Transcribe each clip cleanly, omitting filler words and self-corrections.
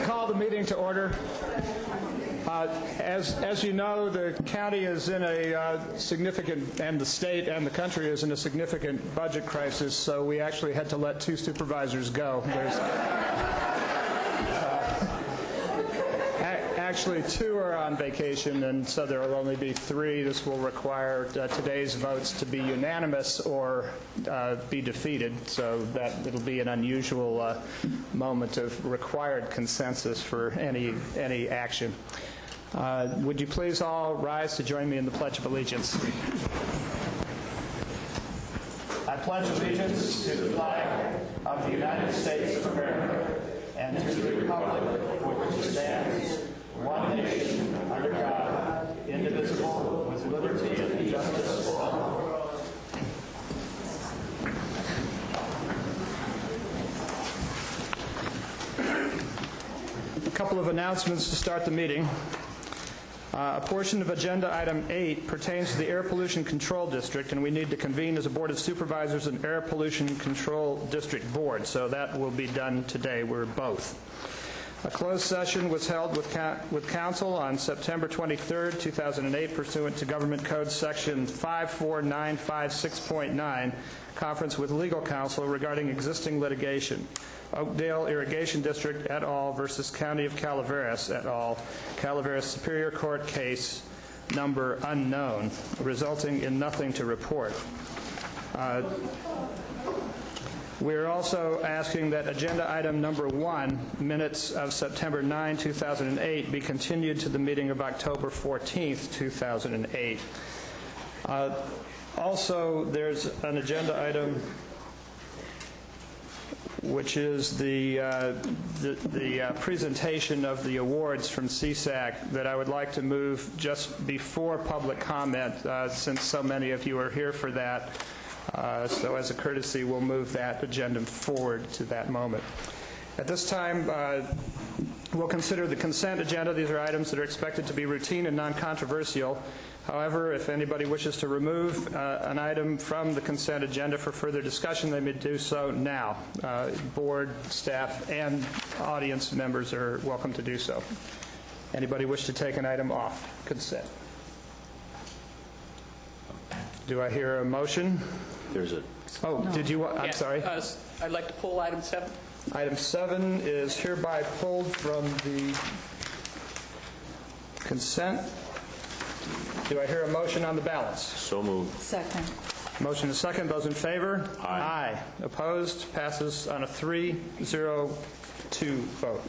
call the meeting to order. As you know, the county is in a significant, and the state and the country is in a significant budget crisis, so we actually had to let 2 supervisors go. Actually, 2 are on vacation, and so there will only be 3. This will require today's votes to be unanimous or be defeated, so that it'll be an unusual moment of required consensus for any action. Would you please all rise to join me in the Pledge of Allegiance? I pledge allegiance to the flag of the United States of America and to the republic for which it stands, one nation, under God, indivisible, with liberty and justice for all. A couple of announcements to start the meeting. A portion of Agenda Item 8 pertains to the Air Pollution Control District, and we need to convene as a Board of Supervisors an Air Pollution Control District Board, so that will be done today. We're both. A closed session was held with Council on September 23, 2008, pursuant to Government Code Section 54956.9, conference with legal counsel regarding existing litigation. Oakdale Irrigation District et al. Versus County of Calaveras et al., Calaveras Superior Court case number unknown, resulting in nothing to report. We're also asking that agenda item number 1, minutes of September 9, 2008, be continued to the meeting of October 14, 2008. Also, there's an agenda item which is the presentation of the awards from CSAC that I would like to move just before public comment, since so many of you are here for that. So as a courtesy, we'll move that agenda forward to that moment. At this time, we'll consider the consent agenda. These are items that are expected to be routine and non-controversial. However, if anybody wishes to remove an item from the consent agenda for further discussion, they may do so now. Board, staff, and audience members are welcome to do so. Anybody wish to take an item off consent? Do I hear a motion? There's a... Oh, no. Did you... I'm yes. sorry. I'd like to pull item 7. Item 7 is hereby pulled from the consent. Do I hear a motion on the balance? So moved. Second. Motion is second. Those in favor? Aye. Aye. Opposed? Passes on a 3-0-2 vote.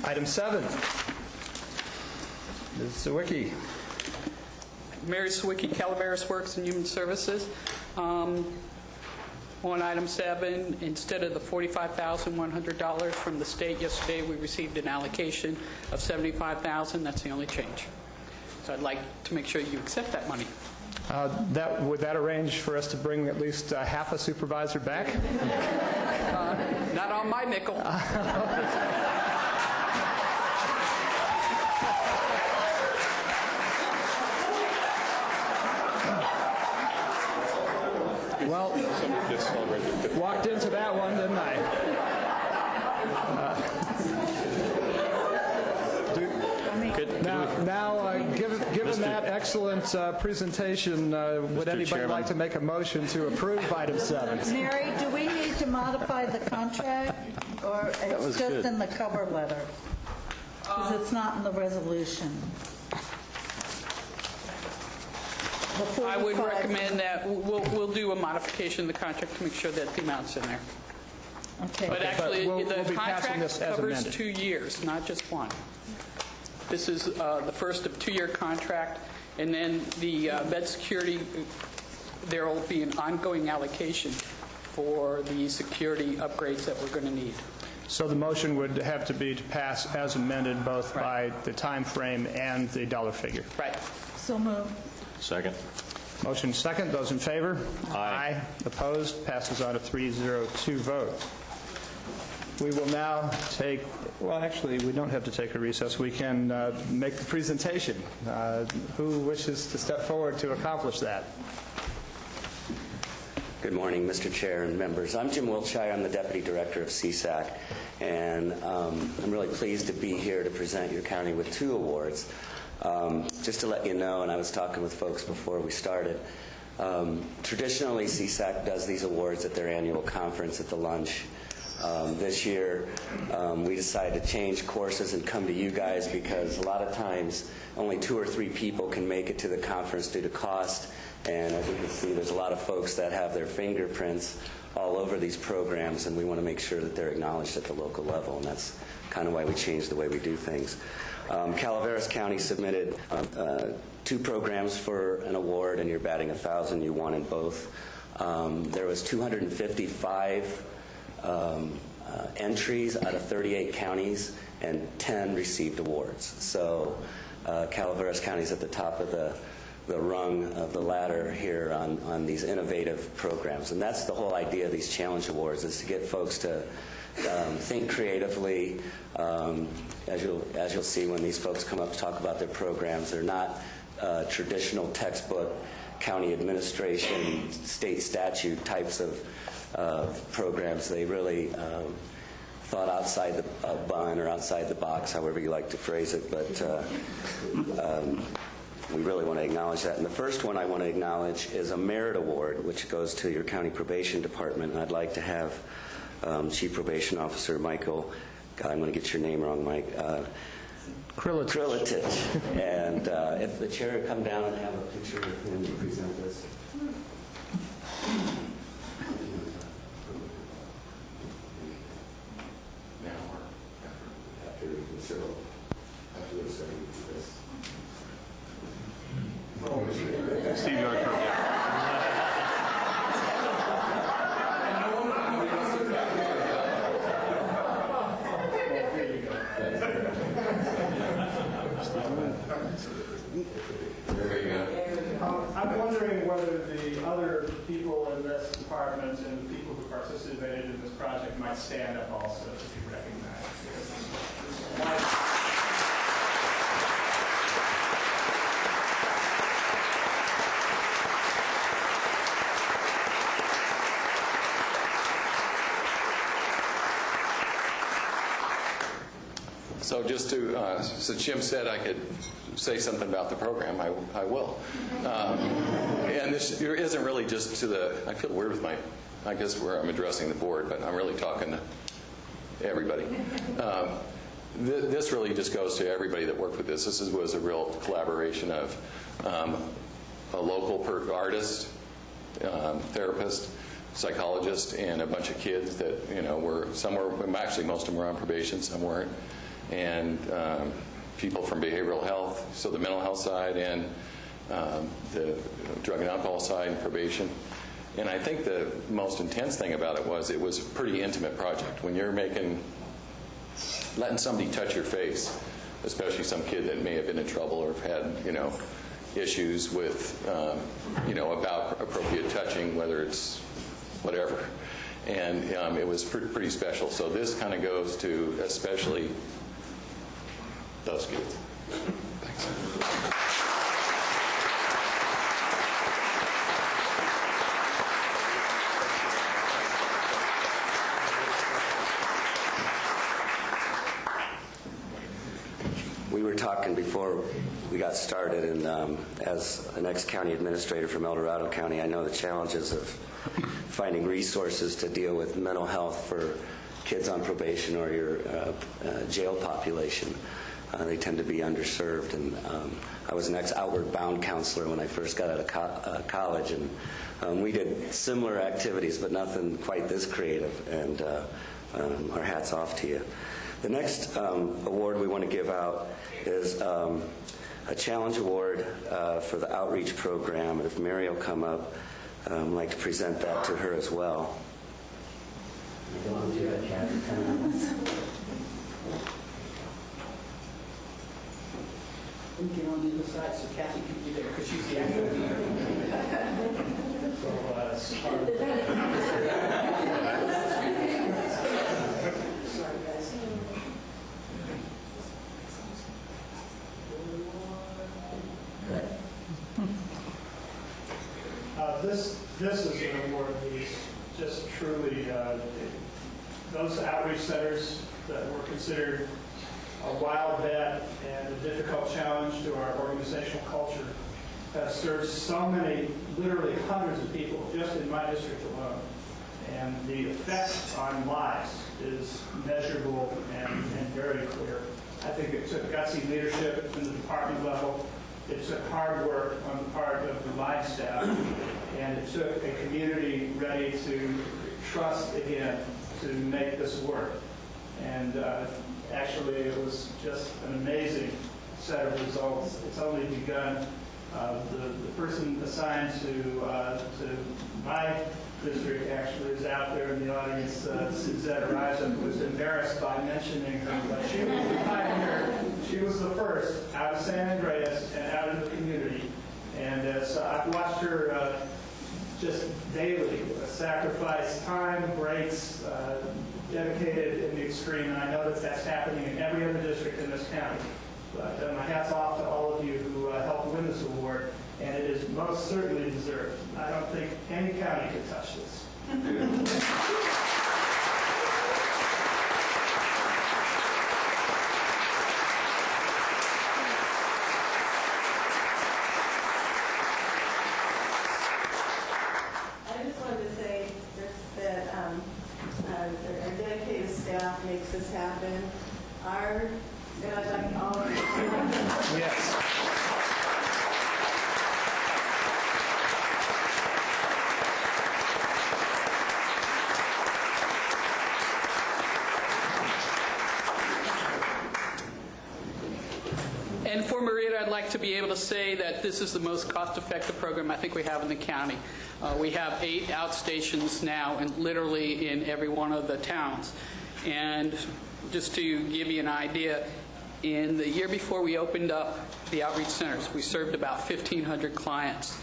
Item 7. Ms. Sawicki. Mary Sawicki, Calaveras Works and Human Services. On item 7, instead of the $45,100 from the state yesterday, we received an allocation of $75,000. That's the only change. So I'd like to make sure you accept that money. Would that arrange for us to bring at least half a supervisor back? Not on my nickel. Well, walked into that one, didn't I? Given that excellent presentation, would anybody like to make a motion to approve item 7? Mary, do we need to modify the contract, or it's just good in the cover letter? Because it's not in the resolution. I would recommend that we'll do a modification of the contract to make sure that the amount's in there. Okay. But actually, we'll the be passing this contract as covers amended. 2 years, not just 1. This is the first of 2-year contract, and then the bed security, there will be an ongoing allocation for the security upgrades that we're going to need. So the motion would have to be to pass as amended, both by the time frame and the dollar figure. Right. So moved. Second. Motion second. Those in favor? Aye. Opposed? Passes on a 3-0-2 vote. We will now take, well, actually, we don't have to take a recess. We can make the presentation. Who wishes to step forward to accomplish that? Good morning, Mr. Chair and members. I'm Jim Wiltshire. I'm the Deputy Director of CSAC, and I'm really pleased to be here to present your county with 2 awards. Just to let you know, and I was talking with folks before we started, traditionally CSAC does these awards at their annual conference at the lunch. This year, we decided to change courses and come to you guys because a lot of times only 2 or 3 people can make it to the conference due to cost. And as you can see, there's a lot of folks that have their fingerprints all over these programs, and we want to make sure that they're acknowledged at the local level, and that's kind of why we changed the way we do things. Calaveras County submitted 2 programs for an award, and you're batting 1,000. You won in both. There was 255 entries out of 38 counties, and 10 received awards. So Calaveras County is at the top of the rung of the ladder here on these innovative programs. And that's the whole idea of these challenge awards, is to get folks to think creatively. As you'll see when these folks come up to talk about their programs, they're not traditional textbook county administration, state statute types of programs. They really thought outside the bun or outside the box, however you like to phrase it. But we really want to acknowledge that. And the first one I want to acknowledge is a merit award, which goes to your county probation department. And I'd like to have Chief Probation Officer Michael, God, I'm going to get your name wrong, Mike, Krilitich. And if the chair would come down and have a picture of him to present this. After this, this. Steve, you want to come down? I'm wondering whether the other people in this department and the people who participated in this project might stand up also to be recognized. So just to, since Jim said I could say something about the program, I will. And this isn't really just to the, I feel weird with I guess where I'm addressing the board, but I'm really talking to everybody. This really just goes to everybody that worked with this. This was a real collaboration of a local artist, therapist, psychologist, and a bunch of kids that, actually most of them were on probation, some weren't, and people from behavioral health, so the mental health side and the drug and alcohol side and probation. And I think the most intense thing about it was a pretty intimate project. When you're letting somebody touch your face, especially some kid that may have been in trouble or have had, issues with, about appropriate touching, whether it's whatever. And it was pretty special. So this kind of goes to especially those kids. Thanks. We were talking before we got started, and as an ex-county administrator from El Dorado County, I know the challenges of finding resources to deal with mental health for kids on probation or your jail population. They tend to be underserved, and I was an ex-Outward Bound counselor when I first got out of college, and we did similar activities, but nothing quite this creative, and our hats off to you. The next award we want to give out is a challenge award for the outreach program, and if Mary will come up, I'd like to present that to her as well. We can on the other side, so Kathy can be there, because she's the actual leader. This is an award we truly, those outreach centers that were considered a wild bet and a difficult challenge to our organizational culture have served so many, literally hundreds of people just in my district alone. And the effect on lives is measurable and very clear. I think it took gutsy leadership in the department level. It took hard work on the part of the line staff. And it took a community ready to trust again to make this work. And actually, it was just an amazing set of results. It's only begun. The person assigned to my district actually is out there in the audience, Suzette Risen, who's embarrassed by mentioning her, but she was the pioneer. She was the first out of San Andreas and out in the community. And as I've watched her just daily sacrifice time, breaks, dedicated in the extreme, and I know that that's happening in every other district in this county. But my hat's off to all of you who helped win this award, and it is most certainly deserved. I don't think any county could touch this. I just wanted to say that our dedicated staff makes this happen. And I'd like all of you. Yes. And for Marietta, I'd like to be able to say that this is the most cost-effective program I think we have in the county. We have 8 outstations now, and literally in every one of the towns. And just to give you an idea, in the year before we opened up the outreach centers, we served about 1,500 clients.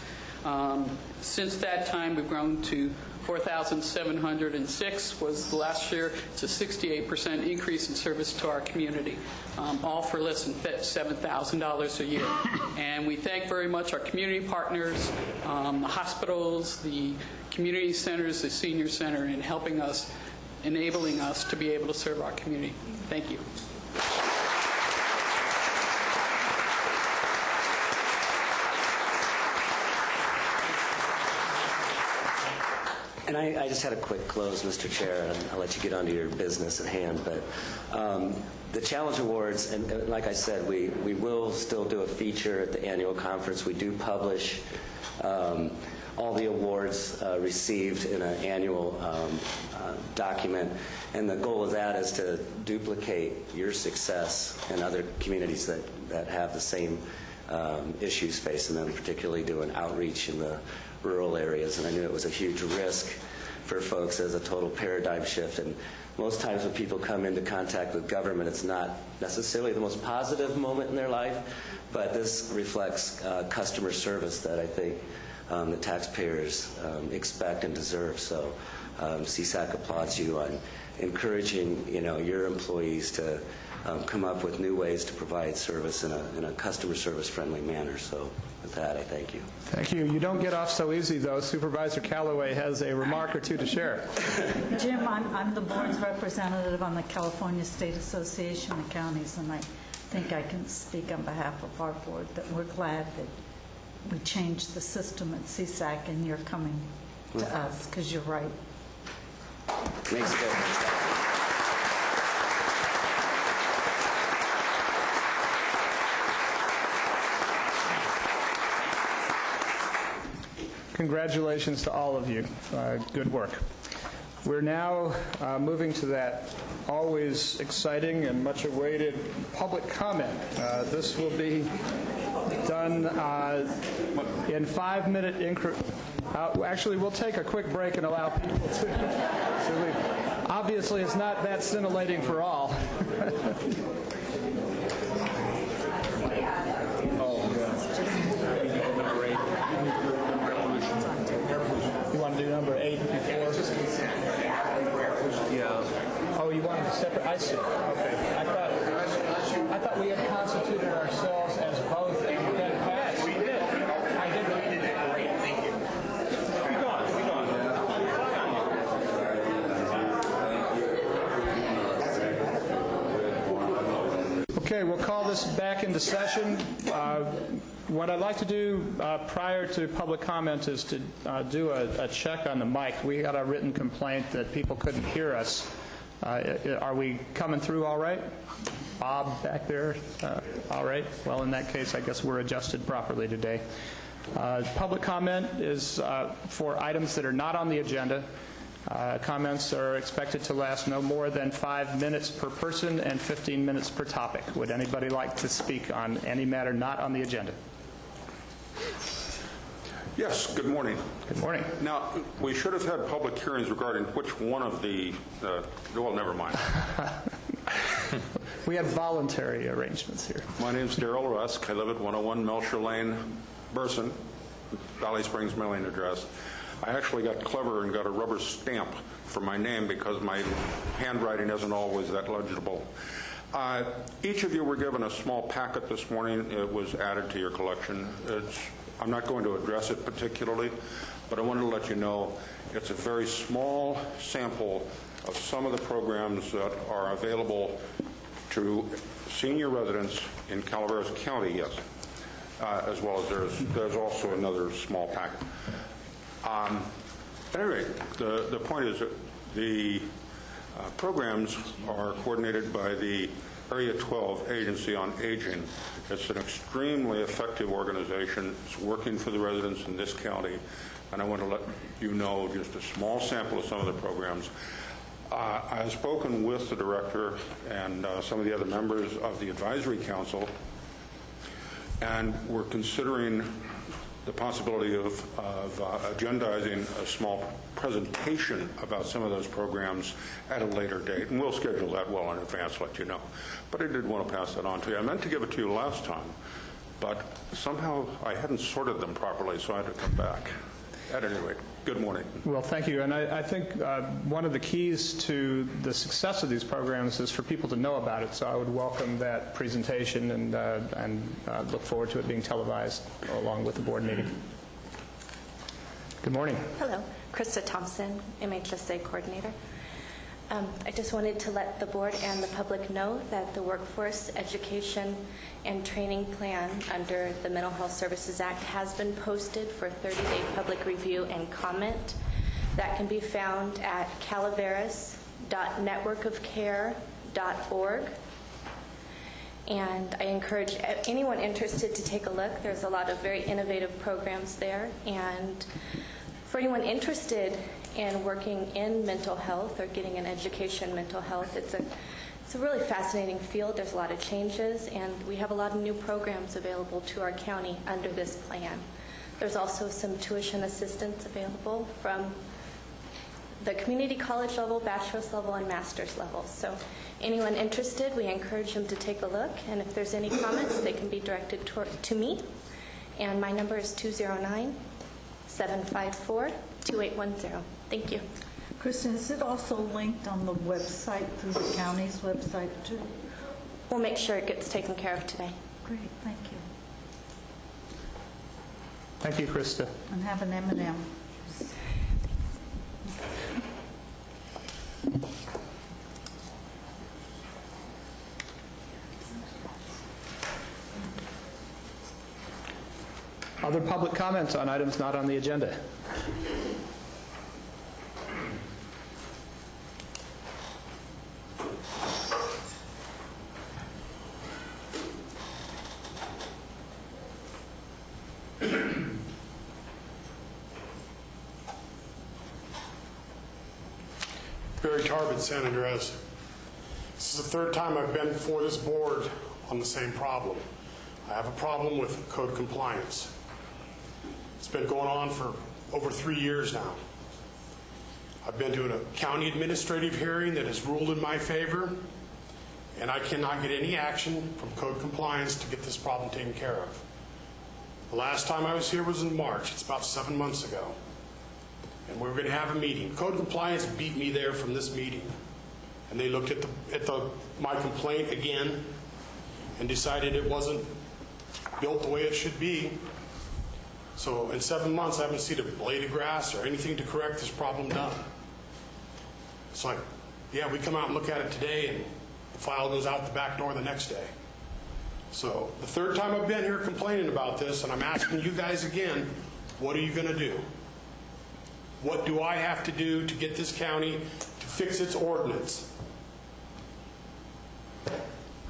Since that time, we've grown to 4,706 was the last year. It's a 68% increase in service to our community, all for less than $7,000 a year. And we thank very much our community partners, the hospitals, the community centers, the senior center, in helping us, enabling us to be able to serve our community. Thank you. And I just had a quick close, Mr. Chair, and I'll let you get onto your business at hand. But the Challenge Awards, and like I said, we will still do a feature at the annual conference. We do publish all the awards received in an annual document. And the goal of that is to duplicate your success in other communities that have the same issues facing them, particularly doing outreach in the rural areas. And I knew it was a huge risk for folks as a total paradigm shift. And most times when people come into contact with government, it's not necessarily the most positive moment in their life, but this reflects customer service that I think the taxpayers expect and deserve. So CSAC applauds you on encouraging your employees to come up with new ways to provide service in a customer service friendly manner. So with that, I thank you. Thank you. You don't get off so easy, though. Supervisor Callaway has a remark or two to share. Jim, I'm the board's representative on the California State Association of Counties, and I think I can speak on behalf of our board that we're glad that we changed the system at CSAC and you're coming to us, because you're right. Makes a difference. Congratulations to all of you. Good work. We're now moving to that always exciting and much awaited public comment. This will be done in 5-minute increments. Actually, we'll take a quick break and allow people to leave. Obviously, it's not that scintillating for all. You want to do number 8 before? Yeah. Oh, you wanted a separate? I see. Okay. I thought we had constituted ourselves as both and then passed. We did. I did. We did that. Great. Thank you. Keep going. Keep going. Okay, we'll call this back into session. What I'd like to do prior to public comment is to do a check on the mic. We got a written complaint that people couldn't hear us. Are we coming through all right? Bob back there? All right. Well, in that case, I guess we're adjusted properly today. Public comment is for items that are not on the agenda. Comments are expected to last no more than 5 minutes per person and 15 minutes per topic. Would anybody like to speak on any matter not on the agenda? Yes, good morning. Good morning. Now, we should have had public hearings regarding which one of the, well, never mind. We have voluntary arrangements here. My name's Darrell Rusk. I live at 101 Melcher Lane, Burson, Valley Springs mailing address. I actually got clever and got a rubber stamp for my name because my handwriting isn't always that legible. Each of you were given a small packet this morning. It was added to your collection. I'm not going to address it particularly, but I wanted to let you know it's a very small sample of some of the programs that are available to senior residents in Calaveras County, yes, as well as there's also another small packet. At any rate, the point is that the programs are coordinated by the Area 12 Agency on Aging. It's an extremely effective organization. It's working for the residents in this county, and I want to let you know just a small sample of some of the programs. I have spoken with the director and some of the other members of the advisory council, and we're considering the possibility of agendizing a small presentation about some of those programs at a later date, and we'll schedule that well in advance, let you know. But I did want to pass that on to you. I meant to give it to you last time, but somehow I hadn't sorted them properly, so I had to come back. At any rate, good morning. Well, thank you. And I think one of the keys to the success of these programs is for people to know about it. So I would welcome that presentation and look forward to it being televised along with the board meeting. Good morning. Hello. Krista Thompson, MHSA coordinator. I just wanted to let the board and the public know that the Workforce Education and Training Plan under the Mental Health Services Act has been posted for 30-day public review and comment. That can be found at calaveras.networkofcare.org. And I encourage anyone interested to take a look. There's a lot of very innovative programs there. And for anyone interested in working in mental health or getting an education in mental health, it's a really fascinating field. There's a lot of changes, and we have a lot of new programs available to our county under this plan. There's also some tuition assistance available from the community college level, bachelor's level, and master's level. So anyone interested, we encourage them to take a look, and if there's any comments, they can be directed to me. And my number is 209-754-2810. Thank you. Kristen, is it also linked on the website, through the county's website, too? We'll make sure it gets taken care of today. Great, thank you. Thank you, Krista. And have an M&M. Other public comments on items not on the agenda? Barry Tarbett, San Andres. This is the third time I've been before this board on the same problem. I have a problem with code compliance. It's been going on for over 3 years now. I've been to a county administrative hearing that has ruled in my favor, and I cannot get any action from code compliance to get this problem taken care of. The last time I was here was in March. It's about 7 months ago. And we were going to have a meeting. Code compliance beat me there from this meeting. And they looked at my complaint again and decided it wasn't built the way it should be. So in 7 months, I haven't seen a blade of grass or anything to correct this problem done. It's like, yeah, we come out and look at it today, and the file goes out the back door the next day. So the third time I've been here complaining about this, and I'm asking you guys again, what are you going to do? What do I have to do to get this county to fix its ordinance?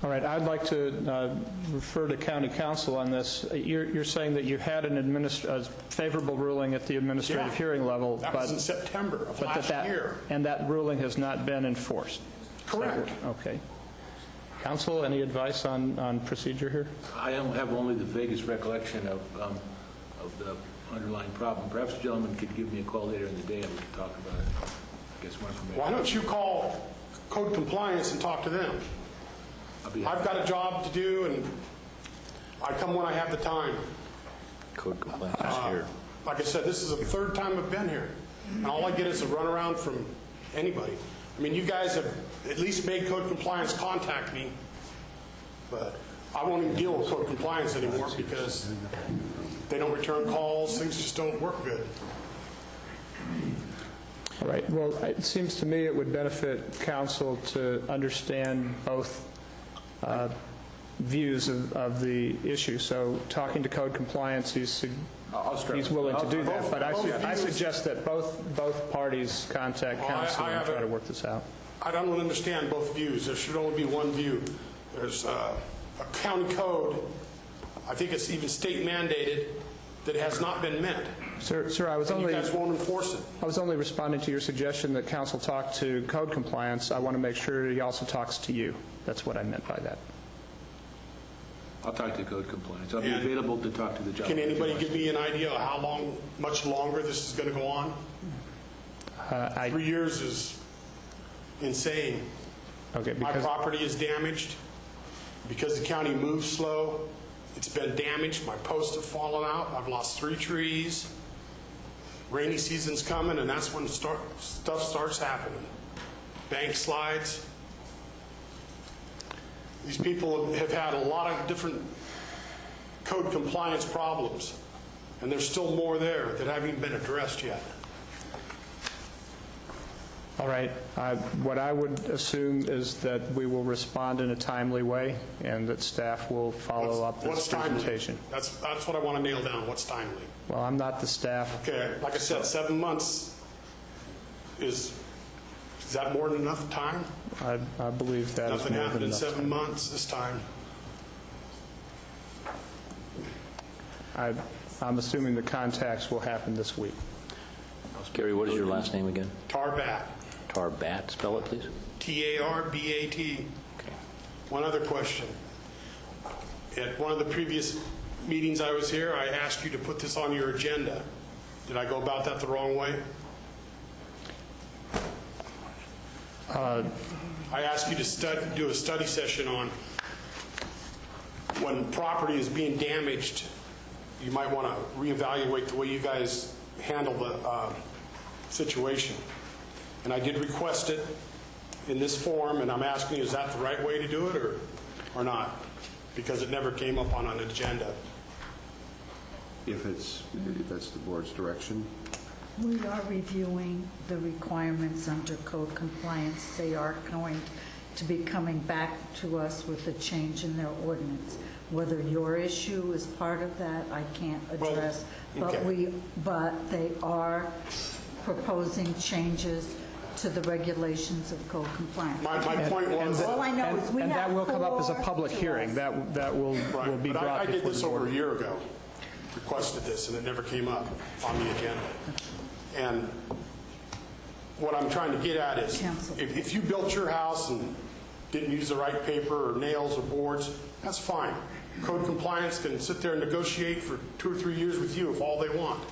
All right, I'd like to refer to county council on this. You're saying that you had a favorable ruling at the administrative hearing level, That was in September of but last year. And that ruling has not been enforced? Correct. Okay. Council, any advice on procedure here? I have only the vaguest recollection of the underlying problem. Perhaps the gentleman could give me a call later in the day and we could talk about it. Get some more information. Why don't you call code compliance and talk to them? I've got a job to do, and I come when I have the time. Code compliance is here. Like I said, this is the third time I've been here, and all I get is a runaround from anybody. I mean, you guys have at least made code compliance contact me, but I won't even deal with code compliance anymore because they don't return calls. Things just don't work good. All right. Well, it seems to me it would benefit council to understand both views of the issue. So talking to code compliance, he's willing to do that. But I suggest that both parties contact council and try to work this out. I don't understand both views. There should only be one view. There's a county code, I think it's even state mandated, that has not been met. Sir, You guys won't enforce it. I was only responding to your suggestion that council talk to code compliance. I want to make sure he also talks to you. That's what I meant by that. I'll talk to code compliance. I'll be available to talk to the gentleman. Can anybody give me an idea of how much longer this is going to go on? 3 years is insane. Okay, My property is damaged because the county moves slow. It's been damaged. My posts have fallen out. I've lost 3 trees. Rainy season's coming, and that's when stuff starts happening. Bank slides. These people have had a lot of different code compliance problems, and there's still more there that haven't even been addressed yet. All right. What I would assume is that we will respond in a timely way and that staff will follow up this presentation. That's what I want to nail down. What's timely? Well, I'm not the staff. Okay, like I said, 7 months is that more than enough time? I believe that is more than enough. Nothing happened in time. 7 months this time. I'm assuming the contacts will happen this week. Gary, what is your last name again? Tarbat. Tarbat. Spell it, please. T-A-R-B-A-T. Okay. One other question. At one of the previous meetings I was here, I asked you to put this on your agenda. Did I go about that the wrong way? I asked you to do a study session on when property is being damaged, you might want to reevaluate the way you guys handle the situation. And I did request it in this form, and I'm asking you, is that the right way to do it or not? Because it never came up on an agenda. If that's the board's direction. We are reviewing the requirements under code compliance. They are going to be coming back to us with a change in their ordinance. Whether your issue is part of that, I can't address. Well, okay. But they are proposing changes to the regulations of code compliance. My point was... All I know is we have that will come up as a 4 public hearing. That will be but brought I did before this the board. over a year ago, requested this, and it never came up on the agenda. And what I'm trying to get at is, if you built your house and didn't use the right paper or nails or boards, that's fine. Code compliance can sit there and negotiate for 2 or 3 years with you if all they want.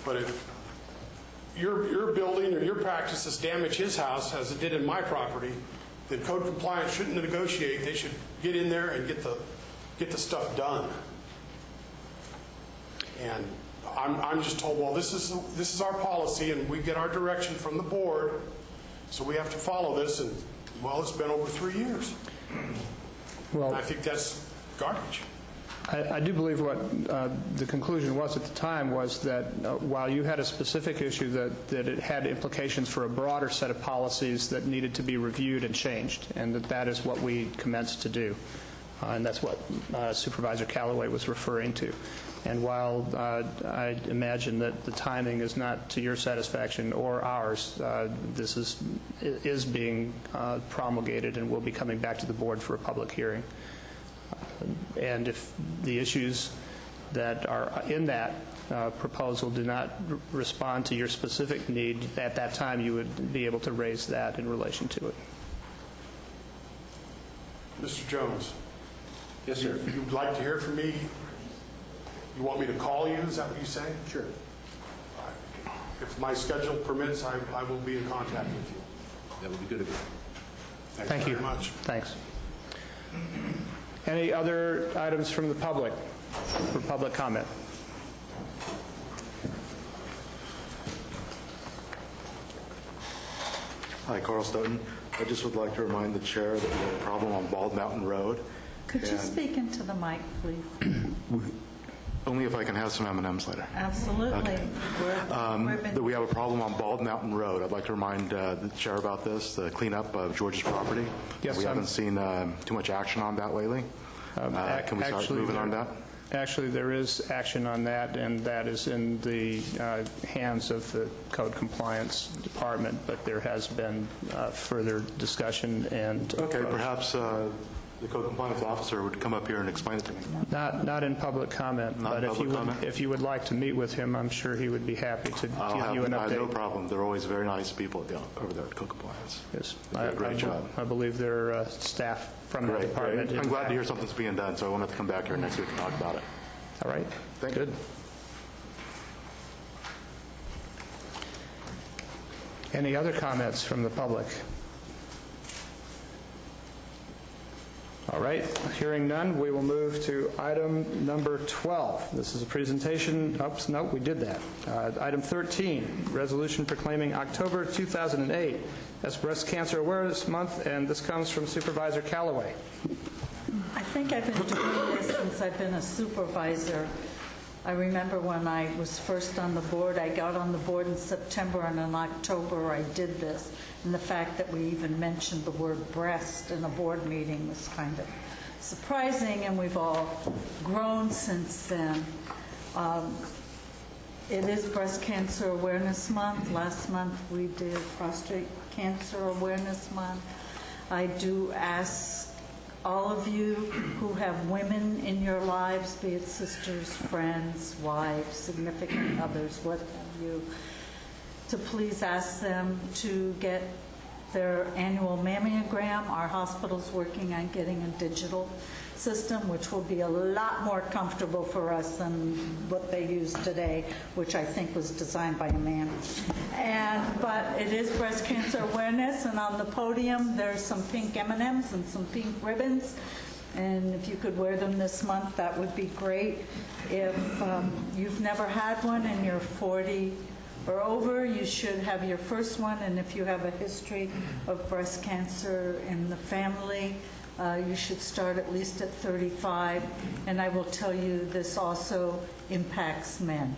But if your building or your practices damage his house, as it did in my property, then code compliance shouldn't negotiate. They should get in there and get the stuff done. And I'm just told, well, this is our policy, and we get our direction from the board, so we have to follow this. And well, it's been over 3 years. Well, and I think that's garbage. I do believe what the conclusion was at the time was that while you had a specific issue that it had implications for a broader set of policies that needed to be reviewed and changed, and that is what we commenced to do. And that's what Supervisor Callaway was referring to. And while I imagine that the timing is not to your satisfaction or ours, this is being promulgated and will be coming back to the board for a public hearing. And if the issues that are in that proposal do not respond to your specific need, at that time you would be able to raise that in relation to it. Mr. Jones, Yes, sir. you'd like to hear from me? You want me to call you? Is that what you say? Sure. All right. If my schedule permits, I will be in contact with you. That would be good of you. Thank you very much. Thanks. Any other items from the public for public comment? Hi, Carl Stoughton. I just would like to remind the chair that we have a problem on Bald Mountain Road. Could you speak into the mic, please? Only if I can have some M&Ms later. Absolutely. Okay. That we have a problem on Bald Mountain Road. I'd like to remind the chair about this, the cleanup of George's property. Yes, we haven't seen too much action on that lately. Can we start moving on that? Actually, there is action on that, and that is in the hands of the Code Compliance Department, but there has been further discussion and Okay, approach. perhaps the Code Compliance officer would come up here and explain it to me. Not in public comment, Not but in public comment? if you would like to meet with him, I'm sure he would be happy to give you an I have no update. problem. They're always very nice people over there at Code Compliance. Yes, They do a great job. I believe there are staff from the department. I'm glad to hear something's being done, so I wanted to come back here next week and talk about it. All right. Thank Good. you. Any other comments from the public? All right, hearing none, we will move to item number 12. This is a presentation, oops, no, we did that. Item 13, resolution proclaiming October 2008 as Breast Cancer Awareness Month, and this comes from Supervisor Callaway. I think I've been doing this since I've been a supervisor. I remember when I was first on the board, I got on the board in September, and in October I did this. And the fact that we even mentioned the word breast in a board meeting was kind of surprising, and we've all grown since then. It is Breast Cancer Awareness Month. Last month we did Prostate Cancer Awareness Month. I do ask all of you who have women in your lives, be it sisters, friends, wives, significant others, what have you, to please ask them to get their annual mammogram. Our hospital's working on getting a digital system, which will be a lot more comfortable for us than what they use today, which I think was designed by a man. But it is Breast Cancer Awareness, and on the podium there's some pink M&Ms and some pink ribbons, and if you could wear them this month, that would be great. If you've never had one and you're 40 or over, you should have your first one, and if you have a history of breast cancer in the family, you should start at least at 35. And I will tell you, this also impacts men.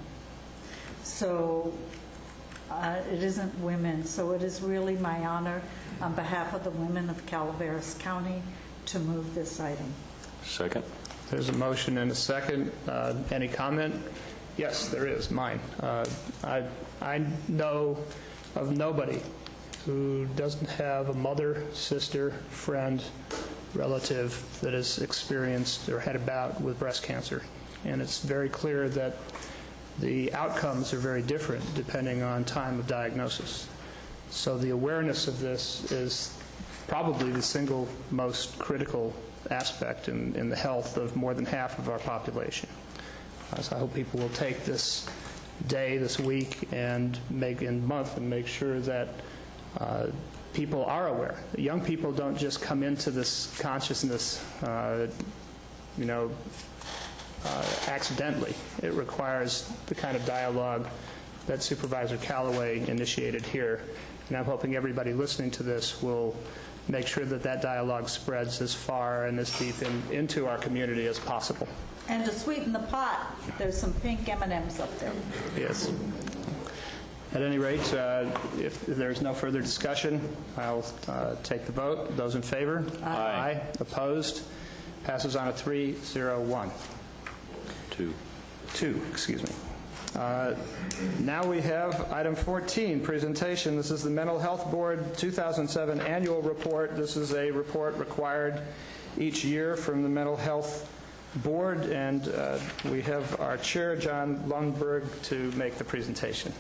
So it isn't women. So it is really my honor on behalf of the women of Calaveras County to move this item. Second. There's a motion and a second. Any comment? Yes, there is, mine. I know of nobody who doesn't have a mother, sister, friend, relative that has experienced or had a bout with breast cancer. And it's very clear that the outcomes are very different depending on time of diagnosis. So the awareness of this is probably the single most critical aspect in the health of more than half of our population. So I hope people will take this day, this week, and month and make sure that people are aware. Young people don't just come into this consciousness, accidentally. It requires the kind of dialogue that Supervisor Callaway initiated here. And I'm hoping everybody listening to this will make sure that that dialogue spreads as far and as deep into our community as possible. And to sweeten the pot, there's some pink M&Ms up there. Yes. At any rate, if there's no further discussion, I'll take the vote. Those in favor? Aye. Opposed? Passes on a 3-0-1. 2, excuse me. Now we have item 14, presentation. This is the Mental Health Board 2007 Annual Report. This is a report required each year from the Mental Health Board, and we have our chair, John Lundberg, to make the presentation.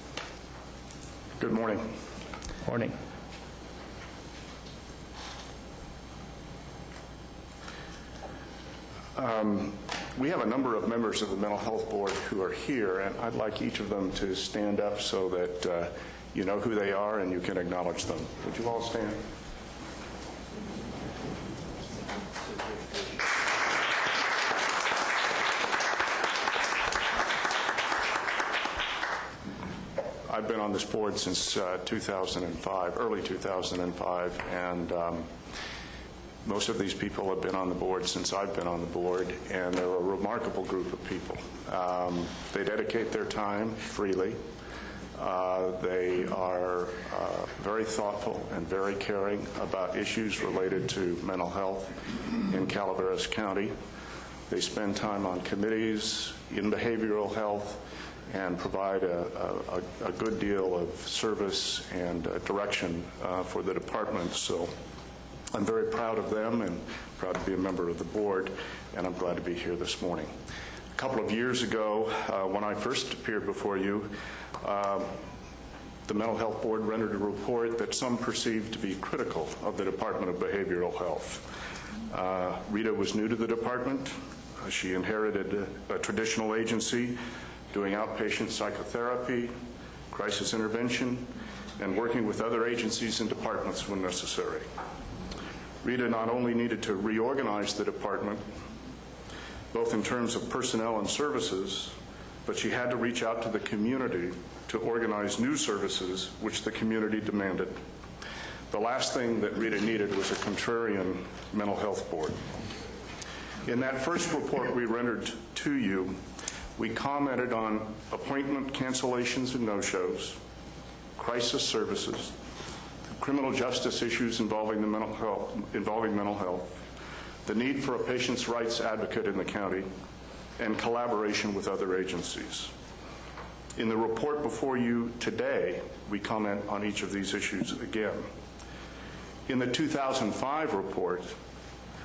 Good morning. Morning. We have a number of members of the Mental Health Board who are here, and I'd like each of them to stand up so that you know who they are and you can acknowledge them. Would you all stand? I've been on this board since 2005, early 2005, and most of these people have been on the board since I've been on the board, and they're a remarkable group of people. They dedicate their time freely. They are very thoughtful and very caring about issues related to mental health in Calaveras County. They spend time on committees in behavioral health and provide a good deal of service and direction for the department. So I'm very proud of them and proud to be a member of the board, and I'm glad to be here this morning. A couple of years ago, when I first appeared before you, the Mental Health Board rendered a report that some perceived to be critical of the Department of Behavioral Health. Rita was new to the department. She inherited a traditional agency doing outpatient psychotherapy, crisis intervention, and working with other agencies and departments when necessary. Rita not only needed to reorganize the department, both in terms of personnel and services, but she had to reach out to the community to organize new services which the community demanded. The last thing that Rita needed was a contrarian mental health board. In that first report we rendered to you, we commented on appointment cancellations and no-shows, crisis services, criminal justice issues involving mental health, the need for a patient's rights advocate in the county, and collaboration with other agencies. In the report before you today, we comment on each of these issues again. In the 2005 report,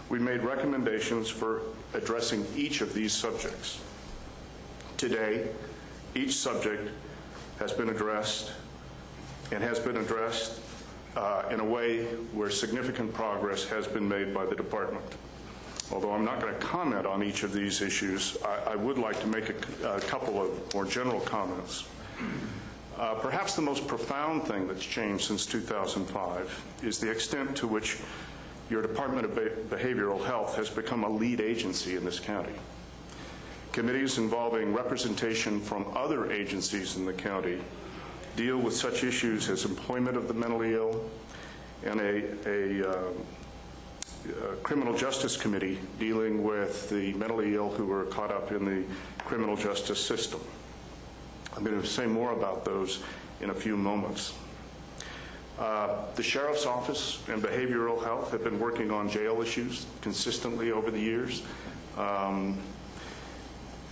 we made recommendations for addressing each of these subjects. Today, each subject has been addressed and has been addressed in a way where significant progress has been made by the department. Although I'm not going to comment on each of these issues, I would like to make a couple of more general comments. Perhaps the most profound thing that's changed since 2005 is the extent to which your Department of Behavioral Health has become a lead agency in this county. Committees involving representation from other agencies in the county deal with such issues as employment of the mentally ill, and a criminal justice committee dealing with the mentally ill who are caught up in the criminal justice system. I'm going to say more about those in a few moments. The Sheriff's Office and Behavioral Health have been working on jail issues consistently over the years.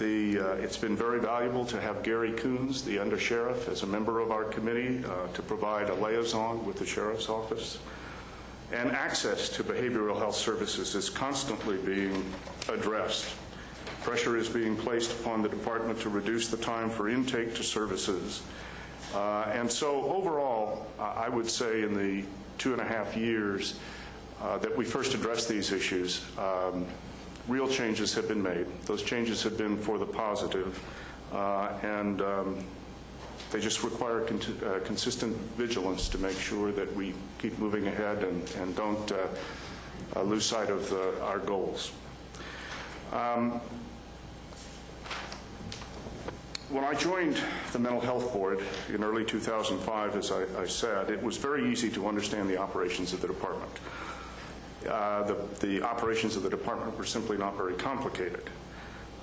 It's been very valuable to have Gary Coons, the undersheriff, as a member of our committee to provide a liaison with the Sheriff's Office. And access to behavioral health services is constantly being addressed. Pressure is being placed upon the department to reduce the time for intake to services. And so overall, I would say in the 2.5 years that we first addressed these issues, real changes have been made. Those changes have been for the positive, and they just require consistent vigilance to make sure that we keep moving ahead and don't lose sight of our goals. When I joined the Mental Health Board in early 2005, as I said, it was very easy to understand the operations of the department. The operations of the department were simply not very complicated.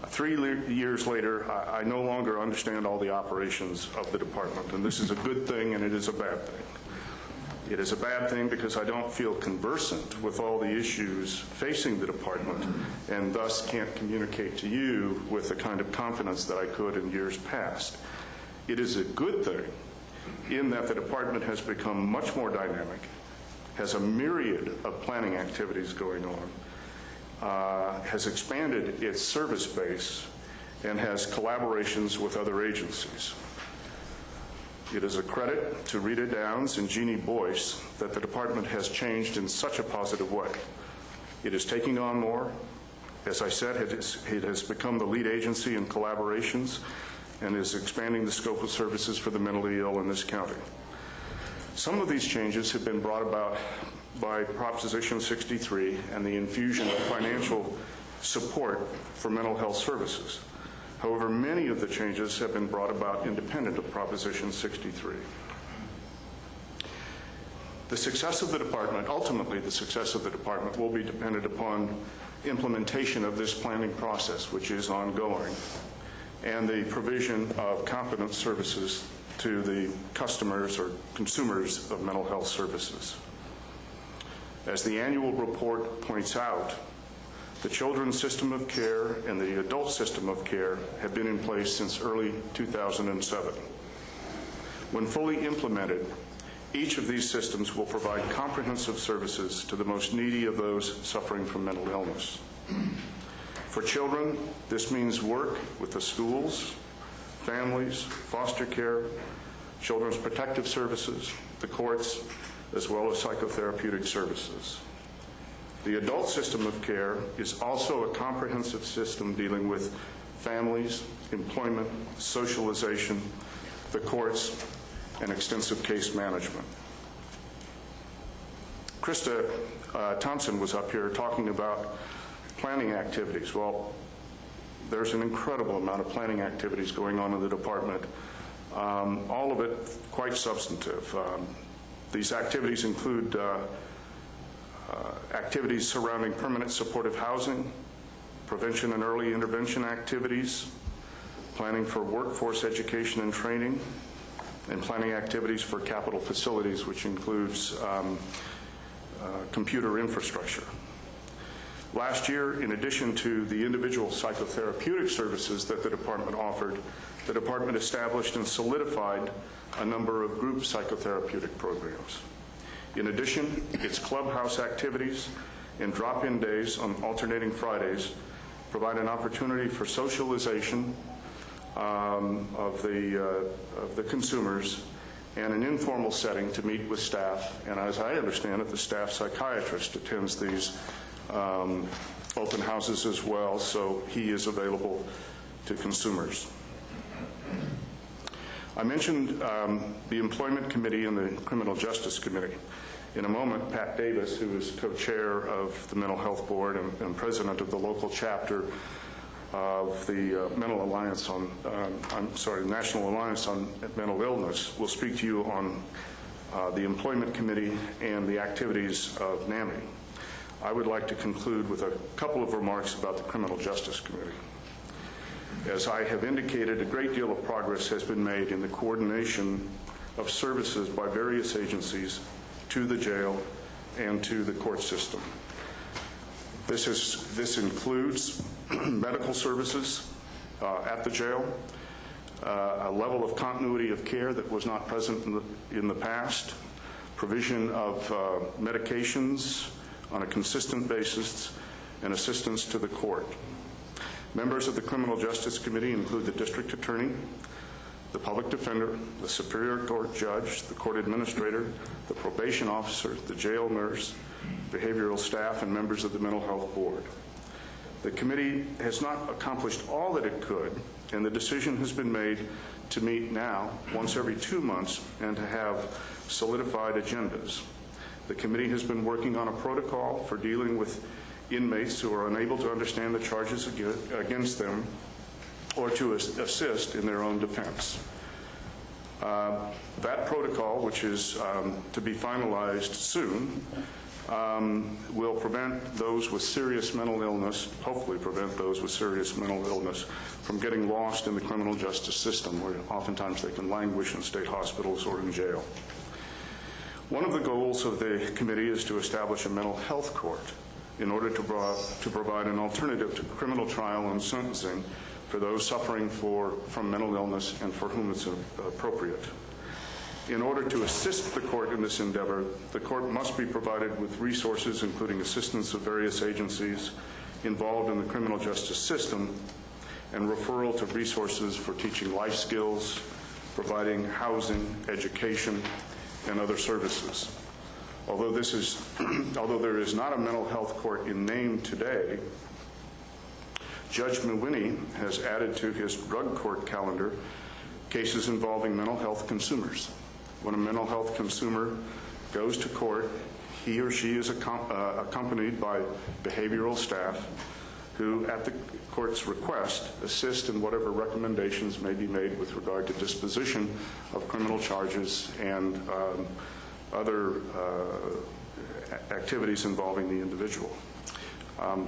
3 years later, I no longer understand all the operations of the department, and this is a good thing and it is a bad thing. It is a bad thing because I don't feel conversant with all the issues facing the department and thus can't communicate to you with the kind of confidence that I could in years past. It is a good thing in that the department has become much more dynamic, has a myriad of planning activities going on, has expanded its service base, and has collaborations with other agencies. It is a credit to Rita Downs and Jeannie Boyce that the department has changed in such a positive way. It is taking on more. As I said, it has become the lead agency in collaborations and is expanding the scope of services for the mentally ill in this county. Some of these changes have been brought about by Proposition 63 and the infusion of financial support for mental health services. However, many of the changes have been brought about independent of Proposition 63. The success of the department, ultimately the success of the department, will be dependent upon implementation of this planning process, which is ongoing, and the provision of competent services to the customers or consumers of mental health services. As the annual report points out, the children's system of care and the adult system of care have been in place since early 2007. When fully implemented, each of these systems will provide comprehensive services to the most needy of those suffering from mental illness. For children, this means work with the schools, families, foster care, children's protective services, the courts, as well as psychotherapeutic services. The adult system of care is also a comprehensive system dealing with families, employment, socialization, the courts, and extensive case management. Krista Thompson was up here talking about planning activities. Well, there's an incredible amount of planning activities going on in the department, all of it quite substantive. These activities include activities surrounding permanent supportive housing, prevention and early intervention activities, planning for workforce education and training, and planning activities for capital facilities, which includes computer infrastructure. Last year, in addition to the individual psychotherapeutic services that the department offered, the department established and solidified a number of group psychotherapeutic programs. In addition, its clubhouse activities and drop-in days on alternating Fridays provide an opportunity for socialization of the consumers and an informal setting to meet with staff. And as I understand it, the staff psychiatrist attends these open houses as well, so he is available to consumers. I mentioned the Employment Committee and the Criminal Justice Committee. In a moment, Pat Davis, who is co-chair of the Mental Health Board and president of the local chapter of the National Alliance on Mental Illness, will speak to you on the Employment Committee and the activities of NAMI. I would like to conclude with a couple of remarks about the Criminal Justice Committee. As I have indicated, a great deal of progress has been made in the coordination of services by various agencies to the jail and to the court system. This includes medical services at the jail, a level of continuity of care that was not present in the past, provision of medications on a consistent basis, and assistance to the court. Members of the Criminal Justice Committee include the district attorney, the public defender, the superior court judge, the court administrator, the probation officer, the jail nurse, behavioral staff, and members of the Mental Health Board. The committee has not accomplished all that it could, and the decision has been made to meet now once every 2 months and to have solidified agendas. The committee has been working on a protocol for dealing with inmates who are unable to understand the charges against them or to assist in their own defense. That protocol, which is to be finalized soon, will prevent those with serious mental illness, hopefully prevent those with serious mental illness from getting lost in the criminal justice system, where oftentimes they can languish in state hospitals or in jail. One of the goals of the committee is to establish a mental health court in order to provide an alternative to criminal trial and sentencing for those suffering from mental illness and for whom it's appropriate. In order to assist the court in this endeavor, the court must be provided with resources, including assistance of various agencies involved in the criminal justice system, and referral to resources for teaching life skills, providing housing, education, and other services. Although there is not a mental health court in name today, Judge Mawhinney has added to his drug court calendar cases involving mental health consumers. When a mental health consumer goes to court, he or she is accompanied by behavioral staff who, at the court's request, assist in whatever recommendations may be made with regard to disposition of criminal charges and other activities involving the individual.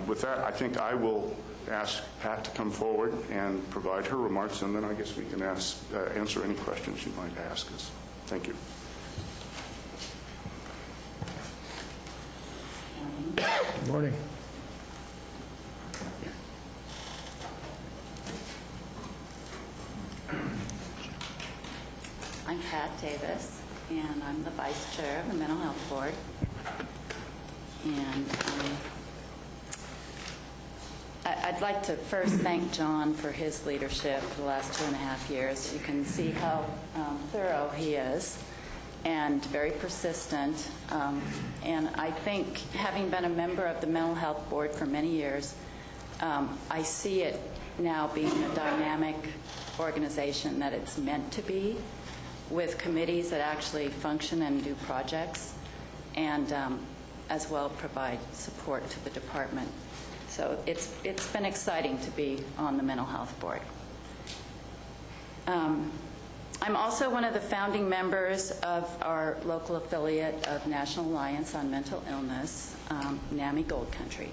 With that, I think I will ask Pat to come forward and provide her remarks, and then I guess we can answer any questions you might ask us. Thank you. Good morning. I'm Pat Davis, and I'm the Vice Chair of the Mental Health Board. And I'd like to first thank John for his leadership for the last 2.5 years. You can see how thorough he is and very persistent. And I think, having been a member of the Mental Health Board for many years, I see it now being a dynamic organization that it's meant to be, with committees that actually function and do projects, and as well provide support to the department. So it's been exciting to be on the Mental Health Board. I'm also one of the founding members of our local affiliate of National Alliance on Mental Illness, NAMI Gold Country.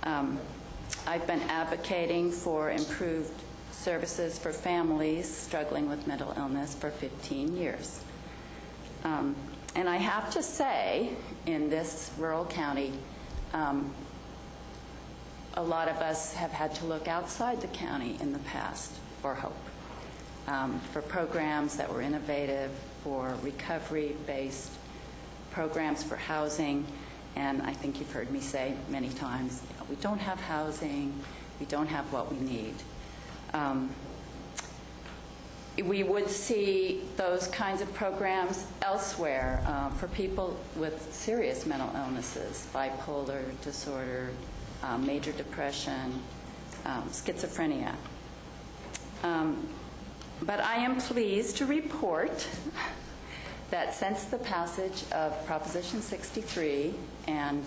I've been advocating for improved services for families struggling with mental illness for 15 years. And I have to say, in this rural county, a lot of us have had to look outside the county in the past for hope, for programs that were innovative, for recovery-based programs for housing. And I think you've heard me say many times, we don't have housing, we don't have what we need. We would see those kinds of programs elsewhere for people with serious mental illnesses, bipolar disorder, major depression, schizophrenia. But I am pleased to report that since the passage of Proposition 63 and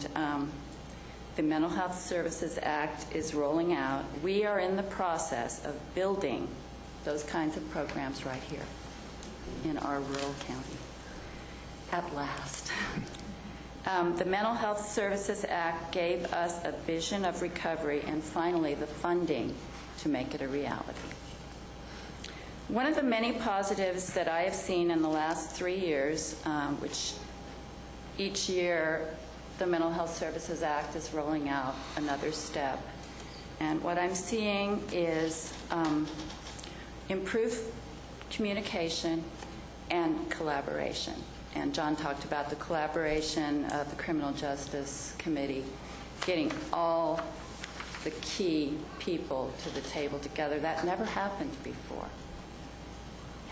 the Mental Health Services Act is rolling out, we are in the process of building those kinds of programs right here in our rural county, at last. The Mental Health Services Act gave us a vision of recovery and finally the funding to make it a reality. One of the many positives that I have seen in the last 3 years, which each year the Mental Health Services Act is rolling out another step, and what I'm seeing is improved communication and collaboration. And John talked about the collaboration of the Criminal Justice Committee, getting all the key people to the table together. That never happened before.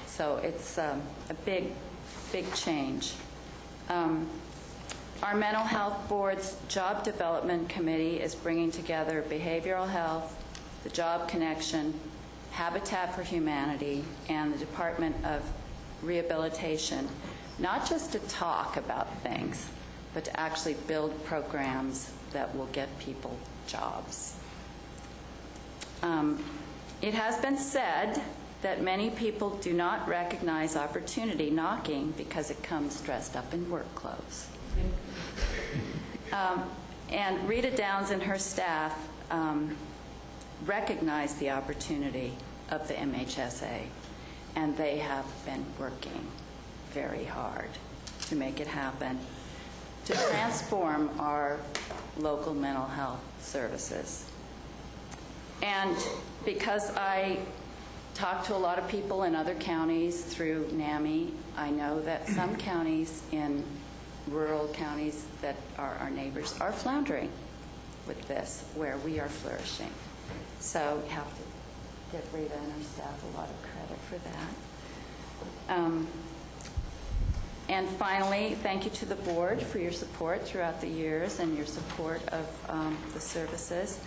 So it's a big, big change. Our Mental Health Board's Job Development Committee is bringing together behavioral health, the Job Connection, Habitat for Humanity, and the Department of Rehabilitation, not just to talk about things, but to actually build programs that will get people jobs. It has been said that many people do not recognize opportunity knocking because it comes dressed up in work clothes. And Rita Downs and her staff recognize the opportunity of the MHSA, and they have been working very hard to make it happen, to transform our local mental health services. And because I talk to a lot of people in other counties through NAMI, I know that some counties in rural counties that are our neighbors are floundering with this, where we are flourishing. So we have to give Rita and her staff a lot of credit for that. And finally, thank you to the board for your support throughout the years and your support of the services.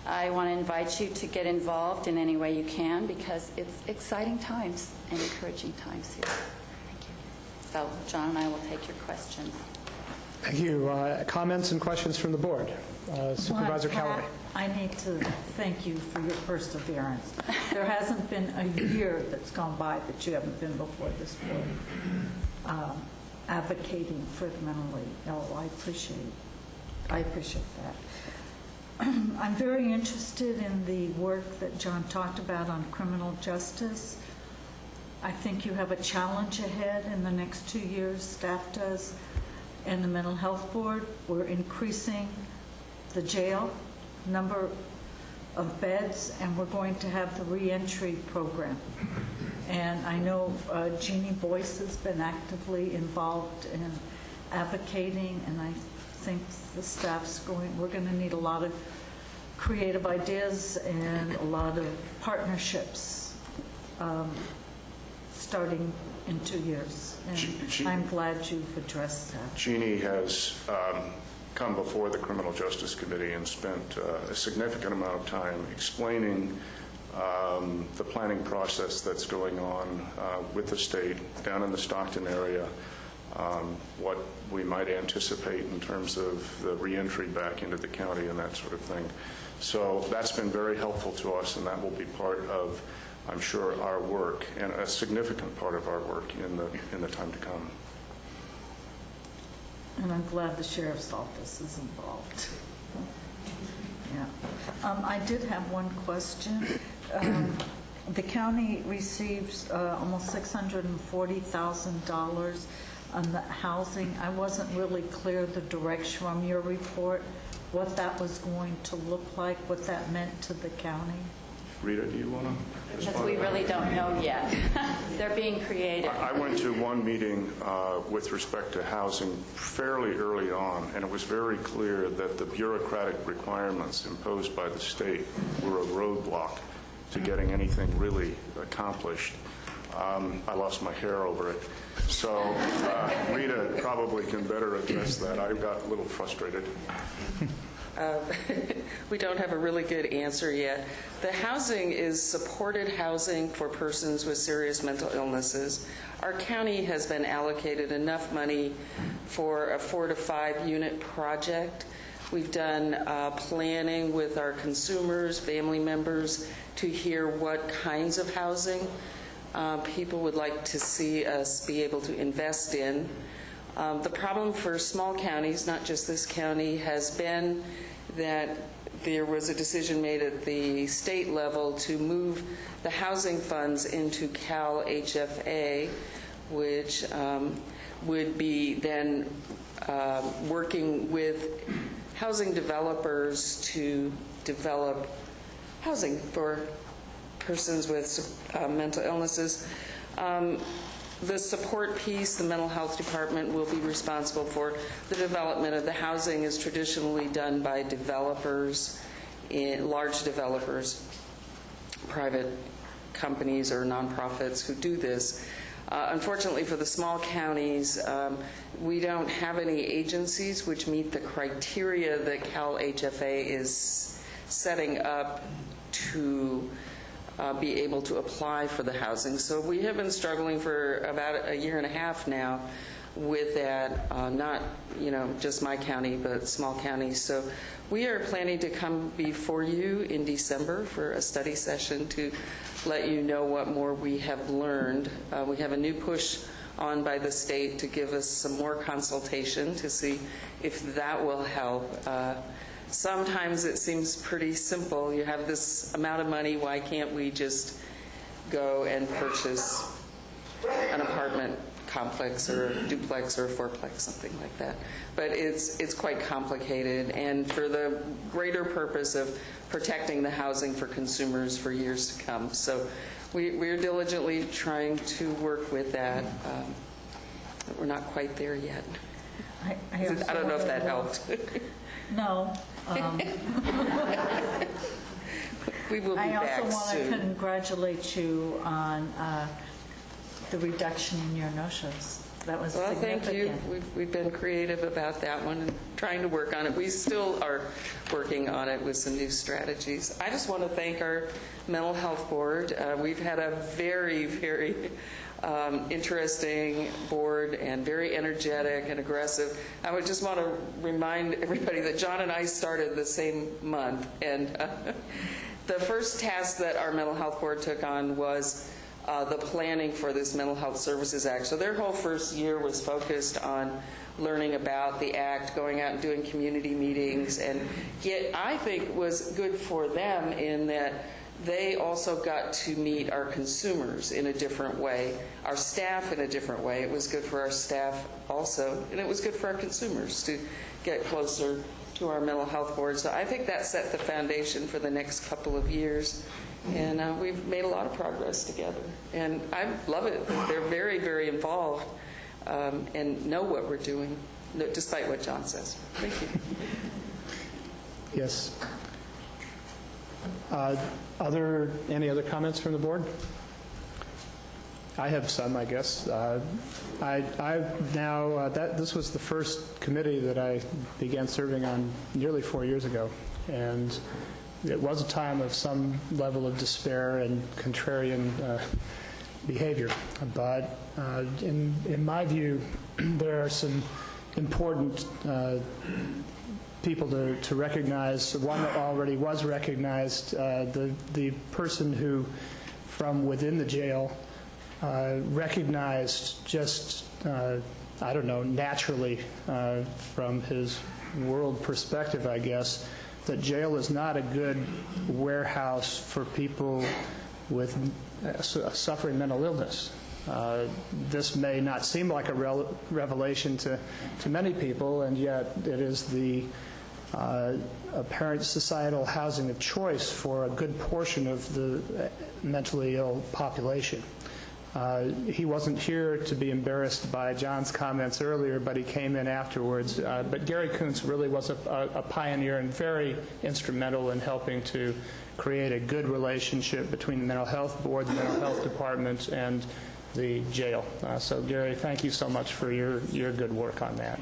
I want to invite you to get involved in any way you can, because it's exciting times and encouraging times here. Thank you. So John and I will take your questions. Thank you. Comments and questions from the board? Supervisor Callaway. I need to thank you for your perseverance. There hasn't been a year that's gone by that you haven't been before this board advocating for the mentally ill. I appreciate that. I'm very interested in the work that John talked about on criminal justice. I think you have a challenge ahead in the next 2 years, staff does, and the Mental Health Board. We're increasing the jail number of beds, and we're going to have the reentry program. And I know Jeannie Boyce has been actively involved in advocating, and I think the staff's we're going to need a lot of creative ideas and a lot of partnerships starting in 2 years. And I'm glad you've addressed that. Jeannie has come before the Criminal Justice Committee and spent a significant amount of time explaining the planning process that's going on with the state down in the Stockton area, what we might anticipate in terms of the reentry back into the county and that sort of thing. So that's been very helpful to us, and that will be part of, I'm sure, our work, and a significant part of our work in the time to come. And I'm glad the Sheriff's Office is involved. Yeah. I did have one question. The county receives almost $640,000 on the housing. I wasn't really clear the direction from your report, what that was going to look like, what that meant to the county. Rita, do you want to respond? Because we really don't know yet. They're being creative. I went to one meeting with respect to housing fairly early on, and it was very clear that the bureaucratic requirements imposed by the state were a roadblock to getting anything really accomplished. I lost my hair over it. So Rita probably can better address that. I got a little frustrated. We don't have a really good answer yet. The housing is supported housing for persons with serious mental illnesses. Our county has been allocated enough money for a 4 to 5 unit project. We've done planning with our consumers, family members, to hear what kinds of housing people would like to see us be able to invest in. The problem for small counties, not just this county, has been that there was a decision made at the state level to move the housing funds into Cal HFA, which would be then working with housing developers to develop housing for persons with mental illnesses. The support piece, the mental health department will be responsible for the development of the housing is traditionally done by developers, large developers, private companies or nonprofits who do this. Unfortunately for the small counties, we don't have any agencies which meet the criteria that Cal HFA is setting up to be able to apply for the housing. So we have been struggling for about a year and a half now with that, not just my county, but small counties. So we are planning to come before you in December for a study session to let you know what more we have learned. We have a new push on by the state to give us some more consultation to see if that will help. Sometimes it seems pretty simple. You have this amount of money, why can't we just go and purchase an apartment complex or a duplex or a fourplex, something like that. But it's quite complicated, and for the greater purpose of protecting the housing for consumers for years to come. So we're diligently trying to work with that. We're not quite there yet. I don't know if that helped. No. We will be back soon. I also want to congratulate you on the reduction in your no-shows. That was significant. Thank you. We've been creative about that one and trying to work on it. We still are working on it with some new strategies. I just want to thank our Mental Health Board. We've had a very, very interesting board and very energetic and aggressive. I would just want to remind everybody that John and I started the same month, and the first task that our Mental Health Board took on was the planning for this Mental Health Services Act. So their whole first year was focused on learning about the Act, going out and doing community meetings, and I think was good for them in that they also got to meet our consumers in a different way, our staff in a different way. It was good for our staff also, and it was good for our consumers to get closer to our Mental Health Board. So I think that set the foundation for the next couple of years. And we've made a lot of progress together. And I love it. They're very, very involved and know what we're doing, despite what John says. Thank you. Yes. Any other comments from the board? I have some, I guess. This was the first committee that I began serving on nearly 4 years ago. And it was a time of some level of despair and contrarian behavior. But in my view, there are some important people to recognize. One that already was recognized, the person who, from within the jail, recognized just, naturally from his world perspective, I guess, that jail is not a good warehouse for people with suffering mental illness. This may not seem like a revelation to many people, and yet it is the apparent societal housing of choice for a good portion of the mentally ill population. He wasn't here to be embarrassed by John's comments earlier, but he came in afterwards. But Gary Kuntz really was a pioneer and very instrumental in helping to create a good relationship between the Mental Health Board, the Mental Health Department, and the jail. So Gary, thank you so much for your good work on that.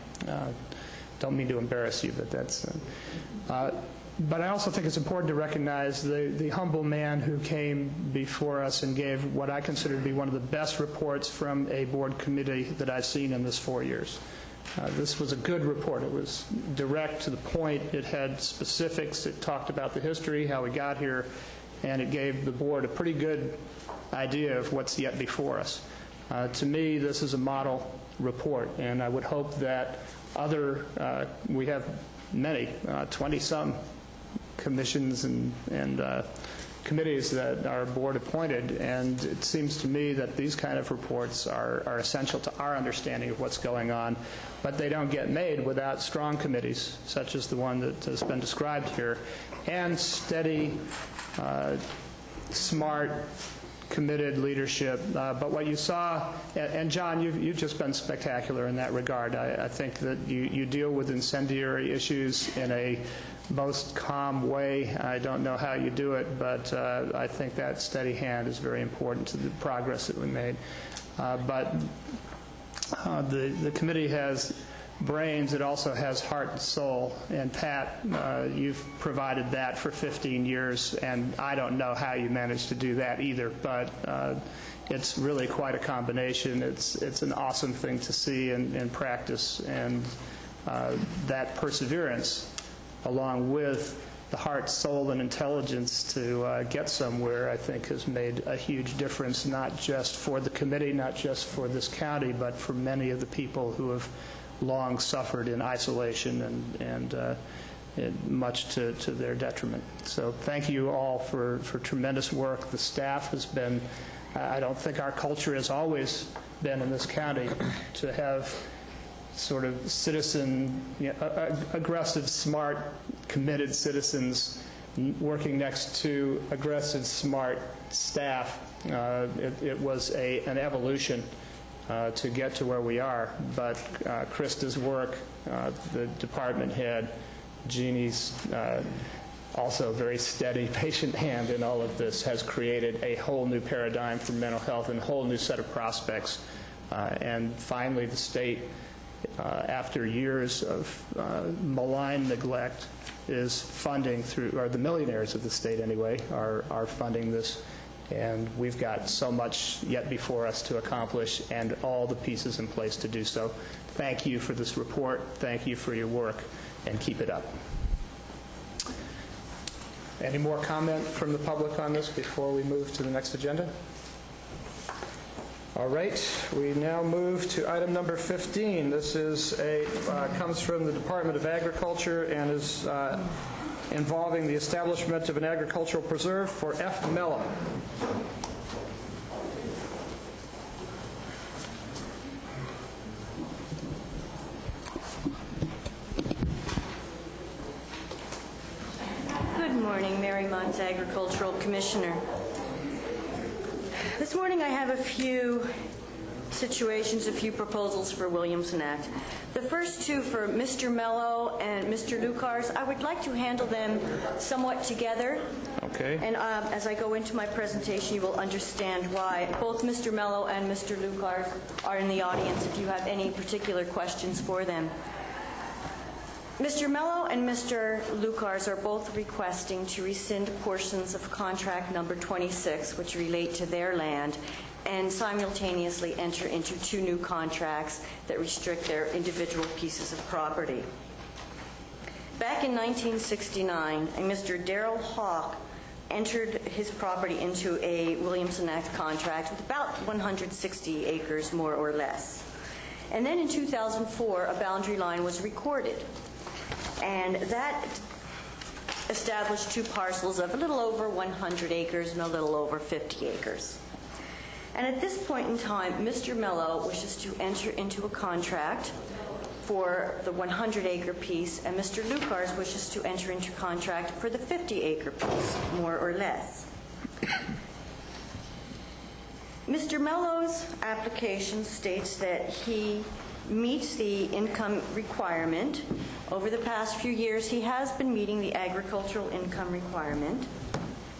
Don't mean to embarrass you, but that's... But I also think it's important to recognize the humble man who came before us and gave what I consider to be one of the best reports from a board committee that I've seen in this 4 years. This was a good report. It was direct to the point. It had specifics. It talked about the history, how we got here, and it gave the board a pretty good idea of what's yet before us. To me, this is a model report, and I would hope that we have many, 20-some commissions and committees that our board appointed, and it seems to me that these kind of reports are essential to our understanding of what's going on, but they don't get made without strong committees, such as the one that has been described here, and steady, smart, committed leadership. But what you saw, and John, you've just been spectacular in that regard. I think that you deal with incendiary issues in a most calm way. I don't know how you do it, but I think that steady hand is very important to the progress that we made. But the committee has brains. It also has heart and soul. And Pat, you've provided that for 15 years, and I don't know how you managed to do that either, but it's really quite a combination. It's an awesome thing to see in practice, and that perseverance, along with the heart, soul, and intelligence to get somewhere, I think has made a huge difference, not just for the committee, not just for this county, but for many of the people who have long suffered in isolation and much to their detriment. So thank you all for tremendous work. The staff has been, I don't think our culture has always been in this county, to have sort of citizen, aggressive, smart, committed citizens working next to aggressive, smart staff. It was an evolution to get to where we are. But Krista's work, the department head, Jeannie's also very steady, patient hand in all of this, has created a whole new paradigm for mental health and a whole new set of prospects. And finally, the state, after years of malign neglect, is funding through, or the millionaires of the state anyway, are funding this. And we've got so much yet before us to accomplish and all the pieces in place to do so. Thank you for this report. Thank you for your work, and keep it up. Any more comment from the public on this before we move to the next agenda? All right, we now move to item number 15. This is comes from the Department of Agriculture and is involving the establishment of an agricultural preserve for F. Mello. Good morning, Mary Mons, Agricultural Commissioner. This morning I have a few situations, a few proposals for Williamson Act. The first two for Mr. Mello and Mr. Lucars, I would like to handle them somewhat together. Okay. And as I go into my presentation, you will understand why both Mr. Mello and Mr. Lucars are in the audience if you have any particular questions for them. Mr. Mello and Mr. Lucars are both requesting to rescind portions of contract number 26, which relate to their land, and simultaneously enter into two new contracts that restrict their individual pieces of property. Back in 1969, Mr. Darrell Hawk entered his property into a Williamson Act contract with about 160 acres, more or less. And then in 2004, a boundary line was recorded. And that established two parcels of a little over 100 acres and a little over 50 acres. And at this point in time, Mr. Mello wishes to enter into a contract for the 100-acre piece, and Mr. Lucars wishes to enter into contract for the 50-acre piece, more or less. Mr. Mello's application states that he meets the income requirement. Over the past few years, he has been meeting the agricultural income requirement.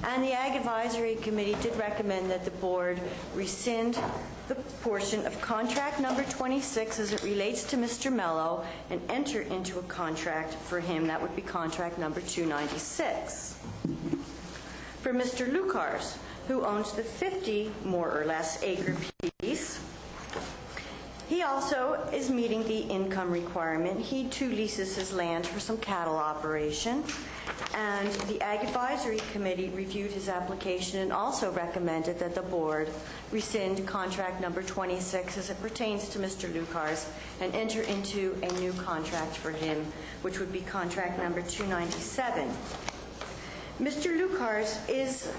And the Ag Advisory Committee did recommend that the board rescind the portion of contract number 26 as it relates to Mr. Mello and enter into a contract for him. That would be contract number 296. For Mr. Lucars, who owns the 50, more or less, acre piece, he also is meeting the income requirement. He too leases his land for some cattle operation. And the Ag Advisory Committee reviewed his application and also recommended that the board rescind contract number 26 as it pertains to Mr. Lucars and enter into a new contract for him, which would be contract number 297. Mr. Lucars is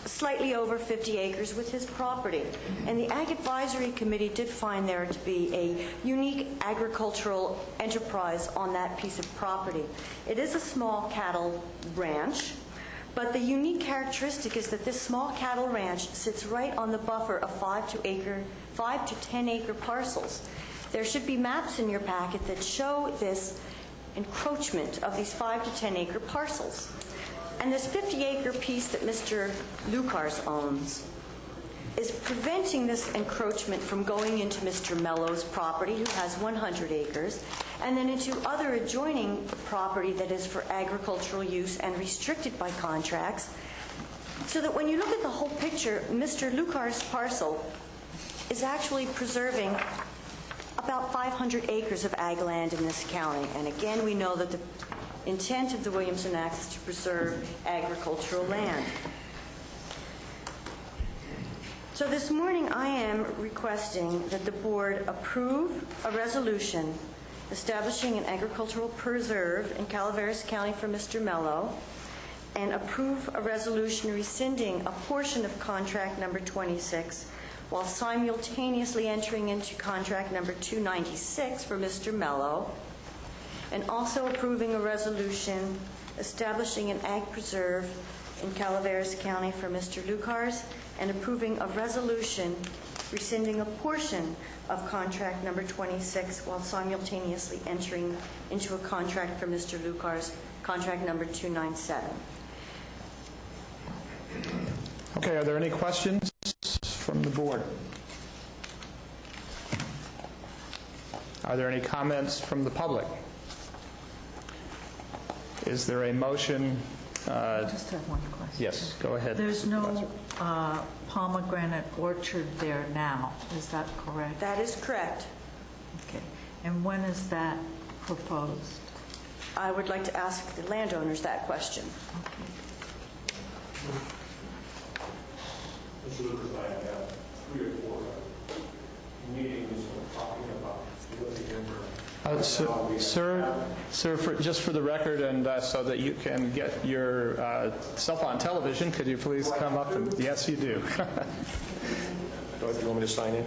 slightly over 50 acres with his property, and the Ag Advisory Committee did find there to be a unique agricultural enterprise on that piece of property. It is a small cattle ranch, but the unique characteristic is that this small cattle ranch sits right on the buffer of 5 to 10 acre parcels. There should be maps in your packet that show this encroachment of these 5 to 10 acre parcels. And this 50-acre piece that Mr. Lucars owns is preventing this encroachment from going into Mr. Mello's property, who has 100 acres, and then into other adjoining property that is for agricultural use and restricted by contracts, so that when you look at the whole picture, Mr. Lucars' parcel is actually preserving about 500 acres of ag land in this county. And again, we know that the intent of the Williamson Act is to preserve agricultural land. So this morning I am requesting that the board approve a resolution establishing an agricultural preserve in Calaveras County for Mr. Mello, and approve a resolution rescinding a portion of contract number 26, while simultaneously entering into contract number 296 for Mr. Mello, and also approving a resolution establishing an ag preserve in Calaveras County for Mr. Lucars, and approving a resolution rescinding a portion of contract number 26 while simultaneously entering into a contract for Mr. Lucars, contract number 297. Okay, are there any questions from the board? Are there any comments from the public? Is there a motion? I just have one question. Yes, go ahead. There's no pomegranate orchard there now, is that correct? That is correct. Okay. And when is that proposed? I would like to ask the landowners that question. Mr. Lucas, I have 3 or 4 meetings talking about living in Sir, just for the record and so that you can get yourself on television, could you please come up and, yes, you do. Do you want me to sign in?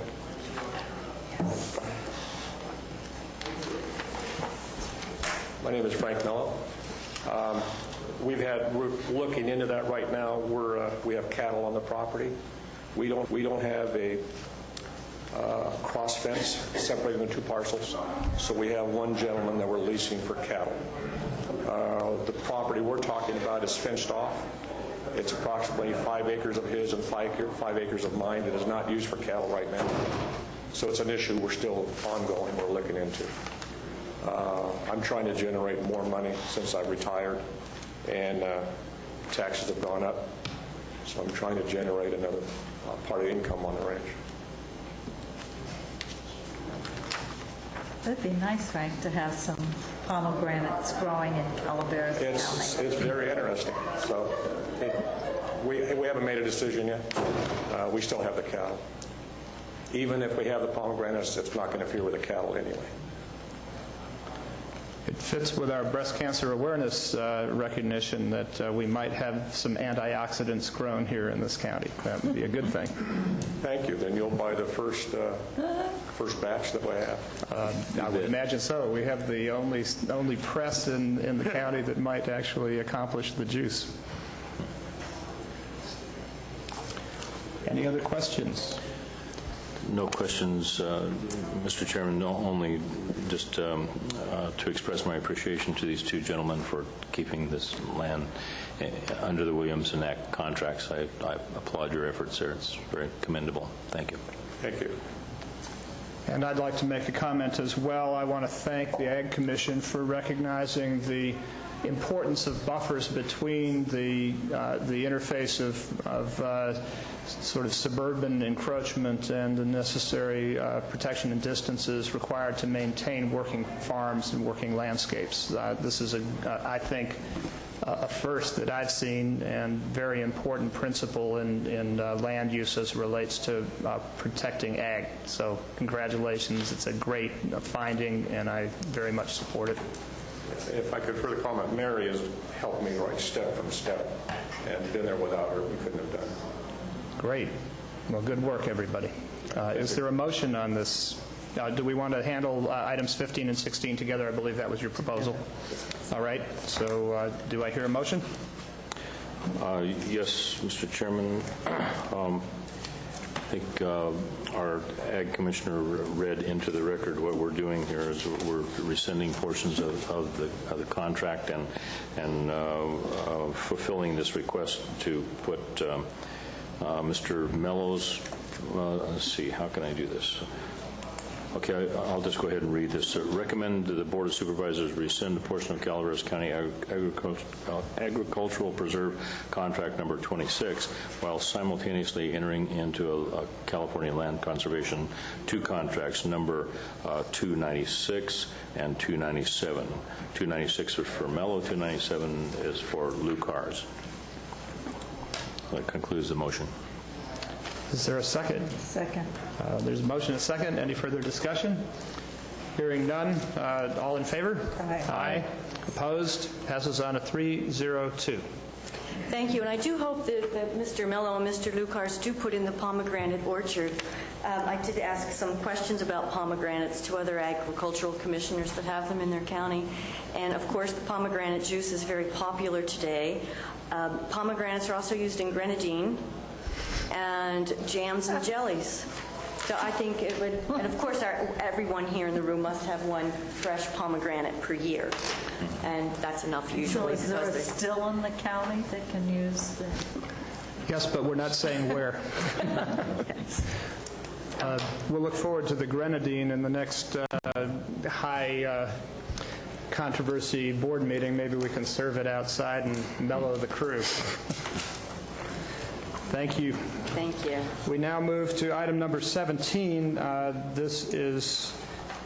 My name is Frank Mello. We're looking into that right now. We have cattle on the property. We don't have a cross fence separating the 2 parcels, so we have one gentleman that we're leasing for cattle. The property we're talking about is fenced off. It's approximately 5 acres of his and 5 acres of mine. It is not used for cattle right now, so it's an issue we're still ongoing, we're looking into. I'm trying to generate more money since I retired, and taxes have gone up, so I'm trying to generate another part of the income on the ranch. That'd be nice, Frank, to have some pomegranates growing in Calaveras County. It's very interesting. So we haven't made a decision yet. We still have the cattle. Even if we have the pomegranates, it's not going to interfere with the cattle anyway. It fits with our breast cancer awareness recognition that we might have some antioxidants grown here in this county. That would be a good thing. Thank you. Then you'll buy the first batch that we have. I would imagine so. We have the only press in the county that might actually accomplish the juice. Any other questions? No questions, Mr. Chairman. Only just to express my appreciation to these 2 gentlemen for keeping this land under the Williamson Act contracts. I applaud your efforts there. It's very commendable. Thank you. Thank you. And I'd like to make a comment as well. I want to thank the Ag Commission for recognizing the importance of buffers between the interface of sort of suburban encroachment and the necessary protection and distances required to maintain working farms and working landscapes. This is, I think, a first that I've seen and very important principle in land use as it relates to protecting ag. So congratulations. It's a great finding, and I very much support it. If I could further comment, Mary has helped me right step from step, and been there without her, we couldn't have done it. Great. Well, good work, everybody. Is there a motion on this? Do we want to handle items 15 and 16 together? I believe that was your proposal. All right. So do I hear a motion? Yes, Mr. Chairman. I think our Ag Commissioner read into the record what we're doing here is we're rescinding portions of the contract and fulfilling this request to put Mr. Mello's, let's see, how can I do this? Okay, I'll just go ahead and read this. Recommend that the Board of Supervisors rescind a portion of Calaveras County Agricultural Preserve Contract Number 26 while simultaneously entering into a California Land Conservation 2 contracts, number 296 and 297. 296 is for Mello, 297 is for Lucars. That concludes the motion. Is there a second? Second. There's a motion and a second. Any further discussion? Hearing none. All in favor? Aye. Aye. Opposed? Passes on a 3-0-2. Thank you, and I do hope that Mr. Mello and Mr. Lucars do put in the pomegranate orchard I did ask some questions about pomegranates to other agricultural commissioners that have them in their county. And of course, the pomegranate juice is very popular today. Pomegranates are also used in grenadine and jams and jellies. So I think it would, and of course everyone here in the room must have one fresh pomegranate per year. And that's enough usually. So is there a still in the county that can use the... Yes, but we're not saying where. We'll look forward to the grenadine in the next high controversy board meeting. Maybe we can serve it outside and mellow the crew. Thank you. Thank you. We now move to item number 17. This is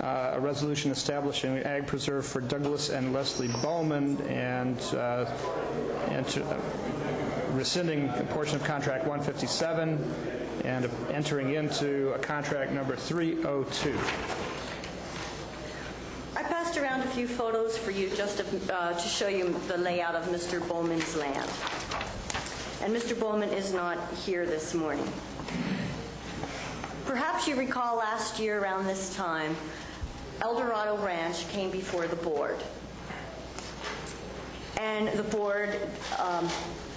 a resolution establishing an ag preserve for Douglas and Leslie Bowman and rescinding a portion of contract 157 and entering into a contract number 302. I passed around a few photos for you just to show you the layout of Mr. Bowman's land. And Mr. Bowman is not here this morning. Perhaps you recall last year around this time, El Dorado Ranch came before the board. And the board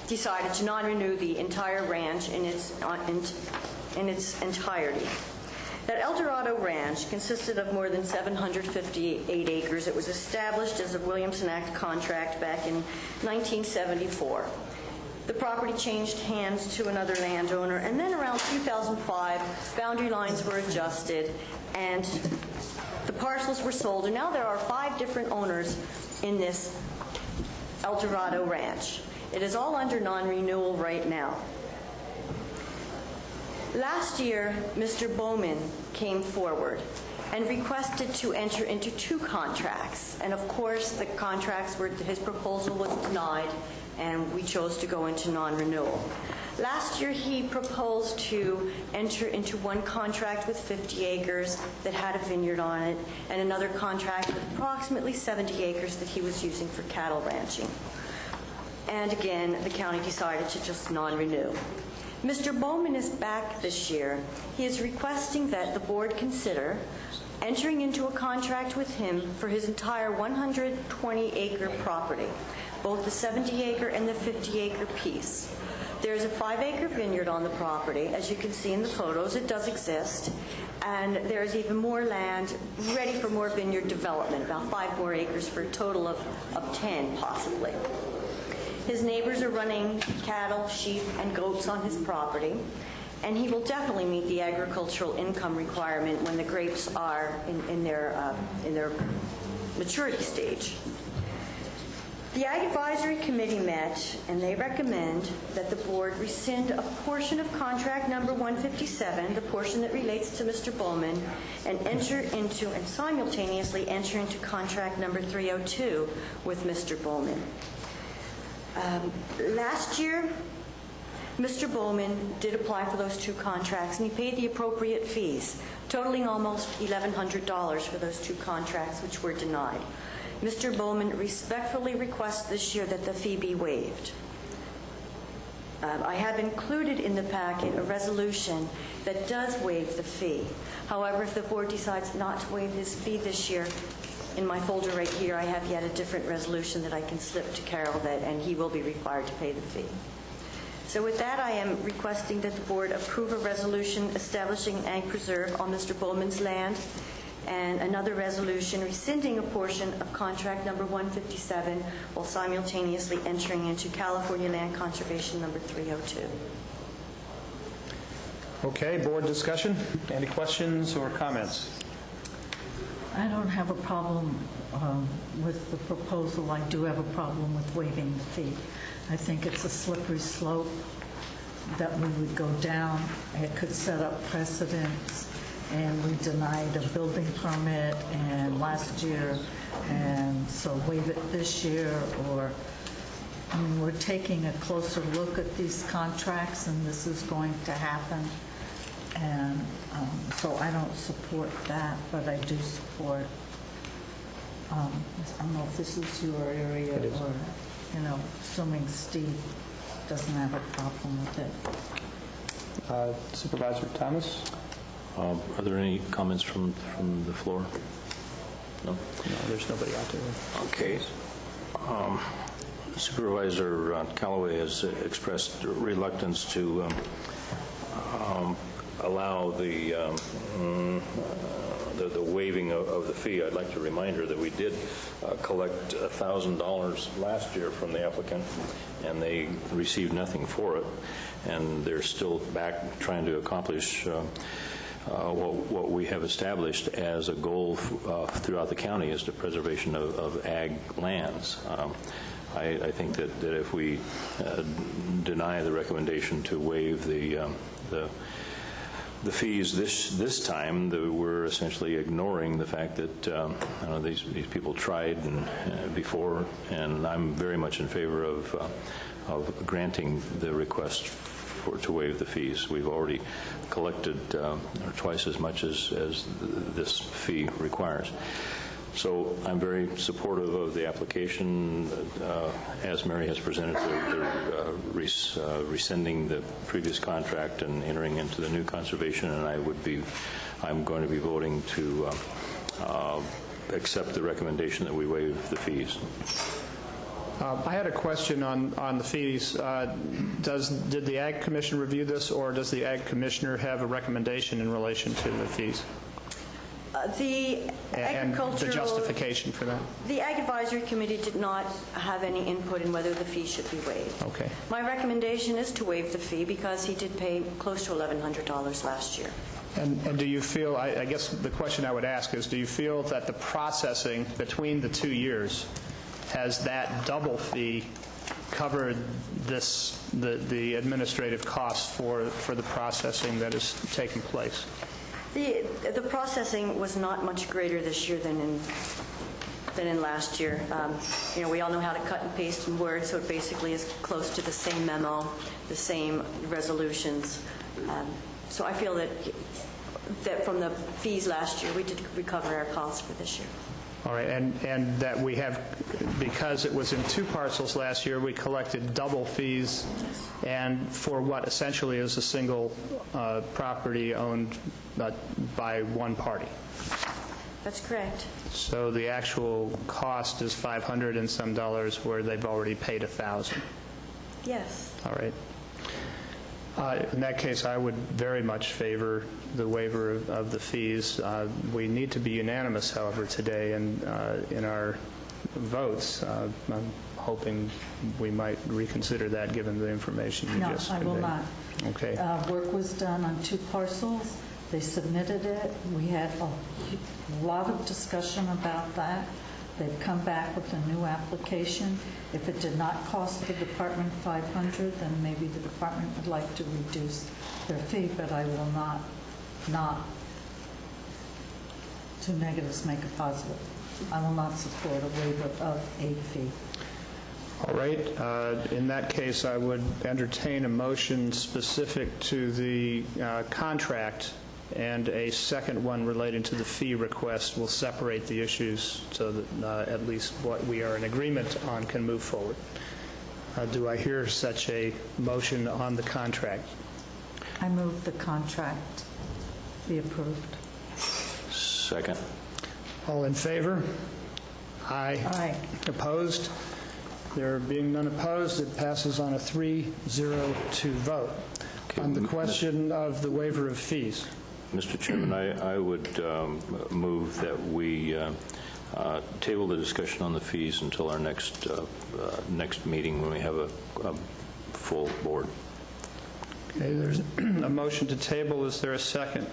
decided to non-renew the entire ranch in its entirety. That El Dorado Ranch consisted of more than 758 acres. It was established as a Williamson Act contract back in 1974. The property changed hands to another landowner, and then around 2005, boundary lines were adjusted, and the parcels were sold, and now there are 5 different owners in this El Dorado Ranch. It is all under non-renewal right now. Last year, Mr. Bowman came forward and requested to enter into 2 contracts, and of course the contracts were, his proposal was denied, and we chose to go into non-renewal. Last year, he proposed to enter into one contract with 50 acres that had a vineyard on it, and another contract with approximately 70 acres that he was using for cattle ranching. And again, the county decided to just non-renew. Mr. Bowman is back this year. He is requesting that the board consider entering into a contract with him for his entire 120-acre property, both the 70-acre and the 50-acre piece. There's a 5-acre vineyard on the property. As you can see in the photos, it does exist. And there's even more land ready for more vineyard development, about 5 more acres for a total of 10, possibly. His neighbors are running cattle, sheep, and goats on his property, and he will definitely meet the agricultural income requirement when the grapes are in their maturity stage. The Ag Advisory Committee met, and they recommend that the board rescind a portion of contract number 157, the portion that relates to Mr. Bowman, and enter into and simultaneously enter into contract number 302 with Mr. Bowman. Last year, Mr. Bowman did apply for those 2 contracts, and he paid the appropriate fees, totaling almost $1,100 for those 2 contracts, which were denied. Mr. Bowman respectfully requests this year that the fee be waived. I have included in the packet a resolution that does waive the fee. However, if the board decides not to waive his fee this year, in my folder right here, I have yet a different resolution that I can slip to Carol, and he will be required to pay the fee. So with that, I am requesting that the board approve a resolution establishing an ag preserve on Mr. Bowman's land, and another resolution rescinding a portion of contract number 157 while simultaneously entering into California Land Conservation number 302. Okay, board discussion. Any questions or comments? I don't have a problem with the proposal. I do have a problem with waiving the fee. I think it's a slippery slope that we would go down. It could set up precedents, and we denied a building permit and last year, and so waive it this year. Or, I mean, we're taking a closer look at these contracts, and this is going to happen. And so I don't support that, but I do support, I don't know if this is your area or, assuming Steve doesn't have a problem with it. Supervisor Thomas? Are there any comments from the floor? No? No, there's nobody out there. Okay. Supervisor Callaway has expressed reluctance to allow the waiving of the fee. I'd like to remind her that we did collect $1,000 last year from the applicant, and they received nothing for it, and they're still back trying to accomplish what we have established as a goal throughout the county is the preservation of ag lands. I think that if we deny the recommendation to waive the fees this time, we're essentially ignoring the fact that these people tried before, and I'm very much in favor of granting the request to waive the fees. We've already collected twice as much as this fee requires. So I'm very supportive of the application as Mary has presented. They're rescinding the previous contract and entering into the new conservation, and I'm going to be voting to accept the recommendation that we waive the fees. I had a question on the fees. Did the Ag Commission review this, or does the Ag Commissioner have a recommendation in relation to the fees? The agricultural... And the justification for that? The Ag Advisory Committee did not have any input in whether the fee should be waived. Okay. My recommendation is to waive the fee because he did pay close to $1,100 last year. And do you feel, I guess the question I would ask is, do you feel that the processing between the 2 years, has that double fee covered the administrative costs for the processing that is taking place? The processing was not much greater this year than in last year. We all know how to cut and paste in Word, so it basically is close to the same memo, the same resolutions. So I feel that from the fees last year, we did recover our costs for this year. All right, and that we have, because it was in 2 parcels last year, we collected double fees, and for what essentially is a single property owned by one party. That's correct. So the actual cost is $500 and some dollars, where they've already paid $1,000. Yes. All right. In that case, I would very much favor the waiver of the fees. We need to be unanimous, however, today in our votes. I'm hoping we might reconsider that given the information you just conveyed. No, I will not. Okay. Work was done on 2 parcels. They submitted it. We had a lot of discussion about that. They've come back with a new application. If it did not cost the department $500, then maybe the department would like to reduce their fee, but I will not 2 negatives make a positive. I will not support a waiver of a fee. All right. In that case, I would entertain a motion specific to the contract, and a second one relating to the fee request. Will separate the issues so that at least what we are in agreement on can move forward. Do I hear such a motion on the contract? I move the contract be approved. Second. All in favor? Aye. Aye. Opposed? There being none opposed, it passes on a 3-0-2 vote. Okay. On the question of the waiver of fees. Mr. Chairman, I would move that we table the discussion on the fees until our next meeting when we have a full board. Okay, there's a motion to table. Is there a second?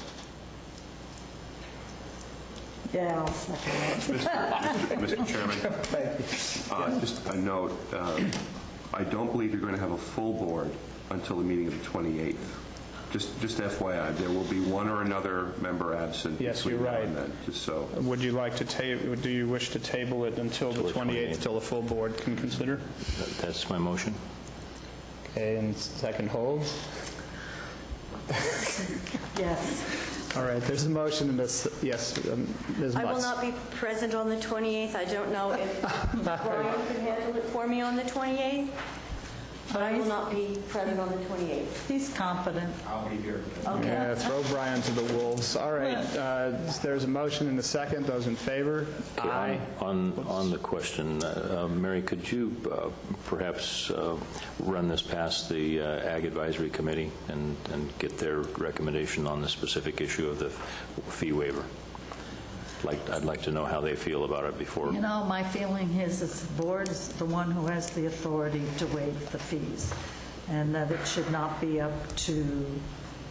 Yeah, I'll second that. Mr. Chairman, just a note. I don't believe you're going to have a full board until the meeting of the 28th. Just FYI, there will be one or another member absent. Yes, you're right. Just so. Would you like to table? Do you wish to table it until the 28th, until the full board can consider? That's my motion. Okay, and second holds. Yes. All right. There's a motion. Yes, Ms. Mutz. I will not be present on the 28th. I don't know if Brian can handle it for me on the 28th. But I will not be present on the 28th. He's confident. I'll be here. Okay. Yeah, throw Brian to the wolves. All right, there's a motion and a second. Those in favor? Aye. On the question, Mary, could you perhaps run this past the Ag Advisory Committee and get their recommendation on the specific issue of the fee waiver? I'd like to know how they feel about it before. You know, my feeling is that the board is the one who has the authority to waive the fees, and that it should not be up to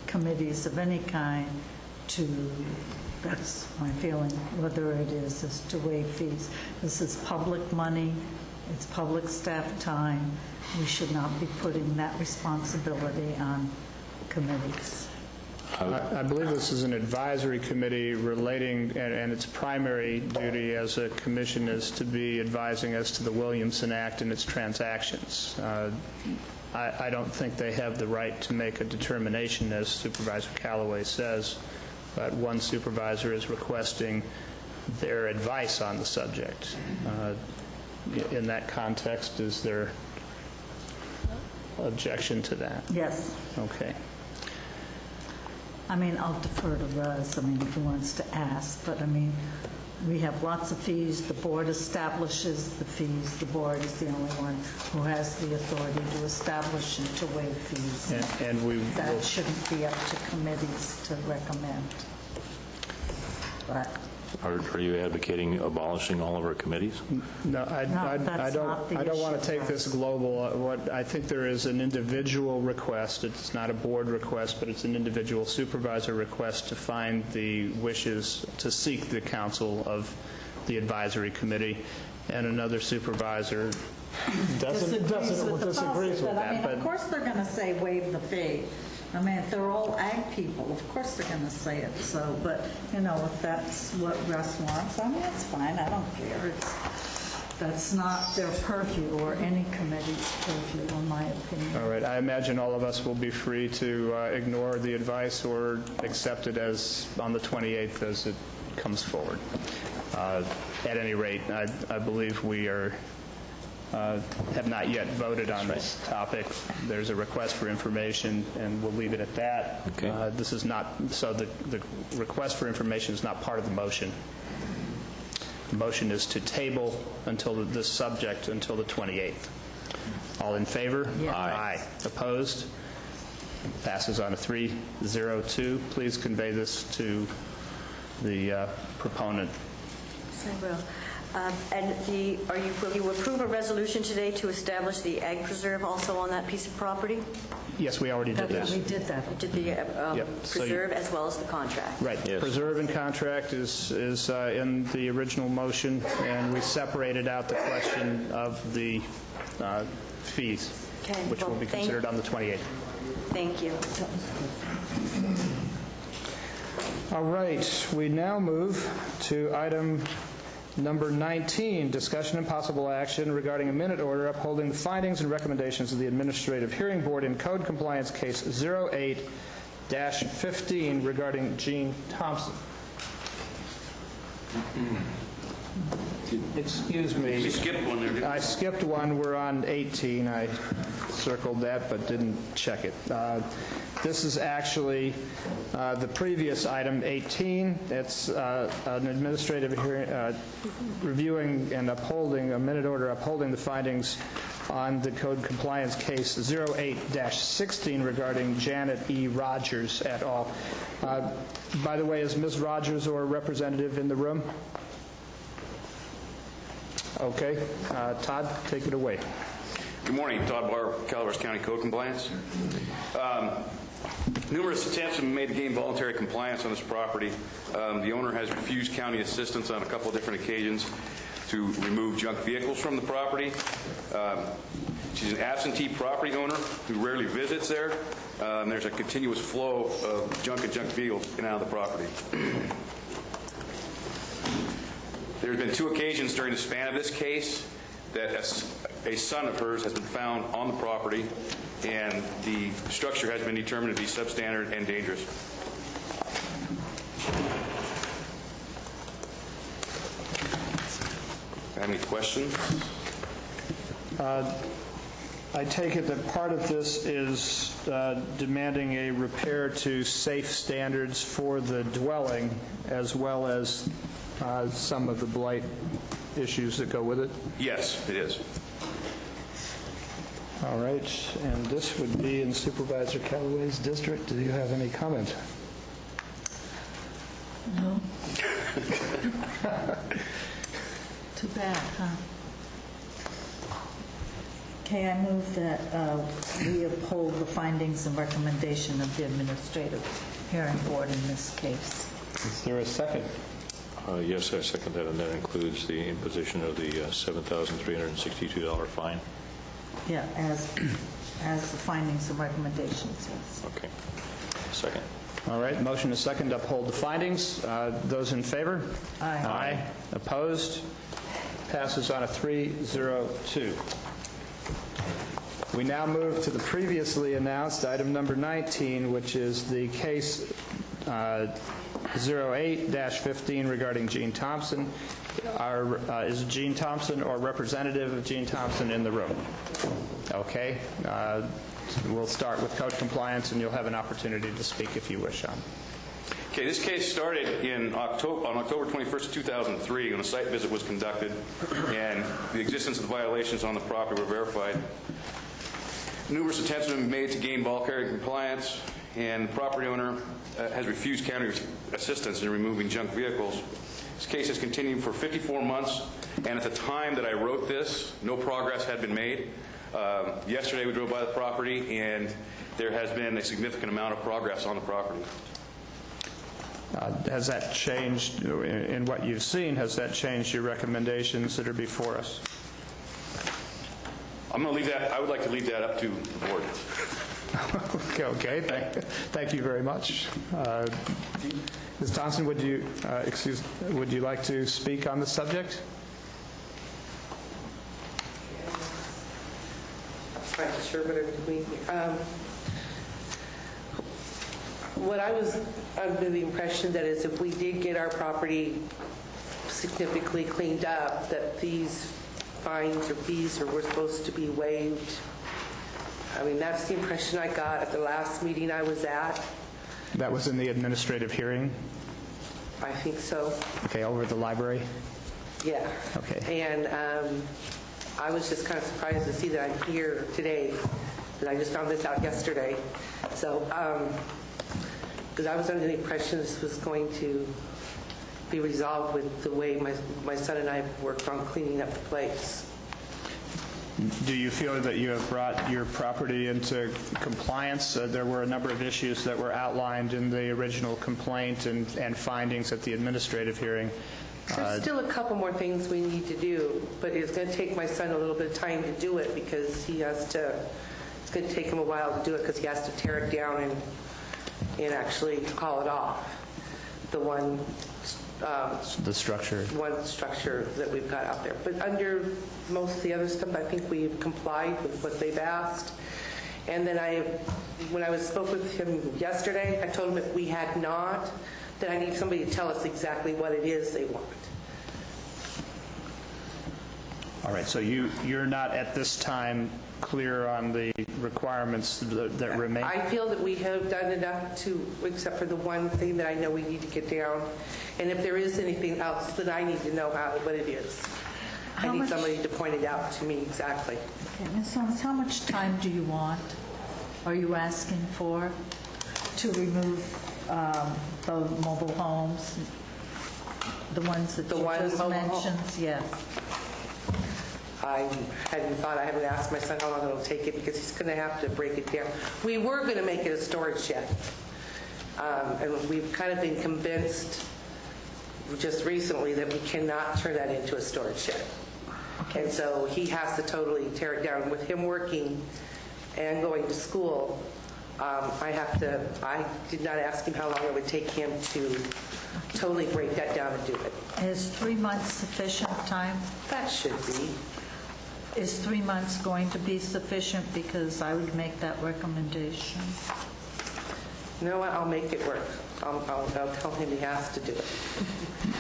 committees of any kind to, that's my feeling, whether it is to waive fees. This is public money, it's public staff time. We should not be putting that responsibility on committees. I believe this is an advisory committee relating, and its primary duty as a commission is to be advising as to the Williamson Act and its transactions. I don't think they have the right to make a determination, as Supervisor Callaway says, but one supervisor is requesting their advice on the subject. In that context, is there objection to that? Yes. Okay. I mean, I'll defer to Russ, if he wants to ask, but we have lots of fees. The board establishes the fees. The board is the only one who has the authority to establish and to waive fees. That shouldn't be up to committees to recommend. But Are you advocating abolishing all of our committees? No, I don't want to take this global. I think there is an individual request. It's not a board request, but it's an individual supervisor request to find the wishes, to seek the counsel of the advisory committee, and another supervisor disagrees with that. Of course they're going to say waive the fee. If they're all ag people, of course they're going to say it. So, but, if that's what Russ wants, it's fine. I don't care. That's not their purview or any committee's purview, in my opinion. All right. I imagine all of us will be free to ignore the advice or accept it as on the 28th as it comes forward. At any rate, I believe we have not yet voted on this topic. There's a request for information, and we'll leave it at that. Okay. This is not, so the request for information is not part of the motion. The motion is to table until this subject until the 28th. All in favor? Yeah. Aye. Opposed? Passes on a 3-0-2. Please convey this to the proponent. I will. Will you approve a resolution today to establish the ag preserve also on that piece of property? Yes, we already did this. We did that. You did the Yep. preserve as well as the contract? Right. Yes. Preserve and contract is in the original motion, and we separated out the question of the fees, Okay. which will be considered on the 28th. Thank you. All right. We now move to item number 19, discussion and possible action regarding a minute order upholding the findings and recommendations of the Administrative Hearing Board in Code Compliance Case 08-15 regarding Gene Thompson. Excuse me. You skipped one there, didn't you? I skipped one. We're on 18. I circled that but didn't check it. This is actually the previous item, 18. It's an administrative hearing reviewing and upholding a minute order upholding the findings on the code compliance case 08-16 regarding Janet E. Rogers et al. By the way, is Ms. Rogers or a representative in the room? Okay. Todd, take it away. Good morning. Todd Barr, Calaveras County Code Compliance. Numerous attempts have been made to gain voluntary compliance on this property. The owner has refused county assistance on a couple of different occasions to remove junk vehicles from the property. She's an absentee property owner who rarely visits there. There's a continuous flow of junk and junk vehicles in and out of the property. There have been 2 occasions during the span of this case that a son of hers has been found on the property, and the structure has been determined to be substandard and dangerous. Have any questions? I take it that part of this is demanding a repair to safe standards for the dwelling, as well as some of the blight issues that go with it? Yes, it is. All right, and this would be in Supervisor Callaway's district. Do you have any comment? No. Too bad, huh? Okay, I move that we uphold the findings and recommendation of the Administrative Hearing Board in this case. Is there a second? Yes, I second that, and that includes the imposition of the $7,362 fine. Yeah, as the findings and recommendations, yes. Okay. Second. All right, motion is second to uphold the findings. Those in favor? Aye. Aye. Opposed? Passes on a 3-0-2. We now move to the previously announced item number 19, which is the case 08-15 regarding Gene Thompson. Is Gene Thompson or representative of Gene Thompson in the room? Okay. We'll start with code compliance, and you'll have an opportunity to speak if you wish, Sean. Okay, this case started on October 21st, 2003, when a site visit was conducted, and the existence of the violations on the property were verified. Numerous attempts have been made to gain ball carrying compliance, and the property owner has refused county assistance in removing junk vehicles. This case has continued for 54 months, and at the time that I wrote this, no progress had been made. Yesterday we drove by the property, and there has been a significant amount of progress on the property. Has that changed, in what you've seen, has that changed your recommendations that are before us? I'm going to leave that, I would like to leave that up to the board. Okay, thank you very much. Ms. Thompson, would you like to speak on the subject? I'm not sure what I'm doing. What I was under the impression that is if we did get our property significantly cleaned up, that these fines or fees were supposed to be waived. I mean, that's the impression I got at the last meeting I was at. That was in the administrative hearing? I think so. Okay, over at the library? Yeah. Okay. And I was just kind of surprised to see that I'm here today, because I just found this out yesterday. So, because I was under the impression this was going to be resolved with the way my son and I have worked on cleaning up the place. Do you feel that you have brought your property into compliance? There were a number of issues that were outlined in the original complaint and findings at the administrative hearing. There's still a couple more things we need to do, but it's going to take my son a little bit of time to do it because it's going to take him a while to do it because he has to tear it down and actually haul it off. The structure. One structure that we've got out there. But under most of the other stuff, I think we've complied with what they've asked. And then when I spoke with him yesterday, I told him if we had not, that I need somebody to tell us exactly what it is they want. All right, so you're not at this time clear on the requirements that remain? I feel that we have done enough except for the one thing that I know we need to get down. And if there is anything else, then I need to know what it is. I need somebody to point it out to me exactly. Okay, Ms. Holmes, how much time do you want? Are you asking for to remove the mobile homes, the ones that you just mentioned? Yes. I hadn't thought, I haven't asked my son how long it'll take it because he's going to have to break it down. We were going to make it a storage shed. And we've kind of been convinced just recently that we cannot turn that into a storage shed. Okay. And so he has to totally tear it down. With him working and going to school, I did not ask him how long it would take him to totally break that down and do it. Is 3 months sufficient time? That should be. Is 3 months going to be sufficient? Because I would make that recommendation. You know what? I'll make it work. I'll tell him he has to do it.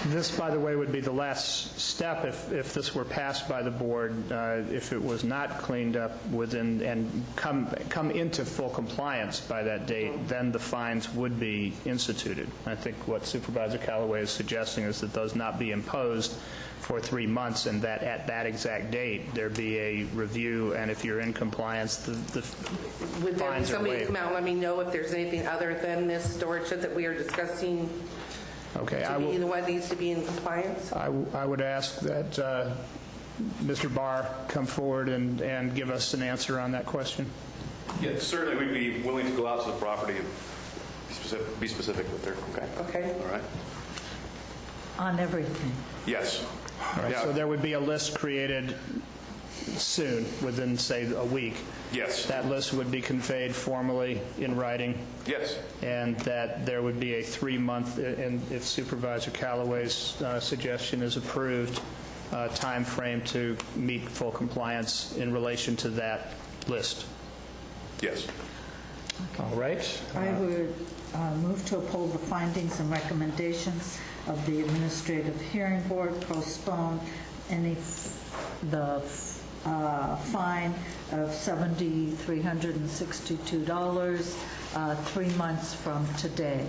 This, by the way, would be the last step if this were passed by the board. If it was not cleaned up within and come into full compliance by that date, then the fines would be instituted. I think what Supervisor Callaway is suggesting is that those not be imposed for 3 months, and that at that exact date there be a review, and if you're in compliance, the Would there be fines are somebody waived. come out and let me know if there's anything other than this storage shed that we are discussing Okay, to be the one that needs to be in compliance? I would ask that Mr. Barr come forward and give us an answer on that question. Yeah, certainly we'd be willing to go out to the property and be specific with her. Okay. Okay. All right. On everything. Yes. All right, Yeah. so there would be a list created soon, within, say, a week. Yes. That list would be conveyed formally in writing. Yes. And that there would be a 3-month, and if Supervisor Callaway's suggestion is approved, time frame to meet full compliance in relation to that list. Yes. All right. I would move to uphold the findings and recommendations of the Administrative Hearing Board, postpone the fine of $7,362, 3 months from today.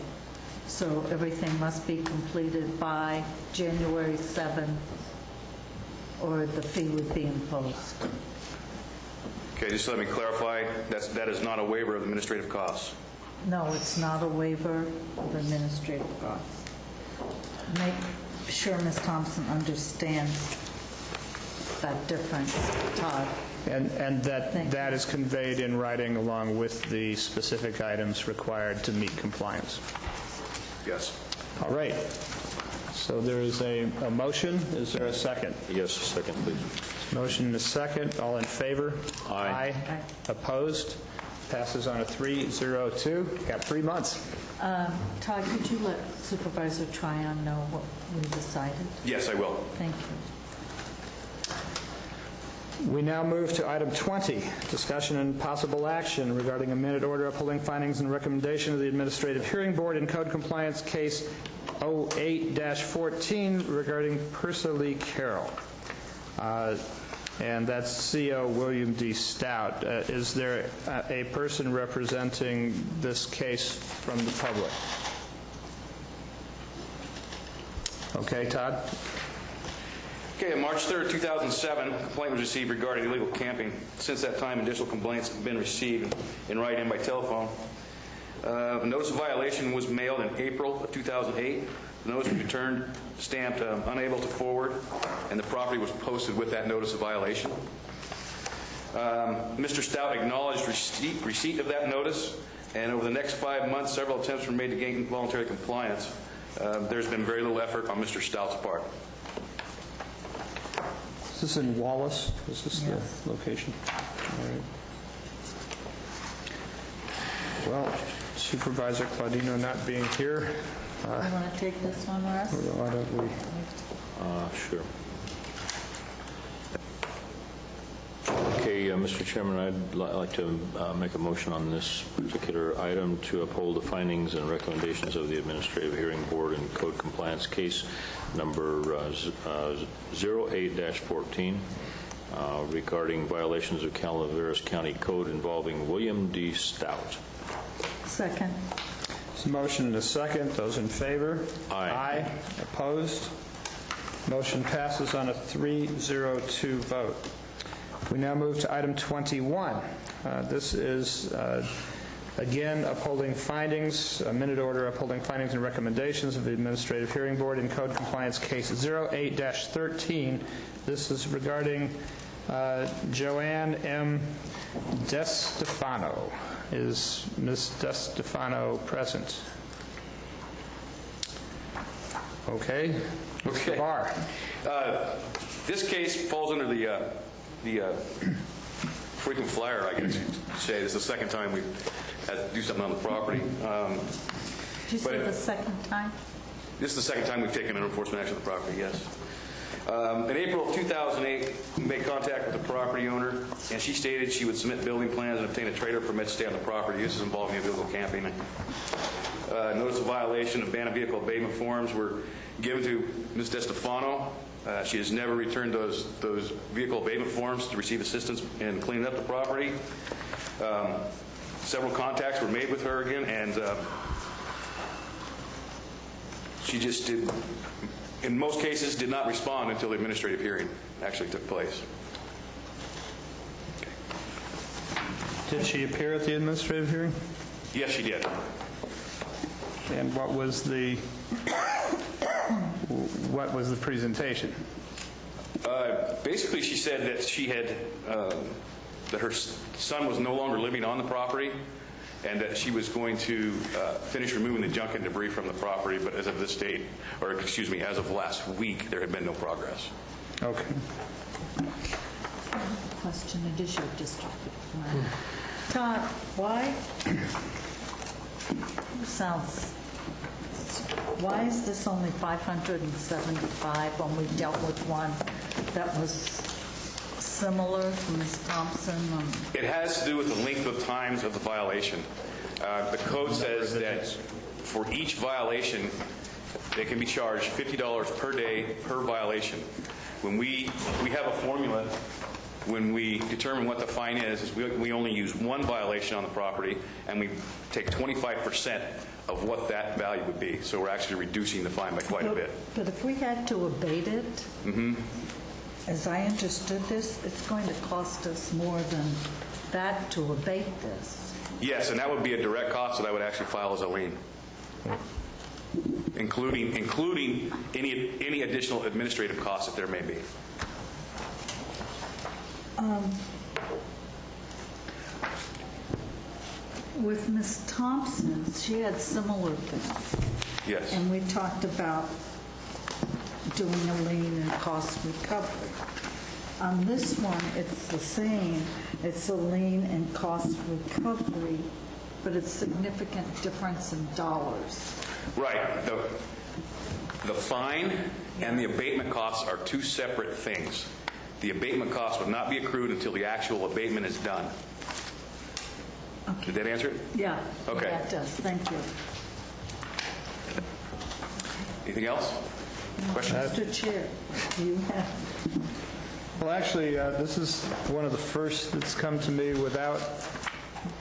So everything must be completed by January 7, or the fee would be imposed. Okay, just let me clarify, that is not a waiver of administrative costs. No, it's not a waiver of administrative costs. Make sure Ms. Thompson understands that difference, Todd. And that is conveyed in writing along with the specific items required to meet compliance. Yes. All right. So there is a motion. Is there a second? Yes, second, please. Motion and a second. All in favor? Aye. Aye. Opposed? Passes on a 3-0-2. Got 3 months. Todd, could you let Supervisor Tryon know what we decided? Yes, I will. Thank you. We now move to item 20, discussion and possible action regarding a minute order upholding findings and recommendation of the Administrative Hearing Board in code compliance case 08-14 regarding Persa Lee Carroll. And that's CO William D. Stout. Is there a person representing this case from the public? Okay, Todd? Okay, on March 3rd, 2007, a complaint was received regarding illegal camping. Since that time, additional complaints have been received in writing and by telephone. A notice of violation was mailed in April of 2008. The notice was returned, stamped unable to forward, and the property was posted with that notice of violation. Mr. Stout acknowledged receipt of that notice, and over the next 5 months, several attempts were made to gain voluntary compliance. There's been very little effort on Mr. Stout's part. Is this in Wallace? Is this the location? All right. Well, Supervisor Claudino not being here. You want to take this one, Russ? Why don't we? Sure. Okay, Mr. Chairman, I'd like to make a motion on this particular item to uphold the findings and recommendations of the Administrative Hearing Board in code compliance case number 08-14 regarding violations of Calaveras County Code involving William D. Stout. Second. There's a motion and a second. Those in favor? Aye. Aye. Opposed? Motion passes on a 3-0-2 vote. We now move to item 21. This is, again, upholding findings, a minute order upholding findings and recommendations of the Administrative Hearing Board in code compliance case 08-13. This is regarding Joanne M. DeStefano. Is Ms. DeStefano present? Okay. Okay. Mr. Barr. This case falls under the frequent flyer, I guess you'd say. This is the second time we've had to do something on the property. Did you say the second time? This is the second time we've taken an enforcement action on the property, yes. In April of 2008, we made contact with the property owner, and she stated she would submit building plans and obtain a trailer permit to stay on the property. This is involving illegal camping. notice of violation of banned vehicle abatement forms were given to Ms. DeStefano. She has never returned those vehicle abatement forms to receive assistance in cleaning up the property. Several contacts were made with her again, and she just did, in most cases, did not respond until the administrative hearing actually took place. Did she appear at the administrative hearing? Yes, she did. And what was the presentation? Basically, she said that she had that her son was no longer living on the property, and that she was going to finish removing the junk and debris from the property. But as of this date, or excuse me, as of last week, there had been no progress. Okay. Question, it is your district. Todd, why is this only 575 when we dealt with one that was similar to Ms. Thompson? It has to do with the length of times of the violation. The code says that for each violation, they can be charged $50 per day per violation. When we have a formula, when we determine what the fine is we only use one violation on the property, and we take 25% of what that value would be. So we're actually reducing the fine by quite a bit. But if we had to abate it, as I understood this, it's going to cost us more than that to abate this. Yes, and that would be a direct cost that I would actually file as a lien, including any additional administrative costs that there may be. With Ms. Thompson, she had similar things. Yes. And we talked about doing a lien and cost recovery. On this one, it's the same. It's a lien and cost recovery, but it's significant difference in dollars. Right. The fine and the abatement costs are two separate things. The abatement costs would not be accrued until the actual abatement is done. Okay. Did that answer it? Yeah. Okay. That does. Thank you. Anything else? Questions? Mr. Chair, you have... Well, actually, this is one of the first that's come to me without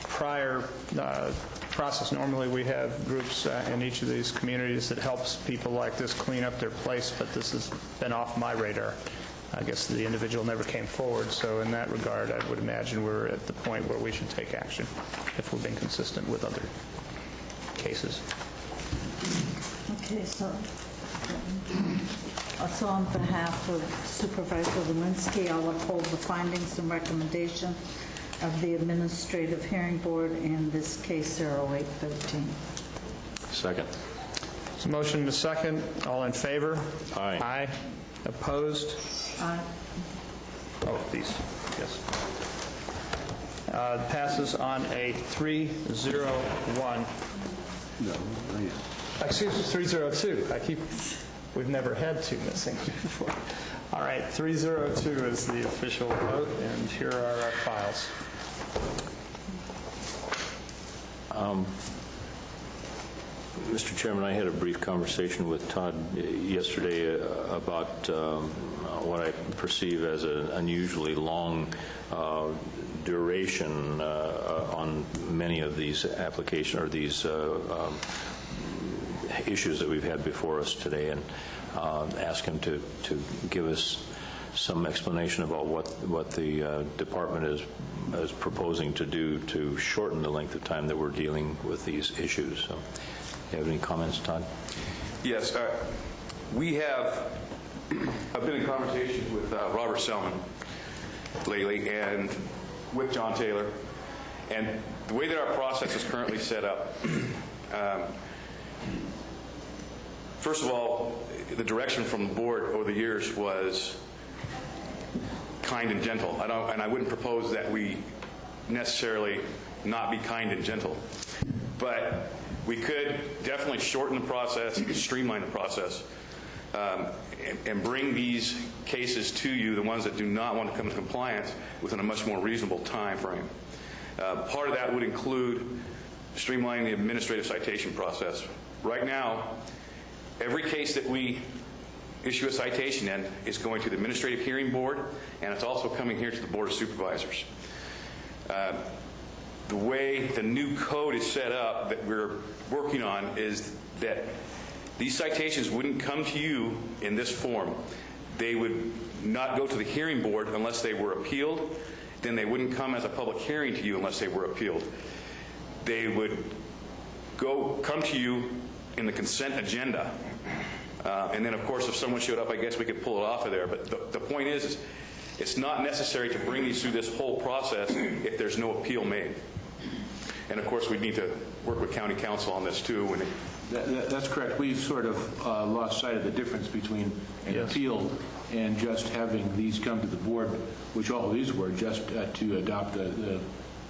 prior process. Normally, we have groups in each of these communities that helps people like this clean up their place, but this has been off my radar. I guess the individual never came forward, so in that regard, I would imagine we're at the point where we should take action if we're being consistent with other cases. Okay, so on behalf of Supervisor Lewinsky, I'll uphold the findings and recommendation of the Administrative Hearing Board in this case 0813. Second. There's a motion and a second. All in favor? Aye. Aye. Opposed? Aye. Oh, these, yes. Passes on a 301. No, not yet. Excuse me, 302. We've never had two missing before. All right, 302 is the official vote, and here are our files. Mr. Chairman, I had a brief conversation with Todd yesterday about what I perceive as an unusually long duration on many of these applications or these issues that we've had before us today, and ask him to give us some explanation about what the department is proposing to do to shorten the length of time that we're dealing with these issues. So, do you have any comments, Todd? Yes. I've been in conversations with Robert Selman lately and with John Taylor. And the way that our process is currently set up, first of all, the direction from the board over the years was kind and gentle. And I wouldn't propose that we necessarily not be kind and gentle. But we could definitely shorten the process, streamline the process, and bring these cases to you, the ones that do not want to come into compliance, within a much more reasonable time frame. Part of that would include streamline the administrative citation process. Right now, every case that we issue a citation in is going to the Administrative Hearing Board, and it's also coming here to the Board of Supervisors. The way the new code is set up that we're working on is that these citations wouldn't come to you in this form. They would not go to the hearing board unless they were appealed. Then they wouldn't come as a public hearing to you unless they were appealed. They would come to you in the consent agenda. And then, of course, if someone showed up, I guess we could pull it off of there. But the point is it's not necessary to bring these through this whole process if there's no appeal made. And, of course, we need to work with county council on this, too. That's correct. We've sort of lost sight of the difference between an appeal and just having these come to the board, which all of these were, just to adopt the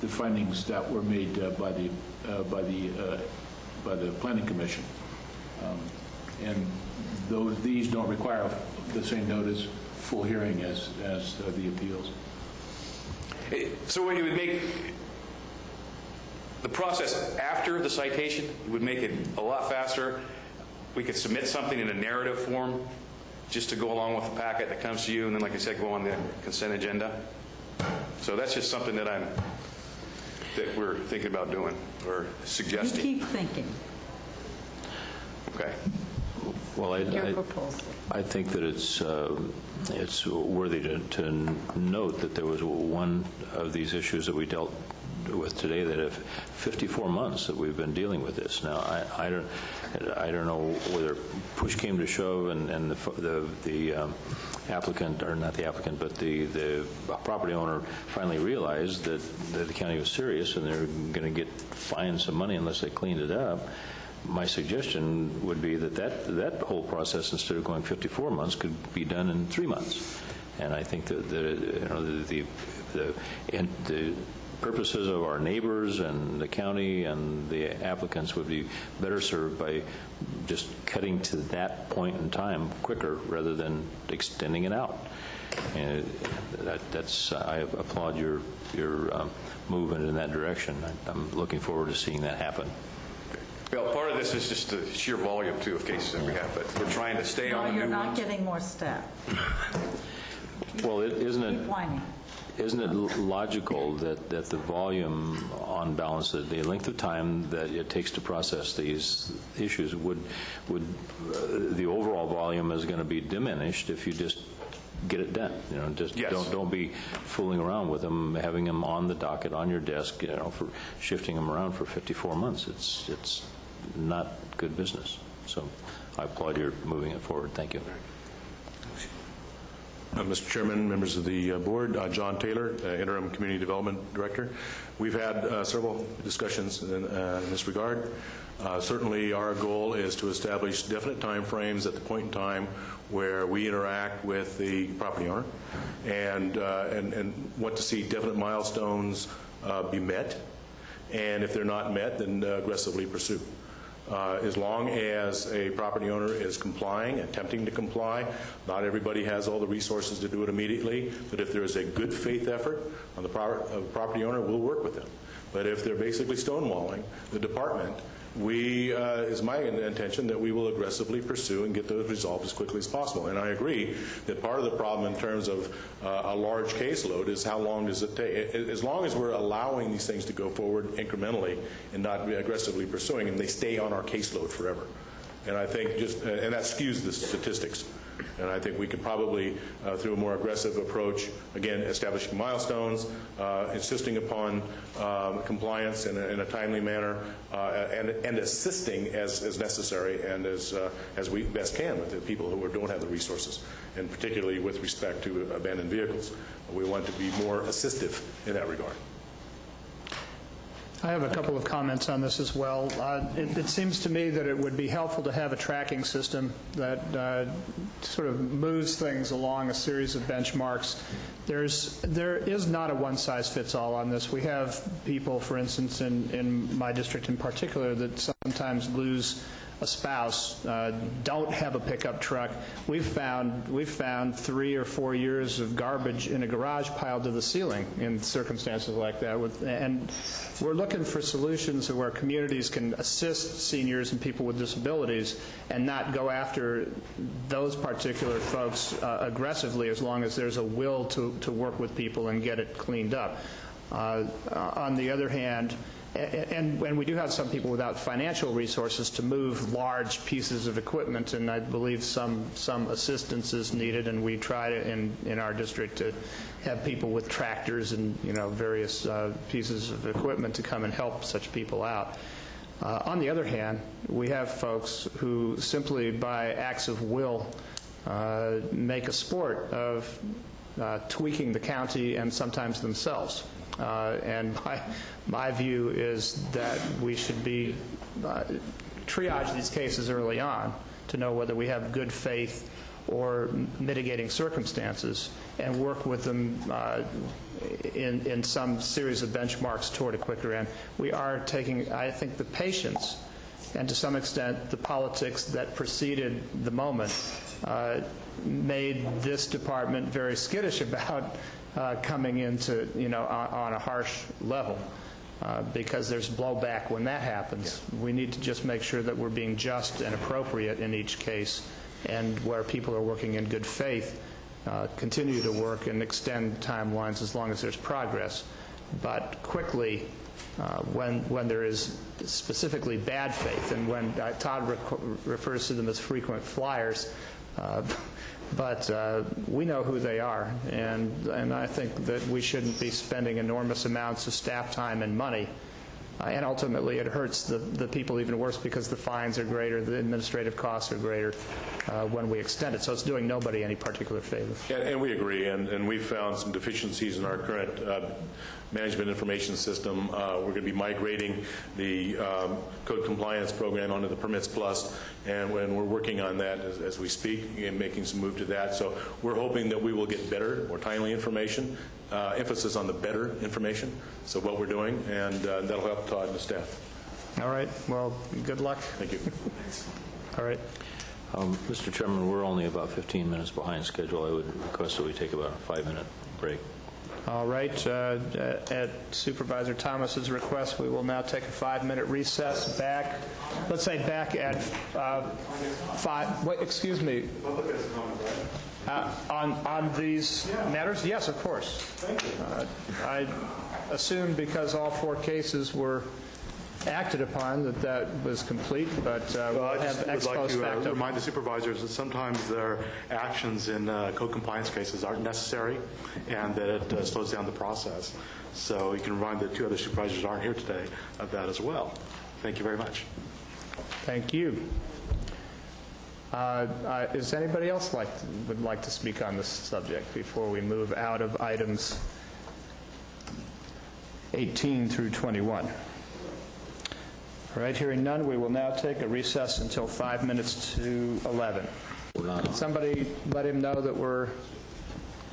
findings that were made by the Planning Commission. And these don't require the same notice, full hearing as the appeals. So when you would make the process after the citation, it would make it a lot faster. We could submit something in a narrative form just to go along with the packet that comes to you, and then, like I said, go on the consent agenda. So that's just something that we're thinking about doing or suggesting. You keep thinking. Okay. Well, I think that it's worthy to note that there was one of these issues that we dealt with today that have 54 months that we've been dealing with this. Now, I don't know whether push came to shove and the applicant, or not the applicant, but the property owner finally realized that the county was serious and they're going to get fined some money unless they cleaned it up. My suggestion would be that whole process, instead of going 54 months, could be done in 3 months. And I think that the purposes of our neighbors and the county and the applicants would be better served by just cutting to that point in time quicker rather than extending it out. And I applaud your movement in that direction. I'm looking forward to seeing that happen. Well, part of this is just the sheer volume, too, of cases that we have, but we're trying to stay on the new ones. No, you're not getting more staff. Well, isn't it logical that the volume, on balance, the length of time that it takes to process these issues the overall volume is going to be diminished if you just get it done. Don't be fooling around with them, having them on the docket on your desk, for shifting them around for 54 months. It's not good business. So I applaud your moving it forward. Thank you. Mr. Chairman, members of the board, John Taylor, Interim Community Development Director. We've had several discussions in this regard. Certainly our goal is to establish definite time frames at the point in time where we interact with the property owner and want to see definite milestones be met. And if they're not met, then aggressively pursue. As long as a property owner is complying, attempting to comply, not everybody has all the resources to do it immediately, but if there is a good faith effort on the property owner, we'll work with them. But if they're basically stonewalling the department, is my intention that we will aggressively pursue and get those resolved as quickly as possible. And I agree that part of the problem in terms of a large caseload is how long does it take. As long as we're allowing these things to go forward incrementally and not aggressively pursuing them, they stay on our caseload forever. And I think and that skews the statistics. And I think we could probably, through a more aggressive approach, again, establishing milestones, insisting upon compliance in a timely manner, and assisting as necessary and as we best can with the people who don't have the resources, and particularly with respect to abandoned vehicles. We want to be more assistive in that regard. I have a couple of comments on this as well. It seems to me that it would be helpful to have a tracking system that sort of moves things along a series of benchmarks. There is not a one-size-fits-all on this. We have people, for instance, in my district in particular, that sometimes lose a spouse don't have a pickup truck. We've found 3 or 4 years of garbage in a garage piled to the ceiling in circumstances like that. And we're looking for solutions where communities can assist seniors and people with disabilities and not go after those particular folks aggressively, as long as there's a will to work with people and get it cleaned up. On the other hand, and we do have some people without financial resources to move large pieces of equipment, and I believe some assistance is needed, and we try to, in our district, to have people with tractors and various pieces of equipment to come and help such people out. On the other hand, we have folks who simply by acts of will make a sport of tweaking the county and sometimes themselves. And my view is that we should be triage these cases early on to know whether we have good faith or mitigating circumstances, and work with them in some series of benchmarks toward a quicker end. We are taking, I think, the patience and to some extent the politics that preceded the moment made this department very skittish about coming into, on a harsh level, because there's blowback when that happens. Yeah. We need to just make sure that we're being just and appropriate in each case, and where people are working in good faith, continue to work and extend timelines as long as there's progress. But quickly, when there is specifically bad faith, and when Todd refers to them as frequent flyers, but we know who they are, and I think that we shouldn't be spending enormous amounts of staff time and money. And ultimately, it hurts the people even worse, because the fines are greater, the administrative costs are greater when we extend it. So it's doing nobody any particular favor. And we agree, and we've found some deficiencies in our current management information system. We're going to be migrating the code compliance program onto the Permits Plus, and when we're working on that as we speak and making some move to that. So we're hoping that we will get better, more timely information, emphasis on the better information, so what we're doing, and that'll help Todd and the staff. All right. Well, good luck. Thank you. All right. Mr. Chairman, we're only about 15 minutes behind schedule. I would request that we take about a 5-minute break. All right. At Supervisor Thomas's request, we will now take a 5-minute recess back. Let's say back at 5. Wait, excuse me. On these matters? Yes, of course. Thank you. I assumed because all 4 cases were acted upon that was complete, but we'll have ex post facto. I'd like to remind the supervisors that sometimes their actions in code compliance cases aren't necessary, and that it slows down the process. So you can remind the 2 other supervisors who aren't here today of that as well. Thank you very much. Thank you. Is anybody else would like to speak on this subject before we move out of items 18 through 21? All right, hearing none, we will now take a recess until 5 minutes to 11. Can somebody let him know that we're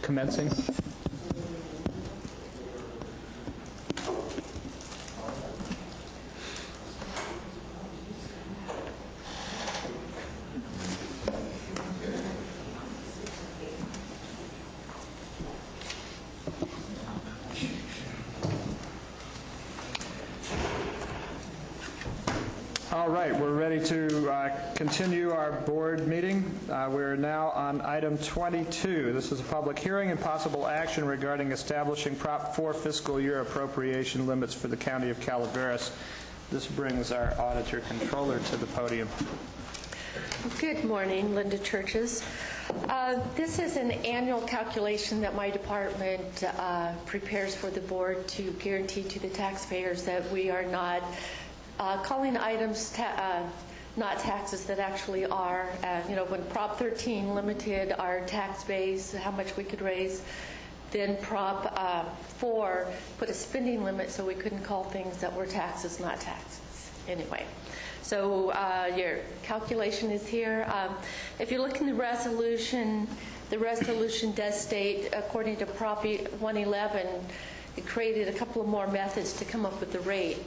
commencing? All right, we're ready to continue our board meeting. We're now on item 22. This is a public hearing and possible action regarding establishing Prop 4 fiscal year appropriation limits for the County of Calaveras. This brings our auditor controller to the podium. Good morning, Linda Churches. This is an annual calculation that my department prepares for the board to guarantee to the taxpayers that we are not calling items not taxes that actually are. When Prop 13 limited our tax base, how much we could raise, then Prop 4 put a spending limit so we couldn't call things that were taxes not taxes. Anyway, so your calculation is here. If you look in the resolution does state, according to Prop 111, it created a couple of more methods to come up with the rate.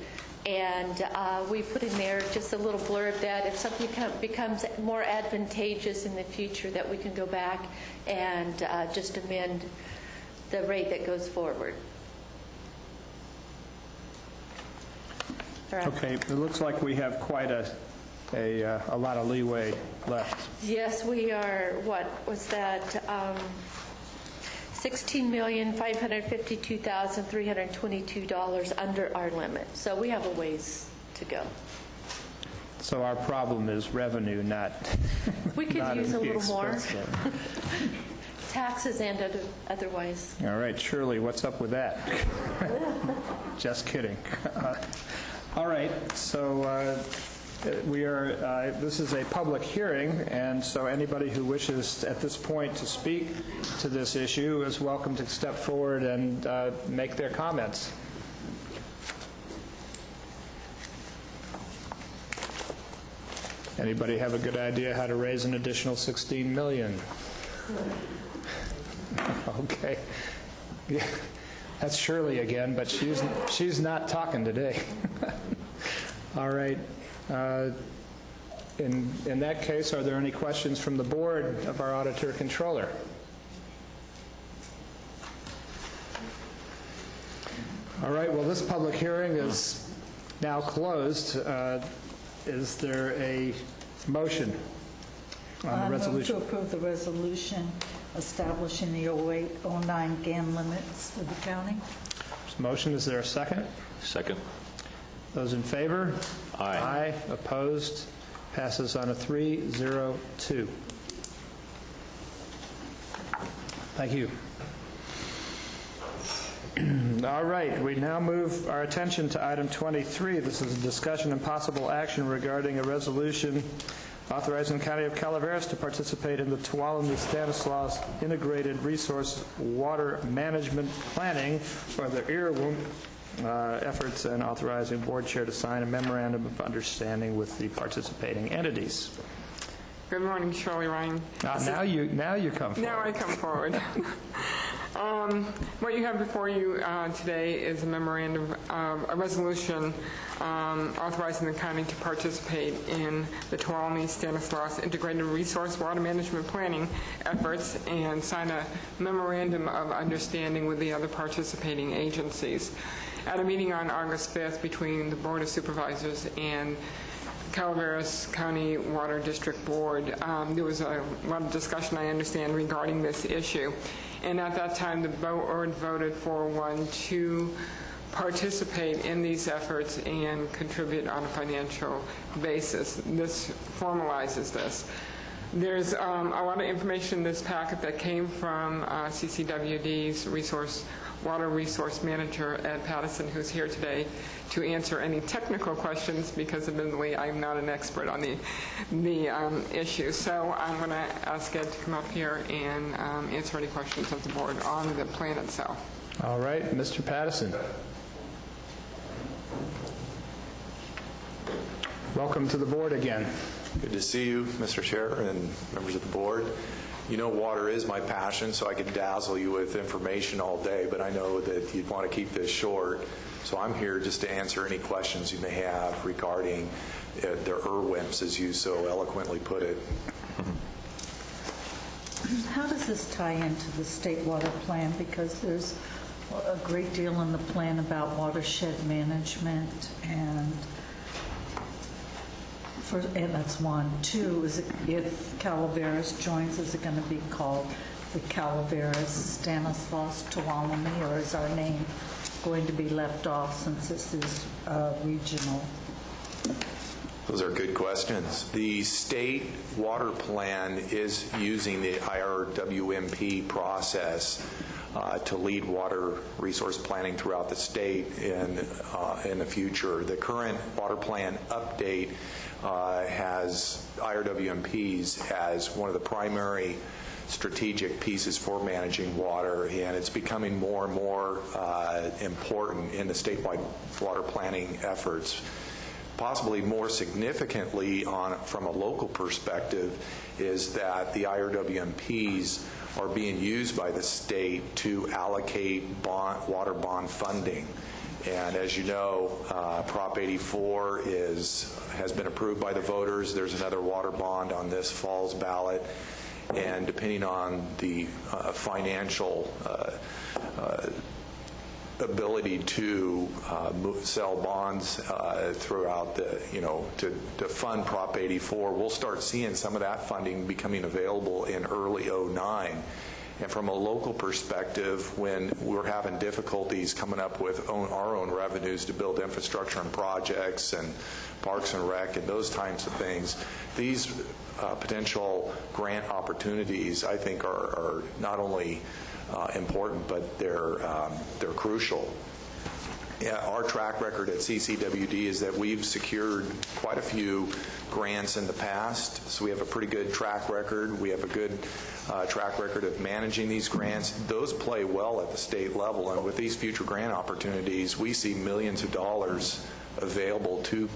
And we put in there just a little blurb that if something becomes more advantageous in the future, that we can go back and just amend the rate that goes forward. Okay, it looks like we have quite a lot of leeway left. Yes, we are, what was that, $16,552,322 under our limit. So we have a ways to go. So our problem is revenue, not We could not use in a the little more. expense side. Taxes and otherwise. All right, Shirley, what's up with that? Just kidding. All right, so we are. This is a public hearing, and so anybody who wishes at this point to speak to this issue is welcome to step forward and make their comments. Anybody have a good idea how to raise an additional $16 million? Okay. Yeah. That's Shirley again, but she's not talking today. All right. In that case, are there any questions from the board of our auditor controller? All right. Well, this public hearing is now closed. Is there a motion on the resolution? I move to approve the resolution establishing the 08-09 GAN limits for the county. Motion, is there a second? Second. Those in favor? Aye. Aye. Opposed? Passes on a 3-0-2. Thank you. All right, we now move our attention to item 23. This is a discussion and possible action regarding a resolution authorizing the County of Calaveras to participate in the Tuolumne-Stanislaus Integrated Resource Water Management Planning, or the IRWM efforts, and authorizing board chair to sign a memorandum of understanding with the participating entities. Good morning, Shirley Ryan. Now you come forward. Now I come forward. What you have before you today is a memorandum, a resolution authorizing the county to participate in the Tuolumne-Stanislaus Integrated Resource Water Management Planning efforts and sign a memorandum of understanding with the other participating agencies. At a meeting on August 5th between the Board of Supervisors and Calaveras County Water District Board, there was a lot of discussion, I understand, regarding this issue. And at that time, the board voted 4-1 to participate in these efforts and contribute on a financial basis. This formalizes this. There's a lot of information in this packet that came from CCWD's Water Resource Manager, Ed Pattison, who's here today to answer any technical questions, because admittedly I'm not an expert on the issue. So I'm going to ask Ed to come up here and answer any questions of the board on the plan itself. All right, Mr. Pattison. Welcome to the board again. Good to see you, Mr. Chair and members of the board. You know, water is my passion, so I could dazzle you with information all day, but I know that you'd want to keep this short. So I'm here just to answer any questions you may have regarding the IRWMs, as you so eloquently put it. How does this tie into the state water plan? Because there's a great deal in the plan about watershed management, and that's one. Two, is it, if Calaveras joins, is it going to be called the Calaveras-Stanislaus Tuolumne, or is our name going to be left off since this is regional? Those are good questions. The state water plan is using the IRWMP process to lead water resource planning throughout the state in the future. The current water plan update has IRWMPs as one of the primary strategic pieces for managing water, and it's becoming more and more important in the statewide water planning efforts. Possibly more significantly from a local perspective is that the IRWMPs are being used by the state to allocate water bond funding. And as you know, Prop 84 has been approved by the voters. There's another water bond on this fall's ballot. And depending on the financial ability to sell bonds throughout the, to fund Prop 84, we'll start seeing some of that funding becoming available in early '09. And from a local perspective, when we're having difficulties coming up with our own revenues to build infrastructure and projects and parks and rec and those types of things, these potential grant opportunities, I think, are not only important, but they're crucial. Yeah, our track record at CCWD is that we've secured quite a few grants in the past, so we have a pretty good track record. We have a good track record of managing these grants. Those play well at the state level, and with these future grant opportunities, we see millions of dollars available to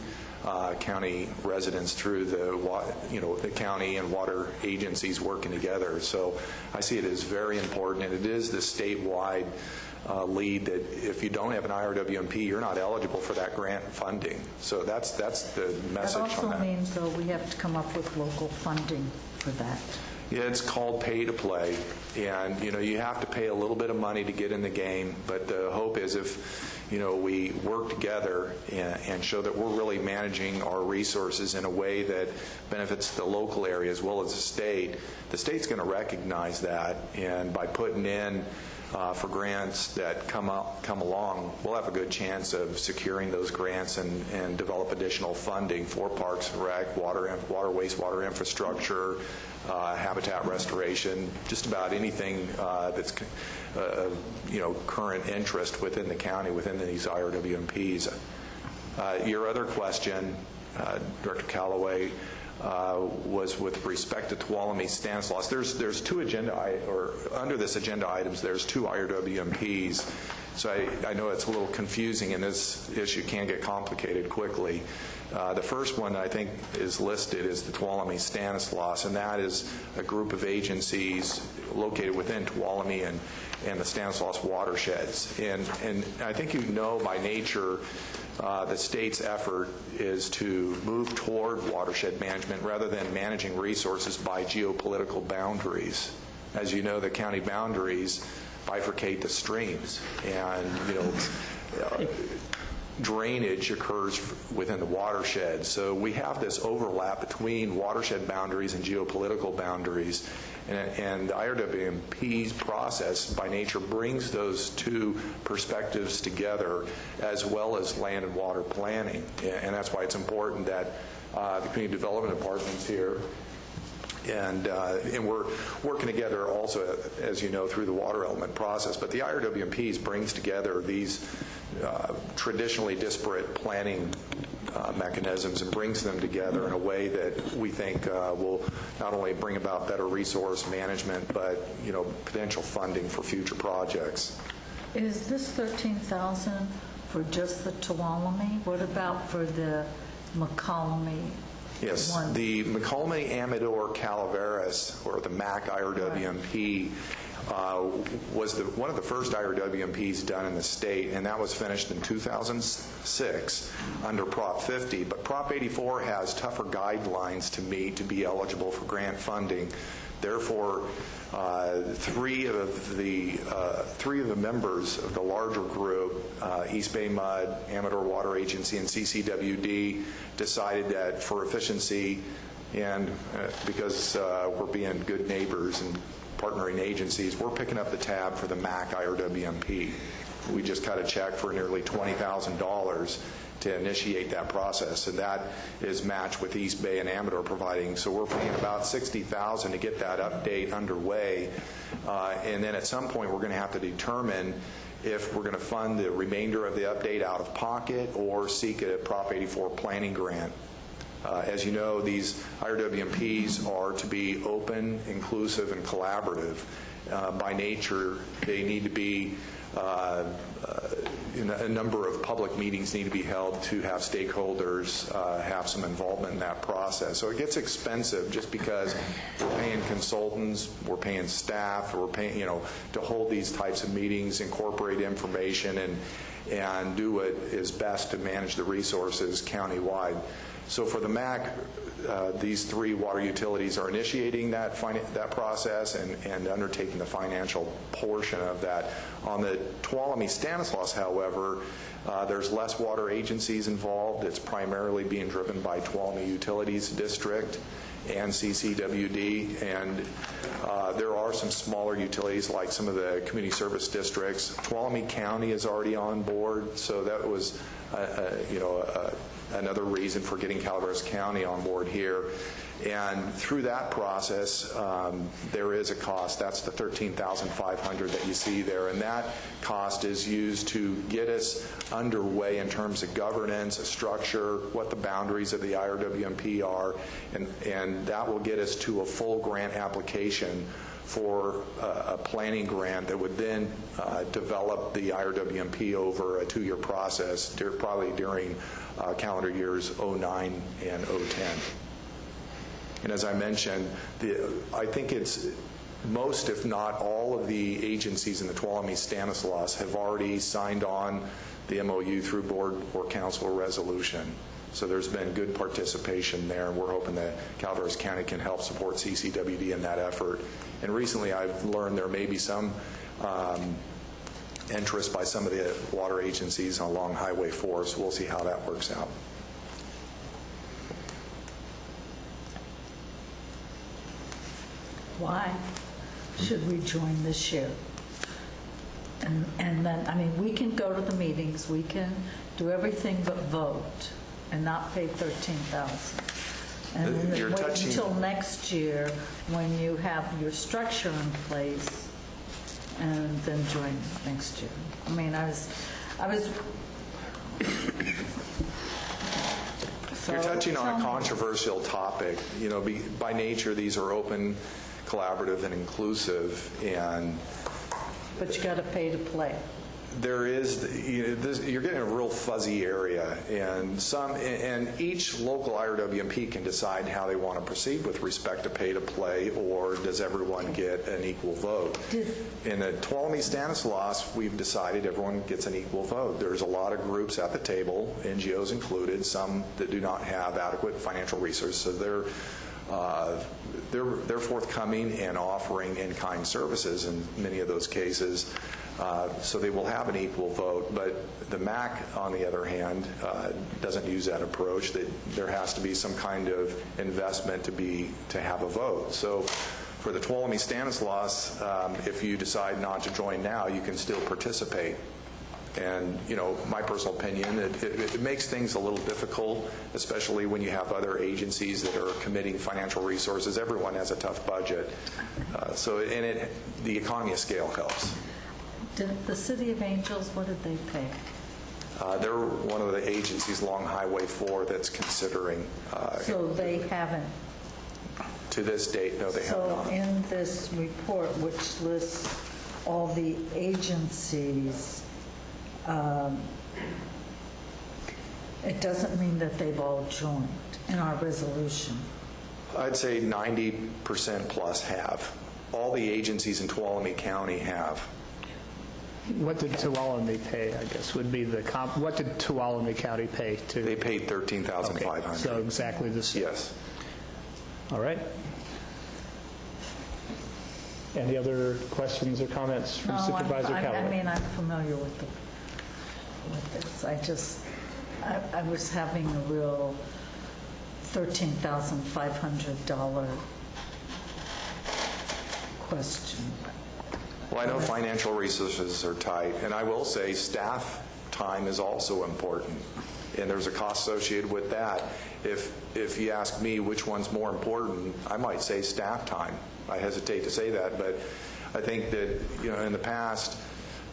county residents through the county and water agencies working together. So I see it as very important, and it is the statewide lead that if you don't have an IRWMP, you're not eligible for that grant funding. So that's the message on that. That also means, though, we have to come up with local funding for that. Yeah, it's called pay to play, and you have to pay a little bit of money to get in the game, but the hope is if we work together and show that we're really managing our resources in a way that benefits the local area as well as the state's going to recognize that, and by putting in for grants that come along, we'll have a good chance of securing those grants and develop additional funding for parks and rec, water, wastewater infrastructure, habitat restoration, just about anything that's current interest within the county, within these IRWMPs. Your other question, Director Callaway, was with respect to Tuolumne Stanislaus. There's two under this agenda items, there's two IRWMPs. So I know it's a little confusing, and this issue can get complicated quickly. The first one I think is listed is the Tuolumne Stanislaus, and that is a group of agencies located within Tuolumne and the Stanislaus watersheds. And I think by nature, the state's effort is to move toward watershed management rather than managing resources by geopolitical boundaries. As you know, the county boundaries bifurcate the streams, and drainage occurs within the watershed. So we have this overlap between watershed boundaries and geopolitical boundaries, and the IRWMP's process by nature brings those two perspectives together, as well as land and water planning. And that's why it's important that the community development department's here, and we're working together also, as you know, through the water element process. But the IRWMPs brings together these traditionally disparate planning mechanisms and brings them together in a way that we think will not only bring about better resource management, but potential funding for future projects. Is this $13,000 for just the Tuolumne? What about for the McCollum? Yes, the McCollum Amador Calaveras, or the MAC IRWMP, was one of the first IRWMPs done in the state, and that was finished in 2006 under Prop 50. But Prop 84 has tougher guidelines to meet to be eligible for grant funding. Therefore, three of the members of the larger group, East Bay Mud, Amador Water Agency, and CCWD, decided that for efficiency and because we're being good neighbors and partnering agencies, we're picking up the tab for the MAC IRWMP. We just cut a check for nearly $20,000 to initiate that process, and that is matched with East Bay and Amador providing. So we're paying about $60,000 to get that update underway, and then at some point we're going to have to determine if we're going to fund the remainder of the update out of pocket or seek a Prop 84 planning grant. As you know, these IRWMPs are to be open, inclusive, and collaborative. By nature, they need to be a number of public meetings need to be held to have stakeholders have some involvement in that process. So it gets expensive just because we're paying consultants, we're paying staff, we're paying, to hold these types of meetings, incorporate information, and do what is best to manage the resources countywide. So for the MAC, these three water utilities are initiating that process and undertaking the financial portion of that. On the Tuolumne-Stanislaus, however, there's less water agencies involved. It's primarily being driven by Tuolumne Utilities District and CCWD, and there are some smaller utilities like some of the community service districts. Tuolumne County is already on board, so that was another reason for getting Calaveras County on board here. And through that process, there is a cost. That's the $13,500 that you see there, and that cost is used to get us underway in terms of governance, structure, what the boundaries of the IRWMP are, and that will get us to a full grant application for a planning grant that would then develop the IRWMP over a 2-year process, probably during calendar years 09 and 010. And as I mentioned, I think it's most, if not all, of the agencies in the Tuolumne-Stanislaus have already signed on the MOU through board or council resolution. So there's been good participation there, and we're hoping that Calaveras County can help support CCWD in that effort. And recently I've learned there may be some interest by some of the water agencies along Highway 4, so we'll see how that works out. Why should we join this year? And then, I mean, we can go to the meetings, we can do everything but vote and not pay $13,000. And then wait until next year when you have your structure in place, and then join next year. I mean, I was You're touching on a controversial topic. You know, by nature, these are open, collaborative, and inclusive, and but you got to pay to play. There is, you're getting a real fuzzy area, and each local IRWMP can decide how they want to proceed with respect to pay to play, or does everyone get an equal vote? In the Tuolumne-Stanislaus, we've decided everyone gets an equal vote. There's a lot of groups at the table, NGOs included, some that do not have adequate financial resources, so they're forthcoming and offering in-kind services in many of those cases. So they will have an equal vote, but the MAC, on the other hand, doesn't use that approach. That there has to be some kind of investment to have a vote. So for the Tuolumne-Stanislaus, if you decide not to join now, you can still participate. And, you know, my personal opinion, it makes things a little difficult, especially when you have other agencies that are committing financial resources. Everyone has a tough budget. The economy of scale helps. Did the City of Angels, what did they pay? They're one of the agencies along Highway 4 that's considering. So they haven't? To this date, no, they have not. So in this report, which lists all the agencies, it doesn't mean that they've all joined in our resolution. I'd say 90% plus have. All the agencies in Tuolumne County have. What did Tuolumne pay, I guess, would be the what did Tuolumne County pay to? They paid $13,500. Okay, so exactly the same. Yes. All right. Any other questions or comments from Supervisor Callaway? I mean, I'm familiar with this. I was having a real $13,500 question. Well, I know financial resources are tight, and I will say staff time is also important, and there's a cost associated with that. If you ask me which one's more important, I might say staff time. I hesitate to say that, but I think that, you know, in the past,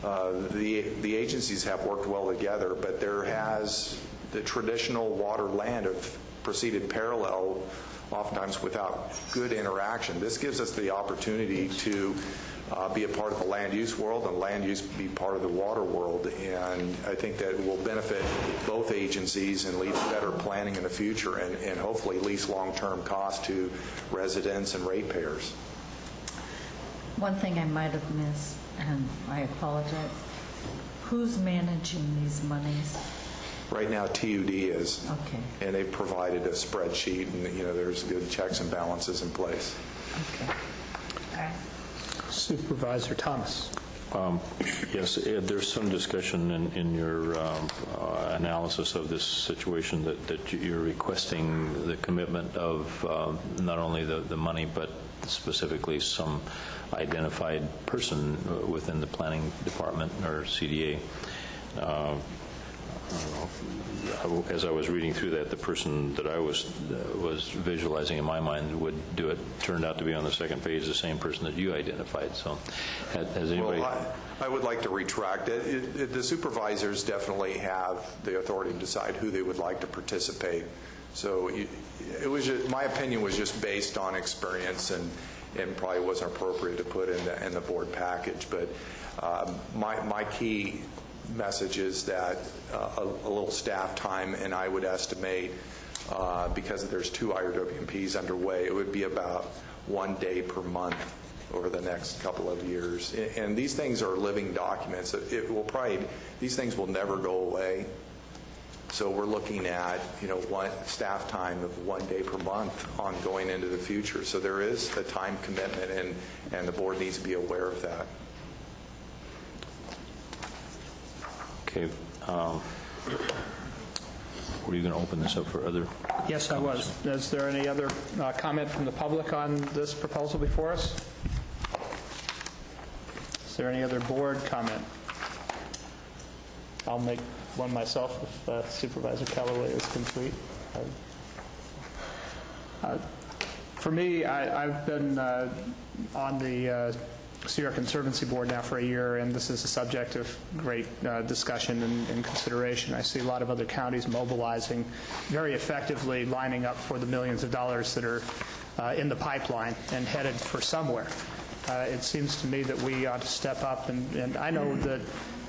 the agencies have worked well together, but the traditional water land have proceeded parallel, oftentimes without good interaction. This gives us the opportunity to be a part of the land use world and land use be part of the water world, and I think that will benefit both agencies and lead to better planning in the future and hopefully least long-term cost to residents and ratepayers. One thing I might have missed, and I apologize, Who's managing these monies? Right now, TUD is. Okay. And they've provided a spreadsheet, and, there's good checks and balances in place. Okay. All right. Supervisor Thomas. Yes, Ed, there's some discussion in your analysis of this situation that you're requesting the commitment of not only the money, but specifically some identified person within the planning department or CDA. As I was reading through that, the person that I was visualizing in my mind would do it turned out to be on the second page the same person that you identified. So, has anybody? Well, I would like to retract it. The supervisors definitely have the authority to decide who they would like to participate. So, it was my opinion was just based on experience and probably wasn't appropriate to put in the board package. But my key message is that a little staff time, and I would estimate, because there's 2 IRWMPs underway, it would be about 1 day per month over the next couple of years. And these things are living documents. These things will never go away. So we're looking at, one staff time of 1 day per month on going into the future. So there is a time commitment, and the board needs to be aware of that. Okay. Were you going to open this up for other? Yes, I was. Is there any other comment from the public on this proposal before us? Is there any other board comment? I'll make one myself if Supervisor Callaway is complete. For me, I've been on the Sierra Conservancy Board now for a year, and this is a subject of great discussion and consideration. I see a lot of other counties mobilizing very effectively, lining up for the millions of dollars that are in the pipeline and headed for somewhere. It seems to me that we ought to step up, and I know that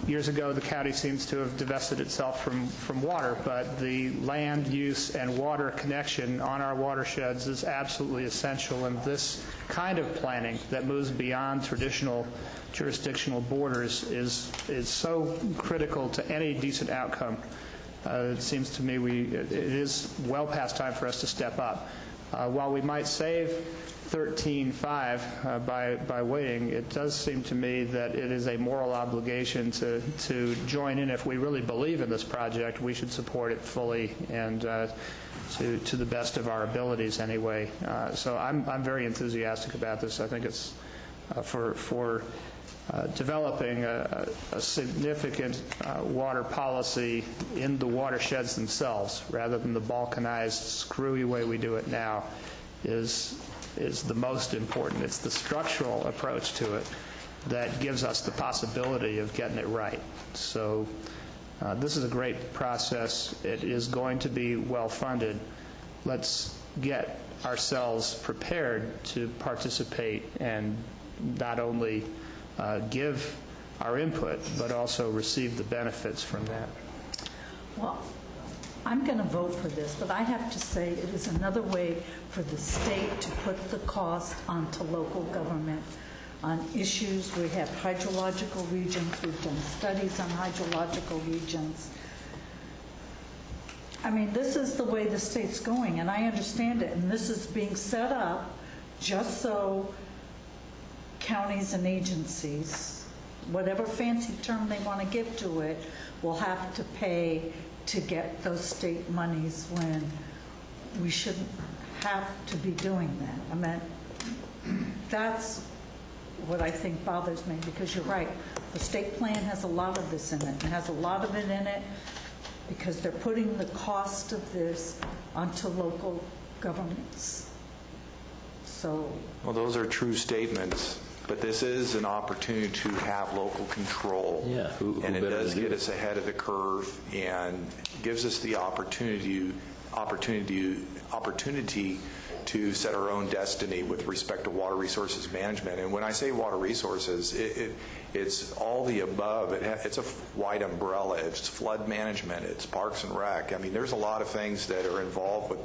years ago the county seems to have divested itself from water, but the land use and water connection on our watersheds is absolutely essential, and this kind of planning that moves beyond traditional jurisdictional borders is so critical to any decent outcome. It seems to me it is well past time for us to step up. While we might save 13.5 by waiting, it does seem to me that it is a moral obligation to join in. If we really believe in this project, we should support it fully and to the best of our abilities anyway. So I'm very enthusiastic about this. I think it's for developing a significant water policy in the watersheds themselves, rather than the balkanized, screwy way we do it now, is the most important. It's the structural approach to it that gives us the possibility of getting it right. So this is a great process. It is going to be well funded. Let's get ourselves prepared to participate and not only give our input, but also receive the benefits from that. Well, I'm going to vote for this, but I have to say it is another way for the state to put the cost onto local government on issues. We have hydrological regions. We've done studies on hydrological regions. I mean, this is the way the state's going, and I understand it, and this is being set up just so counties and agencies, whatever fancy term they want to give to it, will have to pay to get those state monies when we shouldn't have to be doing that. I mean, that's what I think bothers me, because you're right. The state plan has a lot of this in it. It has a lot of it in it because they're putting the cost of this onto local governments. So, well, those are true statements, but this is an opportunity to have local control. Yeah, and it does get us ahead of the curve and gives us the opportunity to set our own destiny with respect to water resources management. And when I say water resources, it's all the above. It's a wide umbrella. It's flood management. It's parks and rec. I mean, there's a lot of things that are involved with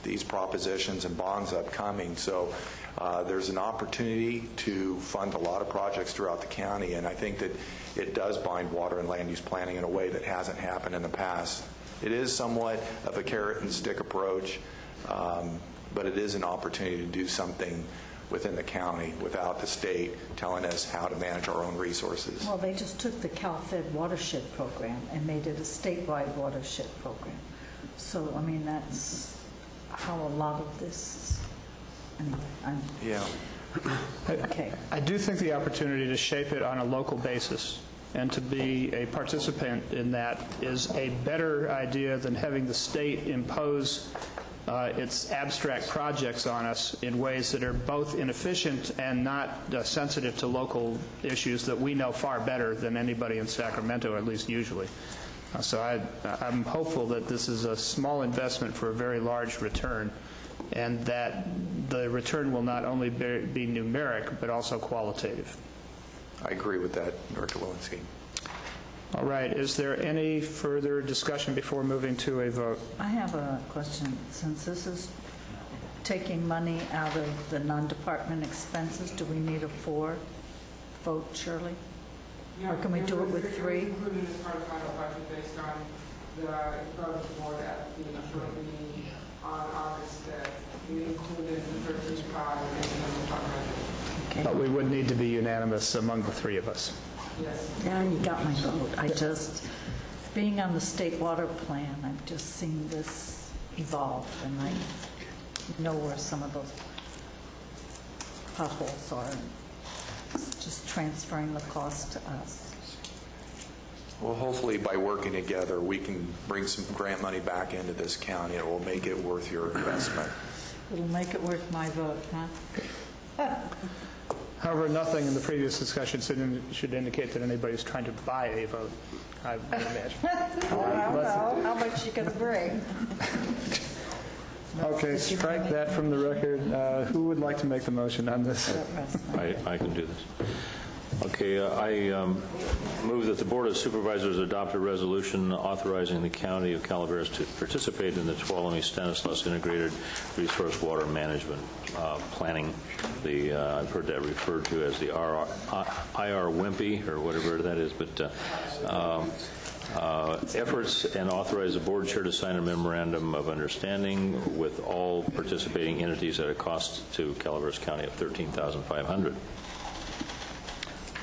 these propositions and bonds upcoming. So there's an opportunity to fund a lot of projects throughout the county, and I think that it does bind water and land use planning in a way that hasn't happened in the past. It is somewhat of a carrot and stick approach, but it is an opportunity to do something within the county without the state telling us how to manage our own resources. Well, they just took the CalFed watershed program and made it a statewide watershed program. So, I mean, that's how a lot of this, anyway, Yeah. okay. I do think the opportunity to shape it on a local basis and to be a participant in that is a better idea than having the state impose its abstract projects on us in ways that are both inefficient and not sensitive to local issues that we know far better than anybody in Sacramento, at least usually. So I'm hopeful that this is a small investment for a very large return, and that the return will not only be numeric, but also qualitative. I agree with that, Director Walensky. All right. Is there any further discussion before moving to a vote? I have a question. Since this is taking money out of the non-department expenses, do we need a 4 vote, Shirley? Or can we do it with 3? Included as part of the final budget based on the vote of the board at the joint meeting on August 5th. We included the 13.5 in the budget. But we would need to be unanimous among the 3 of us. Yes. Yeah, you got my vote. I just, being on the state water plan, I've just seen this evolve, and I know where some of those potholes are. It's just transferring the cost to us. Well, hopefully by working together, we can bring some grant money back into this county. It will make it worth your investment. It'll make it worth my vote, huh? However, nothing in the previous discussion should indicate that anybody's trying to buy a vote, I would imagine. I don't know. How much you going to bring? Okay, strike that from the record. Who would like to make the motion on this? I can do this. Okay, I move that the Board of Supervisors adopt a resolution authorizing the County of Calaveras to participate in the Tuolumne-Stanislaus Integrated Resource Water Management Planning. I've heard that referred to as the IR-WIMPY, or whatever that is, but efforts, and authorize the board chair to sign a memorandum of understanding with all participating entities at a cost to Calaveras County of $13,500.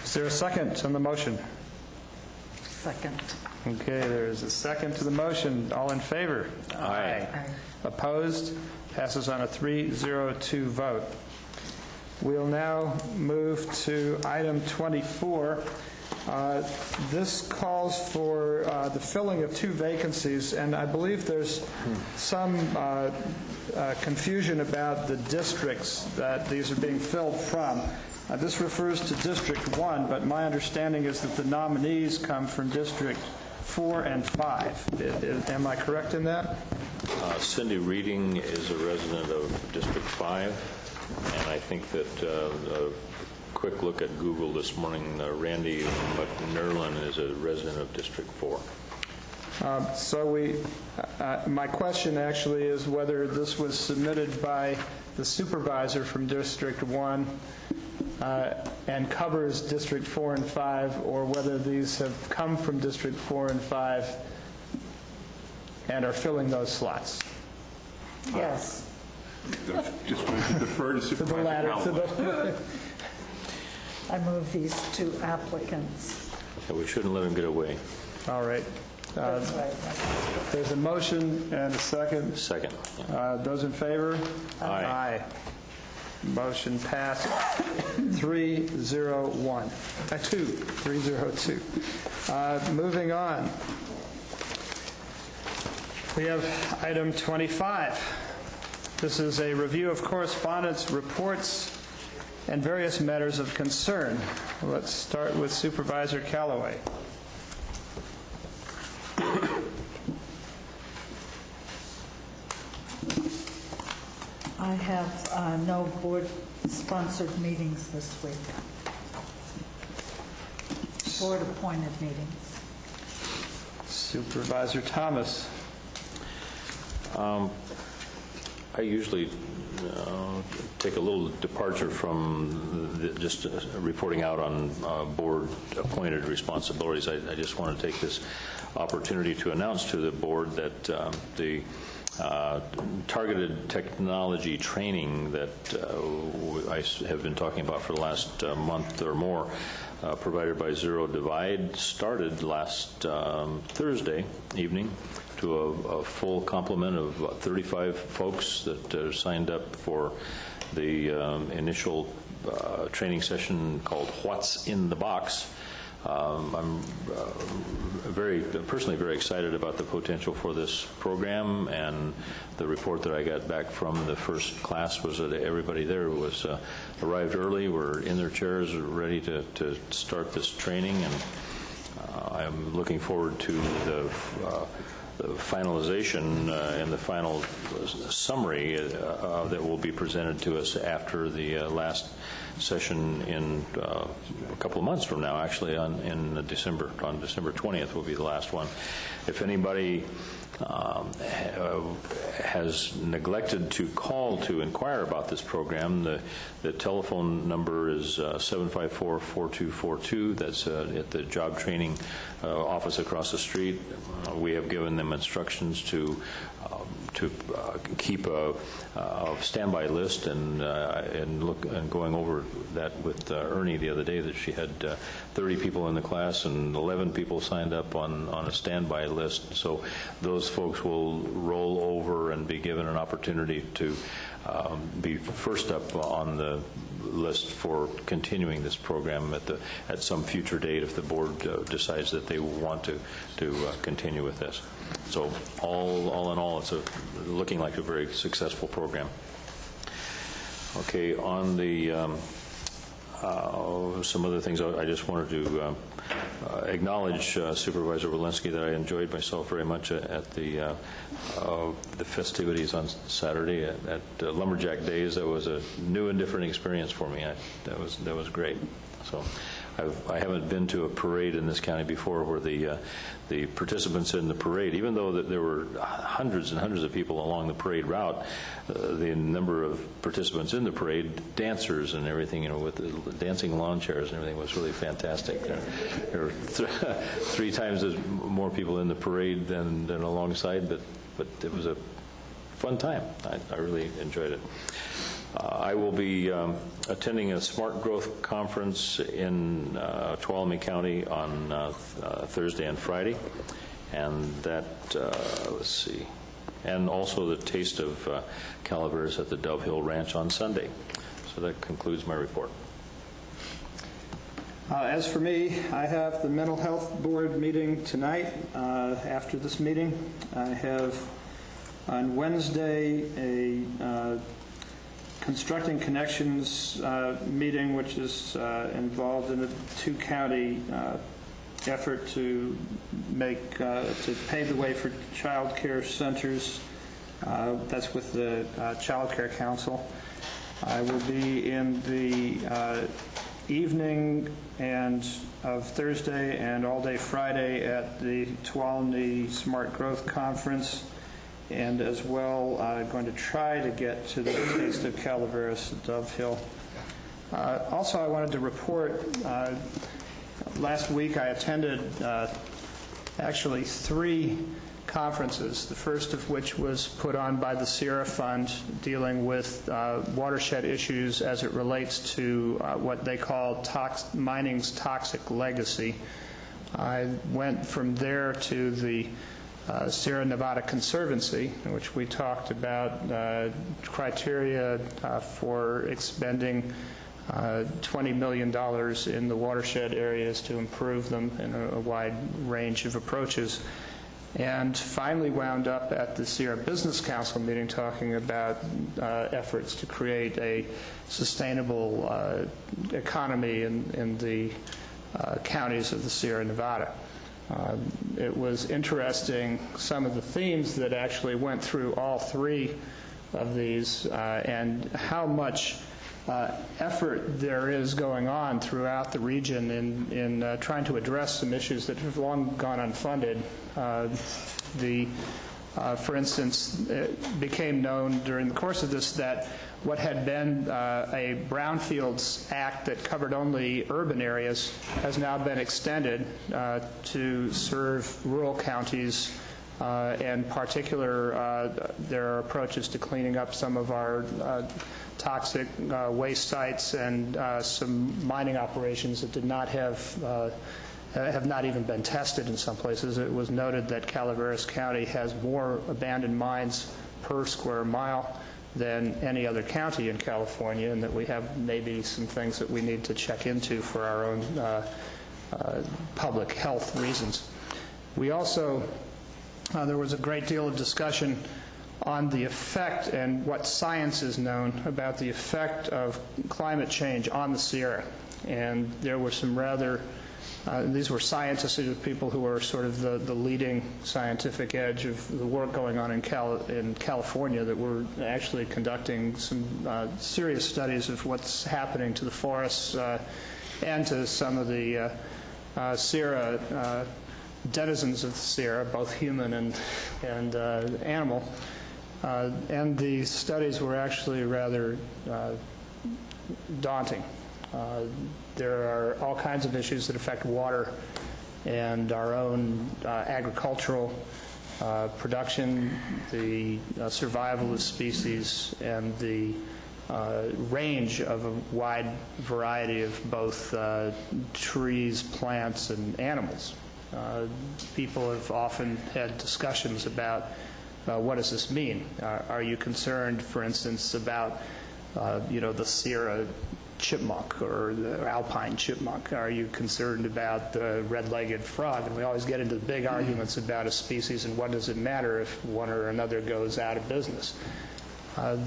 Is there a second on the motion? Second. Okay, there is a second to the motion. All in favor? Aye. Opposed? Passes on a 3-0-2 vote. We'll now move to item 24. This calls for the filling of 2 vacancies, and I believe there's some confusion about the districts that these are being filled from. This refers to District 1, but my understanding is that the nominees come from District 4 and 5. Am I correct in that? Cindy Reading is a resident of District 5, and I think that a quick look at Google this morning, Randy McNerlin is a resident of District 4. My question actually is whether this was submitted by the supervisor from District 1 and covers District 4 and 5, or whether these have come from District 4 and 5 and are filling those slots. Yes. Just going to defer to Supervisor the latter. Callaway. I move these 2 applicants. Yeah, we shouldn't let them get away. All right. That's right. There's a motion and a second. Second. Those in favor? Aye. Aye. Motion passed 3-0-1. 3-0-2. Moving on. We have item 25. This is a review of correspondence, reports, and various matters of concern. Let's start with Supervisor Callaway. I have no board-sponsored meetings this week. Board-appointed meetings. Supervisor Thomas. I usually take a little departure from just reporting out on board-appointed responsibilities. I just want to take this opportunity to announce to the board that the targeted technology training that I have been talking about for the last month or more, provided by Zero Divide, started last Thursday evening to a full complement of 35 folks that signed up for the initial training session called What's in the Box. I'm personally very excited about the potential for this program, and the report that I got back from the first class was that everybody there was arrived early, were in their chairs, ready to start this training, and I'm looking forward to the finalization and the final summary that will be presented to us after the last session in a couple of months from now, actually, on December 20th will be the last one. If anybody has neglected to call to inquire about this program, the telephone number is 754-4242. That's at the job training office across the street. We have given them instructions to keep a standby list, and going over that with Ernie the other day, that she had 30 people in the class and 11 people signed up on a standby list. So those folks will roll over and be given an opportunity to be first up on the list for continuing this program at some future date if the board decides that they want to continue with this. So all in all, it's looking like a very successful program. Okay, on the some other things, I just wanted to acknowledge Supervisor Walensky that I enjoyed myself very much at the festivities on Saturday at Lumberjack Days. That was a new and different experience for me. That was great. So I haven't been to a parade in this county before where the participants in the parade, even though that there were hundreds and hundreds of people along the parade route, the number of participants in the parade, dancers and everything, with the dancing lawn chairs and everything, was really fantastic. There were 3 times as more people in the parade than alongside, but it was a fun time. I really enjoyed it. I will be attending a Smart Growth Conference in Tuolumne County on Thursday and Friday, and that, let's see, and also the Taste of Calaveras at the Dove Hill Ranch on Sunday. So that concludes my report. As for me, I have the Mental Health Board meeting tonight. After this meeting, I have on Wednesday a Constructing Connections meeting, which is involved in a 2-county effort to pave the way for child care centers. That's with the Child Care Council. I will be in the evening and of Thursday and all day Friday at the Tuolumne Smart Growth Conference, and as well going to try to get to the Taste of Calaveras at Dove Hill. Also, I wanted to report, last week I attended actually 3 conferences, the first of which was put on by the Sierra Fund, dealing with watershed issues as it relates to what they call mining's toxic legacy. I went from there to the Sierra Nevada Conservancy, in which we talked about criteria for expending $20 million in the watershed areas to improve them in a wide range of approaches. And finally wound up at the Sierra Business Council meeting talking about efforts to create a sustainable economy in the counties of the Sierra Nevada. It was interesting, some of the themes that actually went through all 3 of these and how much effort there is going on throughout the region in trying to address some issues that have long gone unfunded. For instance, it became known during the course of this that what had been a Brownfields Act that covered only urban areas has now been extended to serve rural counties. In particular, there are approaches to cleaning up some of our toxic waste sites and some mining operations that did not have not even been tested in some places. It was noted that Calaveras County has more abandoned mines per square mile than any other county in California, and that we have maybe some things that we need to check into for our own public health reasons. We also, there was a great deal of discussion on the effect and what science is known about the effect of climate change on the Sierra. And there were some rather these were scientists, these were people who were sort of the leading scientific edge of the work going on in California that were actually conducting some serious studies of what's happening to the forests and to some of the Sierra denizens of the Sierra, both human and animal. And the studies were actually rather daunting. There are all kinds of issues that affect water and our own agricultural production, the survival of species, and the range of a wide variety of both trees, plants, and animals. People have often had discussions about what does this mean? Are you concerned, for instance, about the Sierra chipmunk or the alpine chipmunk? Are you concerned about the red-legged frog? And we always get into big arguments about a species and what does it matter if one or another goes out of business.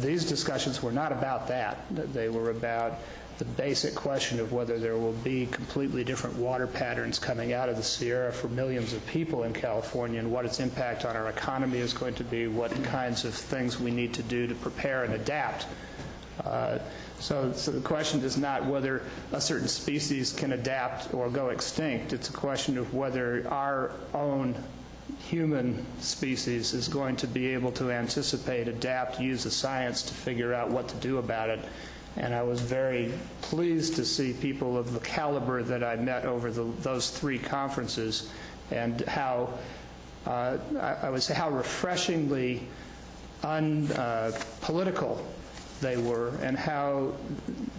These discussions were not about that. They were about the basic question of whether there will be completely different water patterns coming out of the Sierra for millions of people in California, and what its impact on our economy is going to be, what kinds of things we need to do to prepare and adapt. So the question is not whether a certain species can adapt or go extinct. It's a question of whether our own human species is going to be able to anticipate, adapt, use the science to figure out what to do about it. And I was very pleased to see people of the caliber that I met over those three conferences, and how I would say how refreshingly unpolitical they were, and how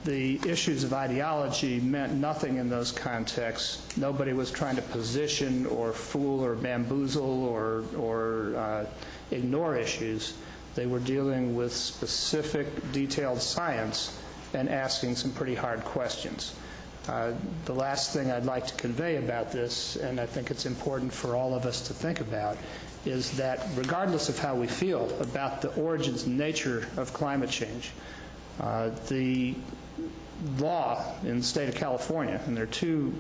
the issues of ideology meant nothing in those contexts. Nobody was trying to position or fool or bamboozle or ignore issues. They were dealing with specific, detailed science and asking some pretty hard questions. The last thing I'd like to convey about this, and I think it's important for all of us to think about, is that regardless of how we feel about the origins and nature of climate change, the law in the state of California, and there are two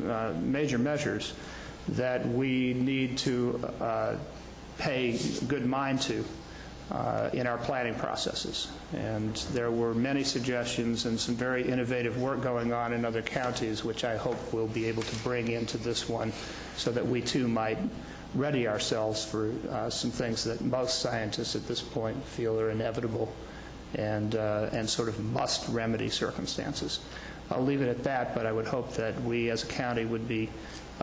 major measures that we need to pay good mind to in our planning processes. And there were many suggestions and some very innovative work going on in other counties, which I hope we'll be able to bring into this one so that we too might ready ourselves for some things that most scientists at this point feel are inevitable and sort of must remedy circumstances. I'll leave it at that, but I would hope that we as a county would be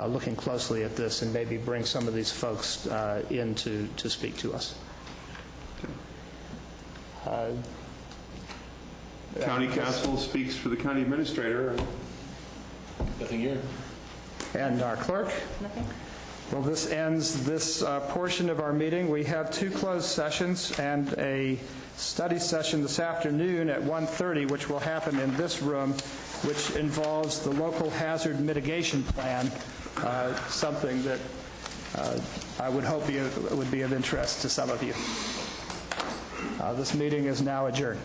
looking closely at this and maybe bring some of these folks in to speak to us. County Council speaks for the county administrator. Nothing here. And our clerk? Nothing. Well, this ends this portion of our meeting. We have two closed sessions and a study session this afternoon at 1:30, which will happen in this room, which involves the local hazard mitigation plan, something that I would hope would be of interest to some of you. This meeting is now adjourned.